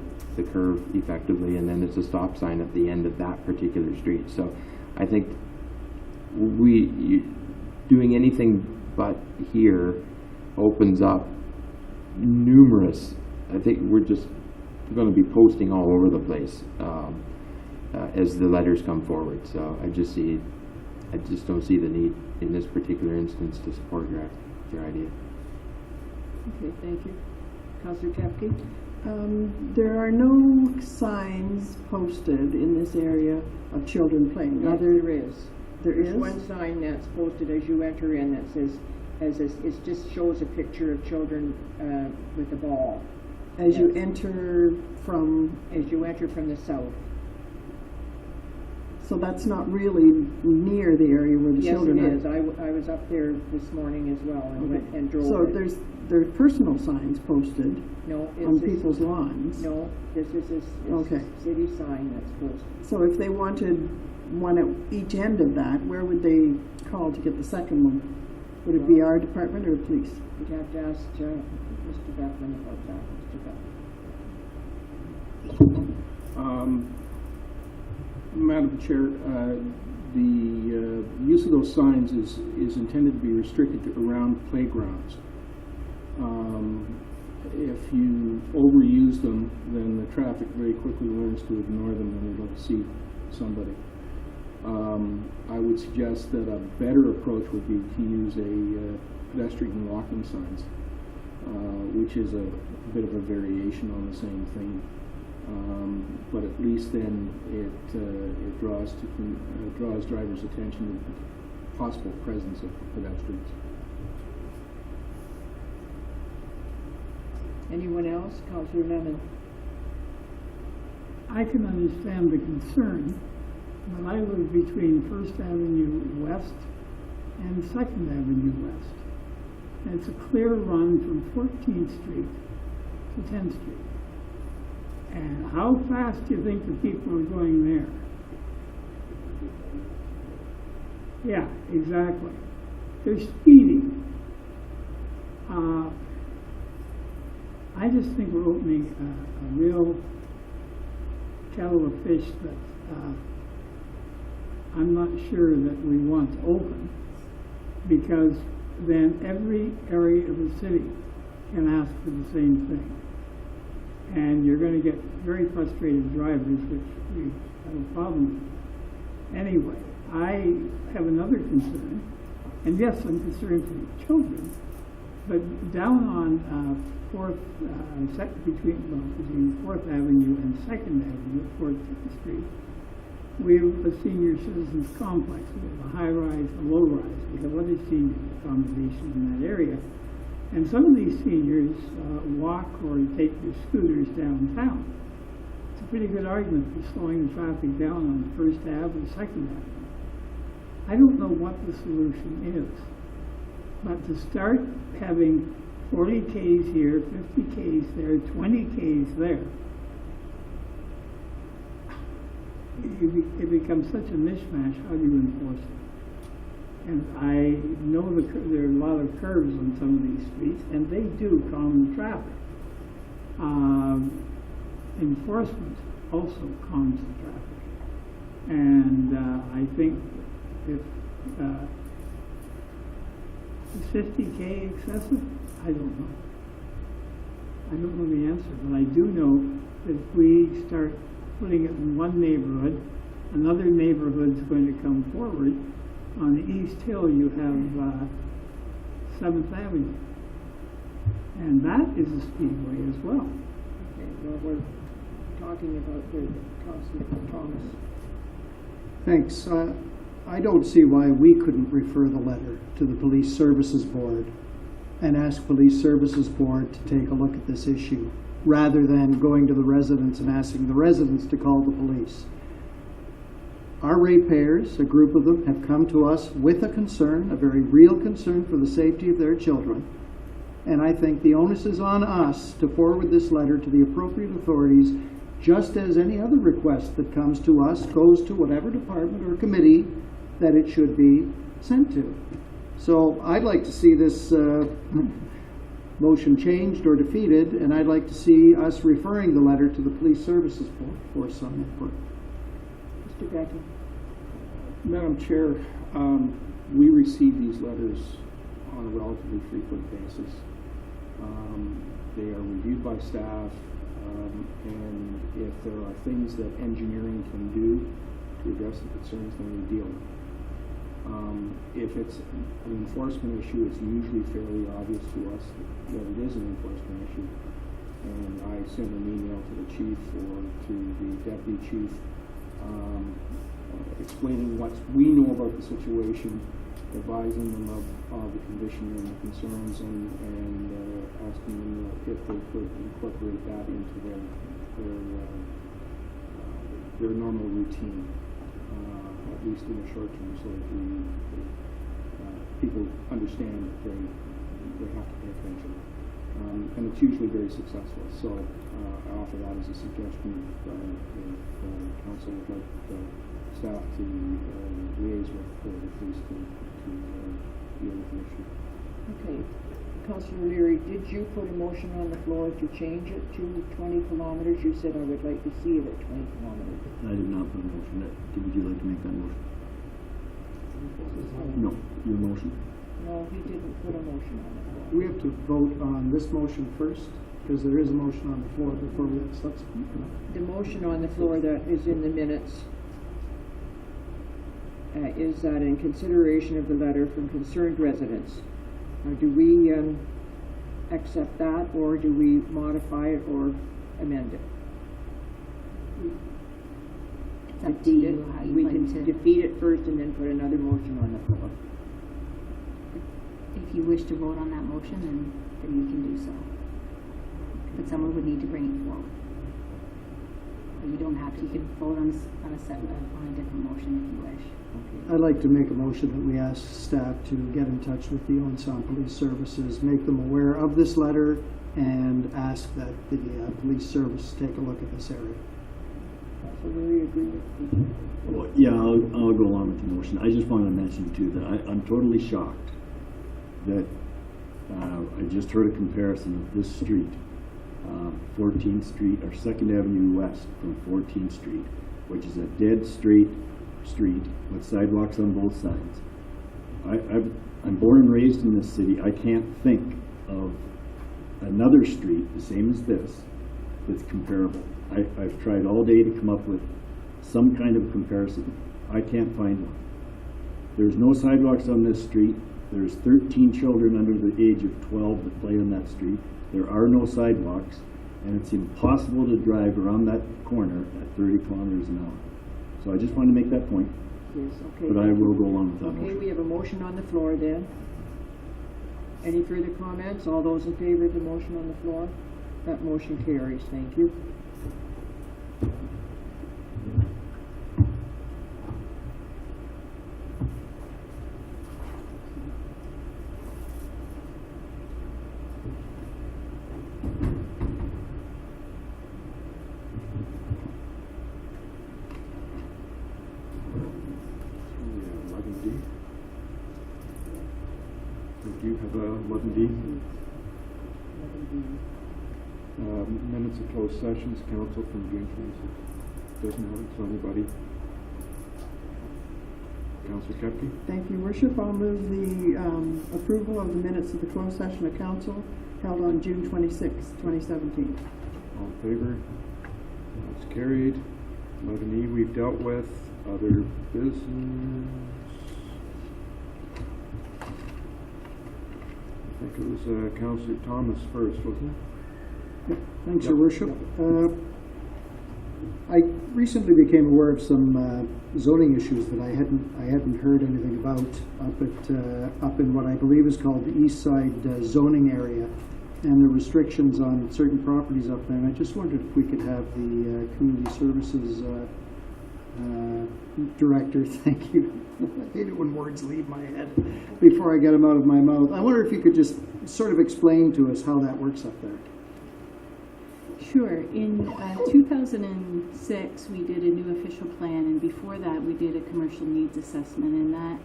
curve effectively, and then it's a stop sign at the end of that particular street. So I think doing anything but here opens up numerous, I think we're just going to be posting all over the place as the letters come forward. So I just don't see the need in this particular instance to support your idea. Okay, thank you. Councillor Kepke? There are no signs posted in this area of children playing. Yes, there is. There There's is? one sign that's posted as you enter in that says, it just shows a picture of children with a ball. As you enter from... As you enter from the south. So that's not really near the area where the children are? Yes, it is. I was up there this morning as well and went and drove So it. there's personal signs posted on people's lawns? No, this is a city sign that's posted. So if they wanted one at each end of that, where would they call to get the second one? Would it be our department or police? You'd have to ask Mr. Beckman about that. Mr. Beckman. Madam Chair, the use of those signs is intended to be restricted to around playgrounds. If you overuse them, then the traffic very quickly learns to ignore them when they don't see somebody. I would suggest that a better approach would be to use a pedestrian walking signs, which is a bit of a variation on the same thing. But at least then it draws drivers' attention to the possible presence of pedestrians. Anyone else? Councillor Lemon. I can understand the concern, but I live between 1st Avenue West and 2nd Avenue West. And it's a clear run from 14th Street to 10th Street. And how fast do you think the people are going there? Yeah, exactly. They're speeding. I just think we're opening a real kettle of fish that I'm not sure that we want to open, because then every area of the city can ask for the same thing. And you're going to get very frustrated drivers, which we have a problem with. Anyway, I have another concern, and yes, I'm concerned for the children, but down on between 4th Avenue and 2nd Avenue at 14th Street, we have a senior citizens complex. We have a high-rise, a low-rise. We have other senior accommodations in that area. And some of these seniors walk or take their scooters downtown. It's a pretty good argument for slowing the traffic down on 1st Ave or 2nd Avenue. I don't know what the solution is, but to start having 40 Ks here, 50 Ks there, 20 Ks there, it becomes such a mishmash. How do you enforce it? And I know there are a lot of curves on some of these streets, and they do calm the traffic. Enforcement also calms the traffic. And I think if is 50K excessive? I don't know. I don't know the answer, but I do know that if we start putting it in one neighborhood, another neighborhood's going to come forward. On the East Hill, you have 7th Avenue, and that is a speedway as well. Okay, well, we're talking about the Councilor Thomas. Thanks. I don't see why we couldn't refer the letter to the Police Services Board and ask Police Services Board to take a look at this issue, rather than going to the residents and asking the residents to call the police. Our ratepayers, a group of them, have come to us with a concern, a very real concern for the safety of their children. And I think the onus is on us to forward this letter to the appropriate authorities, just as any other request that comes to us goes to whatever department or committee that it should be sent to. So I'd like to see this motion changed or defeated, and I'd like to see us referring the letter to the Police Services Board for some input. Mr. Becky. Madam Chair, we receive these letters on a relatively frequent basis. They are reviewed by staff, and if there are things that engineering can do to address the concerns, then we deal with them. If it's an enforcement issue, it's usually fairly obvious to us that it is an enforcement issue. And I send an email to the chief or to the deputy chief explaining what we know about the situation, advising them of the condition and the concerns, and asking them if they could incorporate that into their normal routine, at least in the short term, so that people understand that they have to pay attention. And it's usually very successful. So I offer that as a suggestion if council would like staff to liaise with the police to deal with the issue. Okay. Councilor Leary, did you put a motion on the floor to change it to 20 kilometers? You said I would like to see it at 20 kilometers. I did not put a motion. Would you like to make that motion? No, your motion. No, he didn't put a motion on the floor. We have to vote on this motion first, because there is a motion on the floor before we have subsequent. The motion on the floor that is in the minutes is that in consideration of the letter from concerned residents. Do we accept that, or do we modify it or amend it? It's up to you how you'd We like can to. defeat it first and then put another motion on the floor. If you wish to vote on that motion, then you can do so. But someone would need to bring it forward. But you don't have to. You can vote on a different motion if you wish. I'd like to make a motion that we ask staff to get in touch with the Owen Sound Police Services, make them aware of this letter, and ask that the police service take a look at this area. So we agree with Well, yeah, I'll go along with the motion. I just wanted to mention too that I'm totally shocked that I just heard a comparison of this street, 14th Street, or 2nd Avenue West from 14th Street, which is a dead straight street with sidewalks on both sides. I'm born and raised in this city. I can't think of another street the same as this that's comparable. I've tried all day to come up with some kind of comparison. I can't find one. There's no sidewalks on this street. There's 13 children under the age of 12 that play on that street. There are no sidewalks, and it's impossible to drive around that corner at 30 kilometers an hour. So I just wanted to make that point. Yes, okay. But I will go along with that Okay, motion. we have a motion on the floor then. Any further comments? All those in favor of the motion on the floor? That motion carries. Thank you. Do you have 11D? Minutes of closed sessions, council from June 26th. Doesn't have it, so anybody? Councilor Kepke? Thank you, Worship. I'll move the approval of the minutes of the closed session of council held on June 26, 2017. All in favor? That's carried. 11E we've dealt with. Other business. I think it was Councilor Thomas first, wasn't it? Thanks, Your Worship. I recently became aware of some zoning issues that I hadn't heard anything about up in what I believe is called the East Side zoning area, and the restrictions on certain properties up there. And I just wondered if we could have the Community Services Director, thank you. I hate it when words leave my head before I get them out of my mouth. I wonder if you could just sort of explain to us how that works up there. Sure. In 2006, we did a new official plan, and before that, we did a commercial needs assessment, and that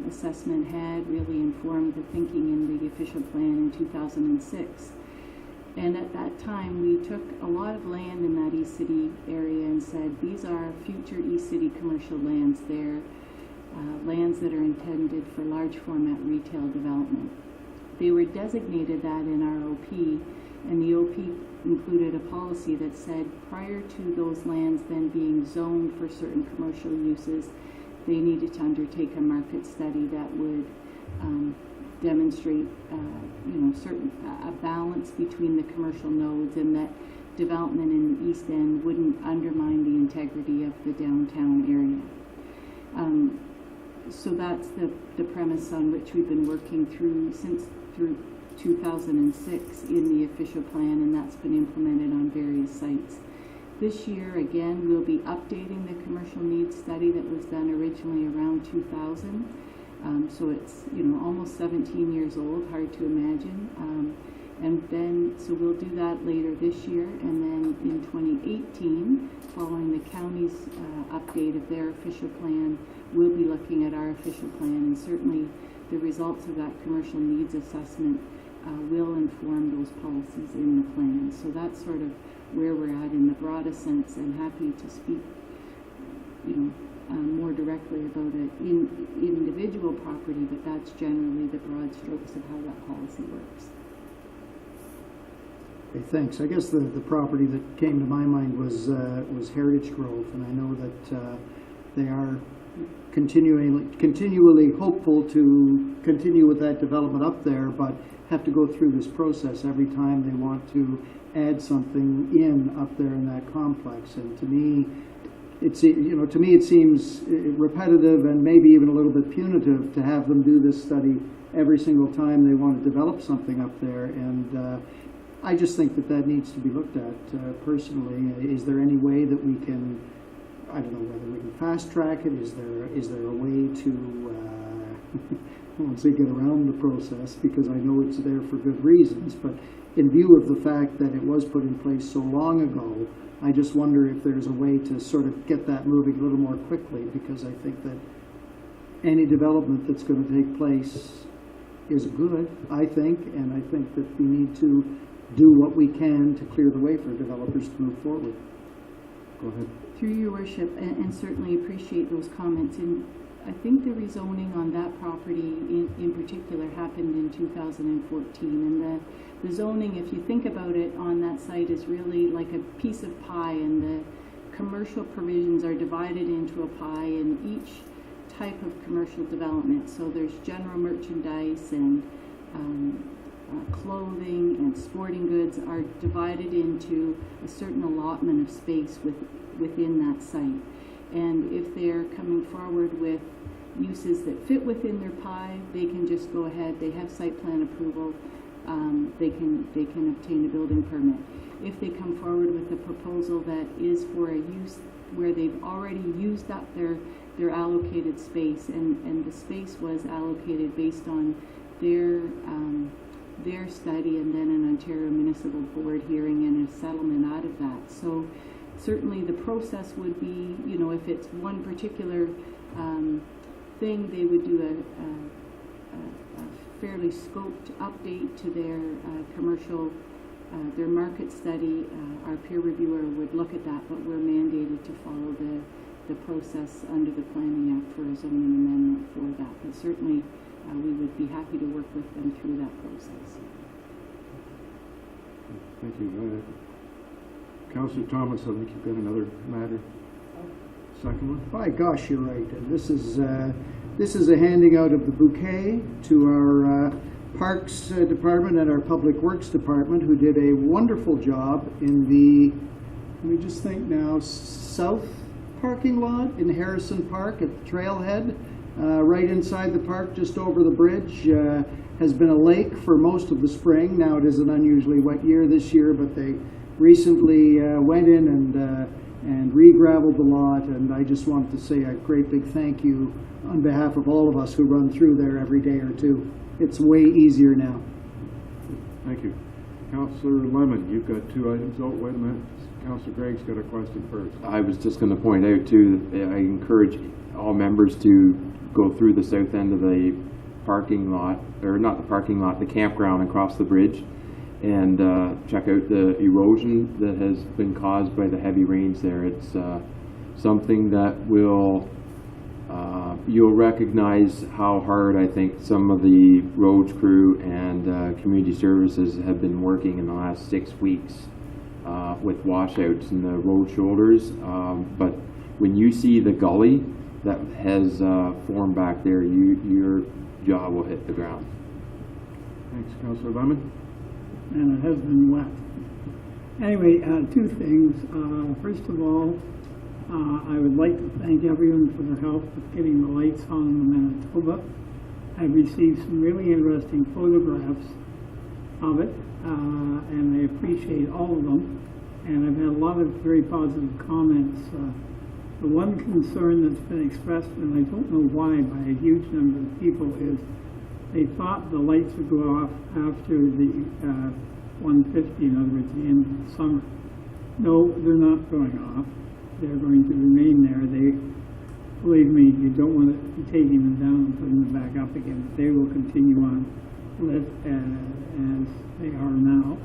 assessment had really informed the thinking in the official plan in 2006. And at that time, we took a lot of land in that East City area and said, these are future East City commercial lands. They're lands that are intended for large format retail development. They were designated that in our OP, and the OP included a policy that said prior to those lands then being zoned for certain commercial uses, they needed to undertake a market study that would demonstrate a balance between the commercial nodes, and that development in the East End wouldn't undermine the integrity of the downtown area. So that's the premise on which we've been working through 2006 in the official plan, and that's been implemented on various sites. This year, again, we'll be updating the commercial needs study that was done originally around 2000. So it's almost 17 years old, hard to imagine. And then, so we'll do that later this year, and then in 2018, following the county's update of their official plan, we'll be looking at our official plan, and certainly the results of that commercial needs assessment will inform those policies in the plan. So that's sort of where we're at in the broadest sense, and happy to speak, more directly about an individual property, but that's generally the broad strokes of how that policy works. Okay, thanks. I guess the property that came to my mind was Heritage Grove, and I know that they are continually hopeful to continue with that development up there, but have to go through this process every time they want to add something in up there in that complex. And to me, it seems repetitive and maybe even a little bit punitive to have them do this study every single time they want to develop something up there. And I just think that needs to be looked at personally. Is there any way that we can, I don't know whether we can fast track it? Is there a way to, I won't say get around the process, because I know it's there for good reasons, but in view of the fact that it was put in place so long ago, I just wonder if there's a way to sort of get that moving a little more quickly, because I think that any development that's going to take place is good, I think, and I think that we need to do what we can to clear the way for developers to move forward. Go ahead. Through your worship, and certainly appreciate those comments. And I think the rezoning on that property in particular happened in 2014. And the zoning, if you think about it, on that site is really like a piece of pie, and the commercial provisions are divided into a pie in each type of commercial development. So there's general merchandise and clothing and sporting goods are divided into a certain allotment of space within that site. And if they're coming forward with uses that fit within their pie, they can just go ahead. They have site plan approval. They can obtain a building permit. If they come forward with a proposal that is for a use where they've already used up their allocated space, and the space was allocated based on their study and then an Ontario Municipal Board hearing and a settlement out of that. So certainly the process would be, you know, if it's one particular thing, they would do a fairly scoped update to their commercial, their market study. Our peer reviewer would look at that, but we're mandated to follow the process under the Planning Act for a zoning amendment for that. But certainly we would be happy to work with them through that process. Thank you. Councillor Thomas, I think you've got another matter. Second one? By gosh, you're right. And this is a handing out of the bouquet to our Parks Department and our Public Works Department, who did a wonderful job in the, let me just think now, south parking lot in Harrison Park at the trailhead, right inside the park, just over the bridge. Has been a lake for most of the spring. Now it is an unusually wet year this year, but they recently went in and re-gravelled the lot, and I just wanted to say a great big thank you on behalf of all of us who run through there every day or two. It's way easier now. Thank you. Councillor Lemon, you've got two items. Oh, wait a minute. Councillor Gregg's got a question first. I was just going to point out too that I encourage all members to go through the south end of the parking lot, or not the parking lot, the campground across the bridge, and check out the erosion that has been caused by the heavy rains there. It's something that will, you'll recognize how hard I think some of the roads crew and community services have been working in the last 6 weeks with washouts in the road shoulders. But when you see the gully that has formed back there, your jaw will hit the ground. Thanks, Councillor Lemon. And it has been wet. Anyway, two things. First of all, I would like to thank everyone for their help with getting the lights on in Manitoba. I've received some really interesting photographs of it, and I appreciate all of them. And I've had a lot of very positive comments. The one concern that's been expressed, and I don't know why, by a huge number of people, is they thought the lights would go off after the 150, in other words, the end of the summer. No, they're not going off. They're going to remain there. They, believe me, you don't want to be taking them down and putting them back up again. They will continue on lit as they are now,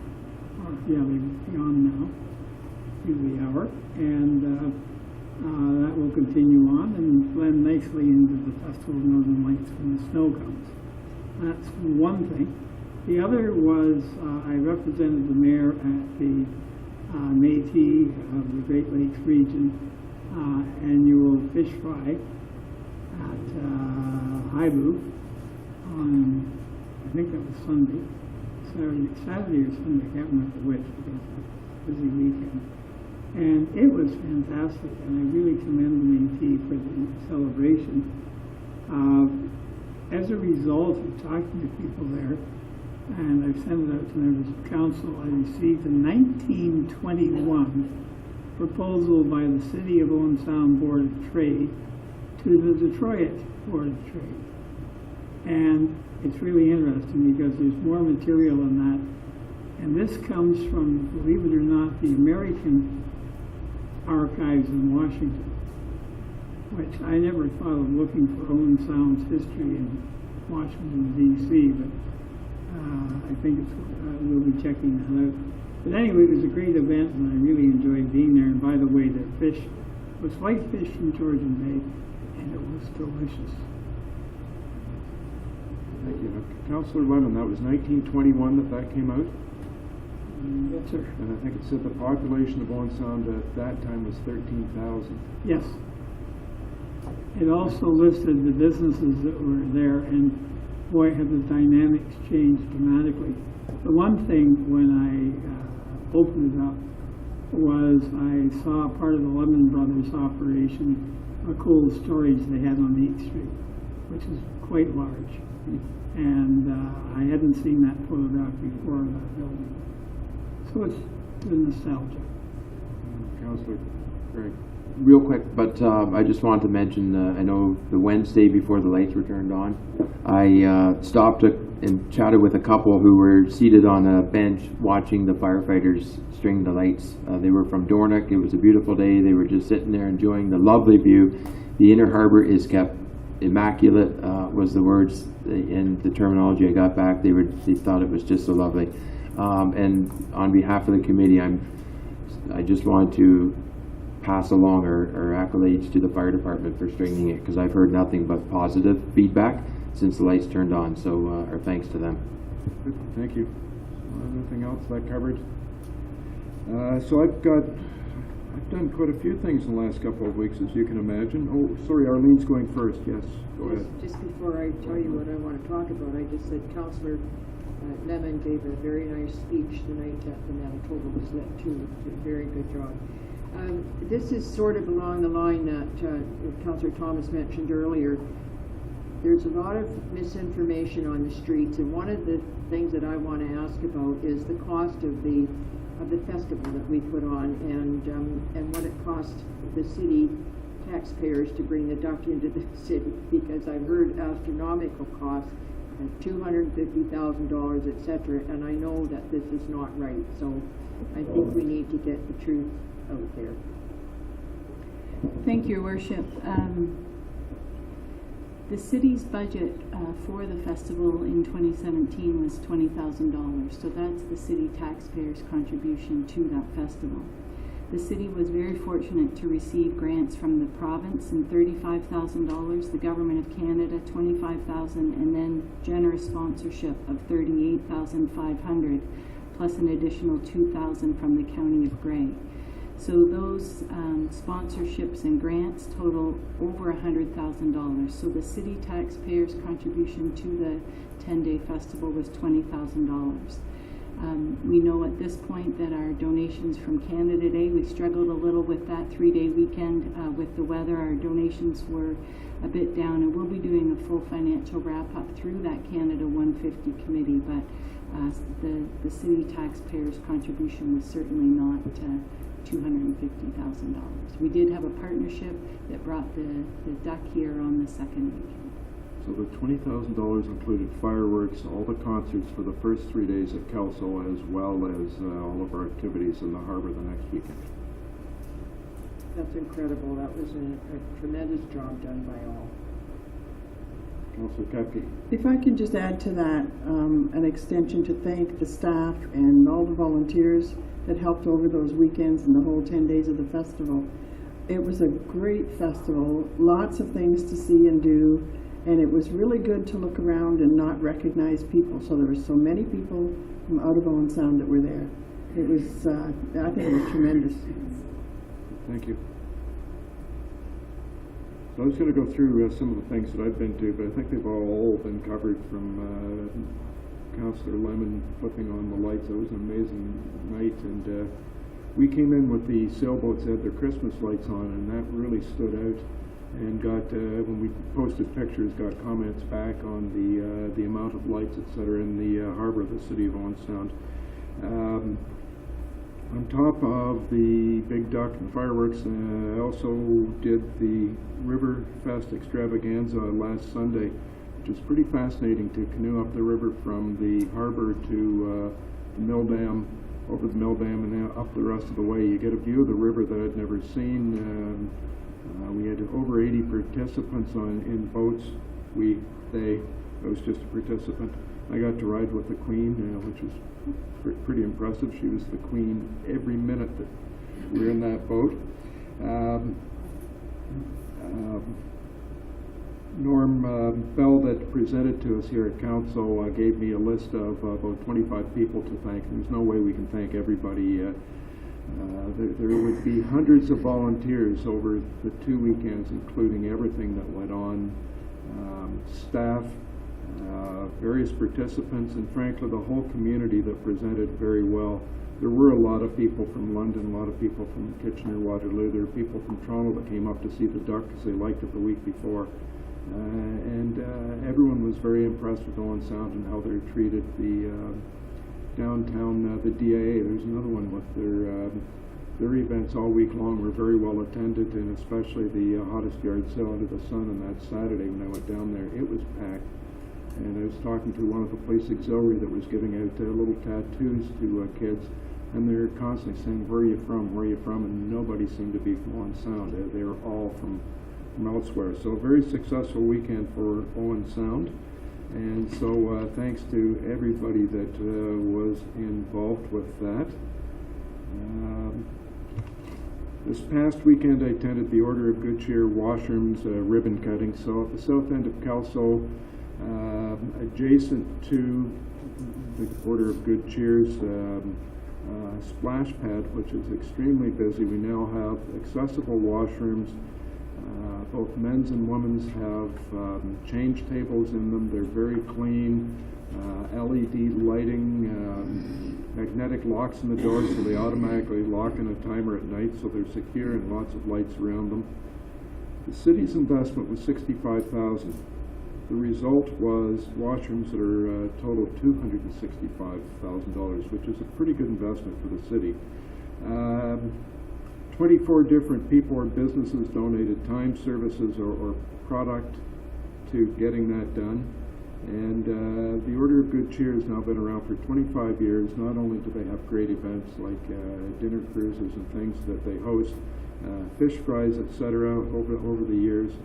or yeah, they will be on now through the hour, and that will continue on and blend nicely into the Festival of Northern Lights when the snow comes. That's one thing. The other was I represented the mayor at the Métis of the Great Lakes region annual fish fry at Haibu on, I think that was Sunday, Saturday or Sunday, I can't remember which because it was a busy weekend. And it was fantastic, and I really commend the Métis for the celebration. As a result of talking to people there, and I've sent it out to members of council, I received a 1921 proposal by the City of Owen Sound Board of Trade to the Detroit Board of Trade. And it's really interesting because there's more material in that. And this comes from, believe it or not, the American archives in Washington, which I never thought of looking for Owen Sound's history in Washington, D.C., but I think we'll be checking that out. But anyway, it was a great event, and I really enjoyed being there. And by the way, the fish was white fish from Georgian Bay, and it was delicious. Thank you. Councillor Lemon, that was 1921 that came out? Yes, sir. And I think it said the population of Owen Sound at that time was 13,000. Yes. It also listed the businesses that were there, and boy, have the dynamics changed dramatically. The one thing when I opened it up was I saw part of the Lemon Brothers operation, a cold storage they had on 8th Street, which is quite large. And I hadn't seen that photograph before of that building. So it's good nostalgia. Councillor Greg. Real quick, but I just wanted to mention, I know the Wednesday before the lights were turned on, I stopped and chatted with a couple who were seated on a bench watching the firefighters string the lights. They were from Dornoch. It was a beautiful day. They were just sitting there enjoying the lovely view. The inner harbor is kept immaculate, was the words and the terminology I got back. They thought it was just so lovely. And on behalf of the committee, I just wanted to pass along our accolades to the fire department for stringing it, because I've heard nothing but positive feedback since the lights turned on, so our thanks to them. Good, thank you. Anything else that covered? So I've done quite a few things in the last couple of weeks, as you can imagine. Oh, sorry, Arlene's going first. Yes, go ahead. Just before I tell you what I want to talk about, I just said Councillor Lemon gave a very nice speech tonight at the Manitoba Gazette too. Did a very good job. This is sort of along the line that Councillor Thomas mentioned earlier. There's a lot of misinformation on the streets, and one of the things that I want to ask about is the cost of the festival that we put on, and what it cost the city taxpayers to bring the duck into the city, because I've heard astronomical costs of $250,000, etc., and I know that this is not right. So I think we need to get the truth out there. Thank you, Your Worship. The city's budget for the festival in 2017 was $20,000, so that's the city taxpayers' contribution to that festival. The city was very fortunate to receive grants from the province in $35,000, the Government of Canada $25,000, and then generous sponsorship of $38,500, plus an additional $2,000 from the County of Grey. So those sponsorships and grants total over $100,000. So the city taxpayers' contribution to the 10-day festival was $20,000. We know at this point that our donations from Canada Day, we struggled a little with that 3-day weekend with the weather. Our donations were a bit down, and we'll be doing a full financial wrap-up through that Canada 150 committee, but the city taxpayers' contribution was certainly not $250,000. We did have a partnership that brought the duck here on the second weekend. So the $20,000 included fireworks, all the concerts for the first 3 days at Kelso, as well as all of our activities in the harbor the next weekend. That's incredible. That was a tremendous job done by all. Councillor Kepke. If I can just add to that, an extension to thank the staff and all the volunteers that helped over those weekends and the whole 10 days of the festival. It was a great festival, lots of things to see and do, and it was really good to look around and not recognize people. So there were so many people from out of Owen Sound that were there. It was, I think it was tremendous. Thank you. So I was going to go through some of the things that I've been to, but I think they've all been covered from Councillor Lemon flipping on the lights. It was an amazing night, and we came in with the sailboats that had their Christmas lights on, and that really stood out, and got, when we posted pictures, got comments back on the amount of lights, etc., in the harbor of the city of Owen Sound. On top of the big duck and fireworks, I also did the River Fest extravaganza last Sunday, which was pretty fascinating, to canoe up the river from the harbor to the mill dam over the mill dam and then up the rest of the way. You get a view of the river that I'd never seen. We had over 80 participants in boats. I was just a participant. I got to ride with the Queen, which was pretty impressive. She was the Queen every minute that we were in that boat. Norm Bell, that presented to us here at council, gave me a list of about 25 people to thank. There's no way we can thank everybody. There would be hundreds of volunteers over the 2 weekends, including everything that went on, staff, various participants, and frankly the whole community that presented very well. There were a lot of people from London, a lot of people from Kitchener-Waterloo. There were people from Toronto that came up to see the duck because they liked it the week before. And everyone was very impressed with Owen Sound and how they treated the downtown, the DIA. There's another one with their events all week long were very well attended, and especially the hottest yard sale under the sun on that Saturday when I went down there. It was packed. And I was talking to one of the police auxiliary that was giving out little tattoos to kids, and they're constantly saying, "Where are you from? Where are you from?" And nobody seemed to be from Owen Sound. They were all from elsewhere. So a very successful weekend for Owen Sound. And so thanks to everybody that was involved with that. This past weekend I attended the Order of Good Cheer washrooms ribbon cutting. So at the south end of Kelso, adjacent to the Order of Good Cheer's splash pad, which is extremely busy, we now have accessible washrooms. Both men's and women's have change tables in them. They're very clean. LED lighting, magnetic locks in the doors, so they automatically lock in a timer at night, so they're secure, and lots of lights around them. The city's investment was $65,000. The result was washrooms that are total $265,000, which is a pretty good investment for the city. 24 different people or businesses donated time, services, or product to getting that done. And the Order of Good Cheer has now been around for 25 years. Not only do they have great events like dinner cruises and things that they host, fish fries, etc. over the years,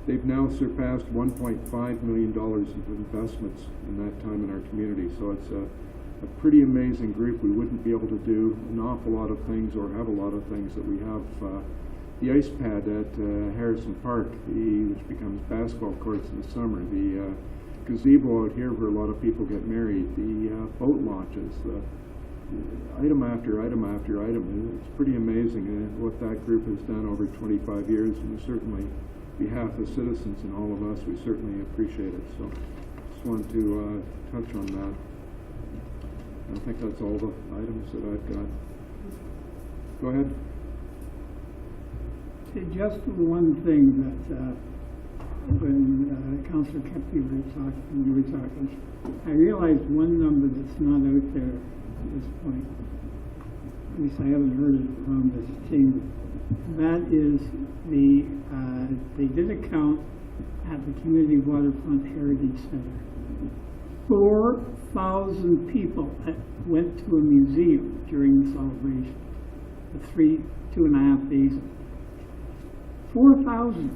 they've now surpassed $1.5 million of investments in that time in our community. So it's a pretty amazing group. We wouldn't be able to do an awful lot of things or have a lot of things that we have. The ice pad at Harrison Park, which becomes basketball courts in the summer, the gazebo out here where a lot of people get married, the boat launches, item after item after item. It's pretty amazing what that group has done over 25 years, and certainly on behalf of citizens and all of us, we certainly appreciate it. So just wanted to touch on that. I think that's all the items that I've got. Go ahead. Just one thing that when Councillor Kepke you were talking, I realized one number that's not out there at this point. At least I haven't heard it around this chamber. That is they did a count at the Community Waterfront Heritage Center. 4,000 people that went to a museum during the celebration, the 2.5 days. 4,000.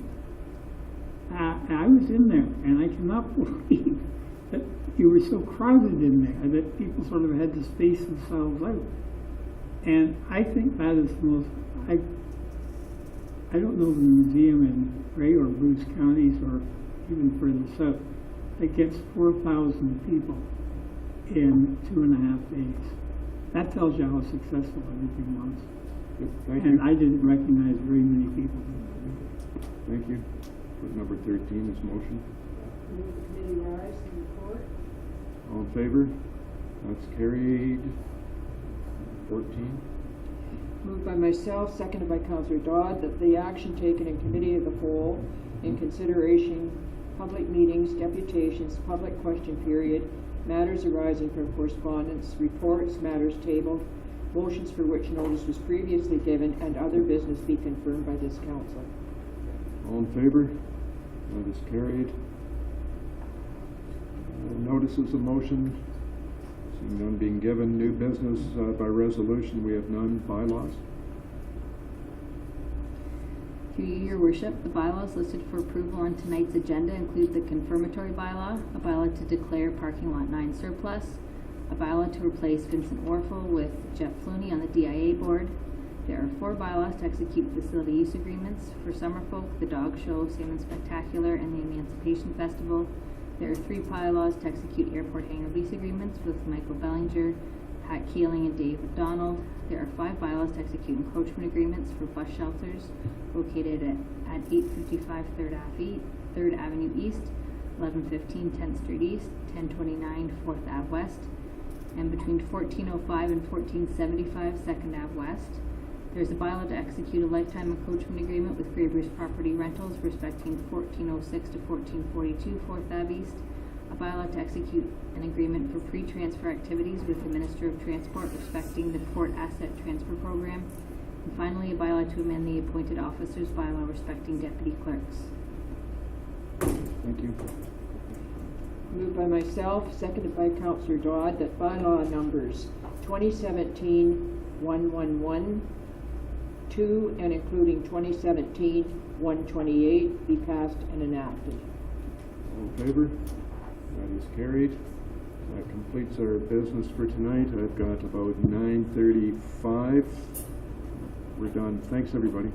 I was in there, and I cannot believe that you were so crowded in there that people sort of had to space themselves out. And I think that is the most. I don't know the museum in Grey or Bruce counties or even further south that gets 4,000 people in 2.5 days. That tells you how successful everything was. Thank and you. I didn't recognize very many people. Thank you. Put number 13 is motion. Move the committee rise and report. All in favor? That's carried. 14. Moved by myself, seconded by Councillor Dodd, that the action taken in committee of the whole in consideration public meetings, deputations, public question period, matters arising from correspondence, reports, matters tabled, motions for which notice was previously given, and other business be confirmed by this council. All in favor? That is carried. Notices of motion. Seeing none being given, new business by resolution, we have none. Bylaws. Through you, your worship, the bylaws listed for approval on tonight's agenda include the confirmatory bylaw, a bylaw to declare parking lot 9 surplus, a bylaw to replace Vincent Orfel with Jeff Flooney on the DIA board. There are 4 bylaws to execute facility use agreements for Summerfolk, the Dog Show, Salmon Spectacular, and the Emancipation Festival. There are 3 bylaws to execute airport hangar lease agreements with Michael Bellinger, Pat Keeling, and Dave McDonald. There are 5 bylaws to execute encroachment agreements for bus shelters located at 855 3rd Avenue East, 1115 10th Street East, 1029 4th Ave West, and between 1405 and 1475 2nd Ave West. There's a bylaw to execute a lifetime encroachment agreement with Grey Bruce Property Rentals respecting 1406 to 1442 4th Ave East, a bylaw to execute an agreement for pre-transfer activities with the Minister of Transport respecting the Port Asset Transfer Program, and finally a bylaw to amend the appointed officers bylaw respecting deputy clerks. Thank you. Moved by myself, seconded by Councillor Dodd, that bylaw numbers 2017-111, 2 and including 2017-128 be passed and enacted. All in favor? That is carried. That completes our business for tonight. I've got about 9:35. We're done. Thanks, everybody.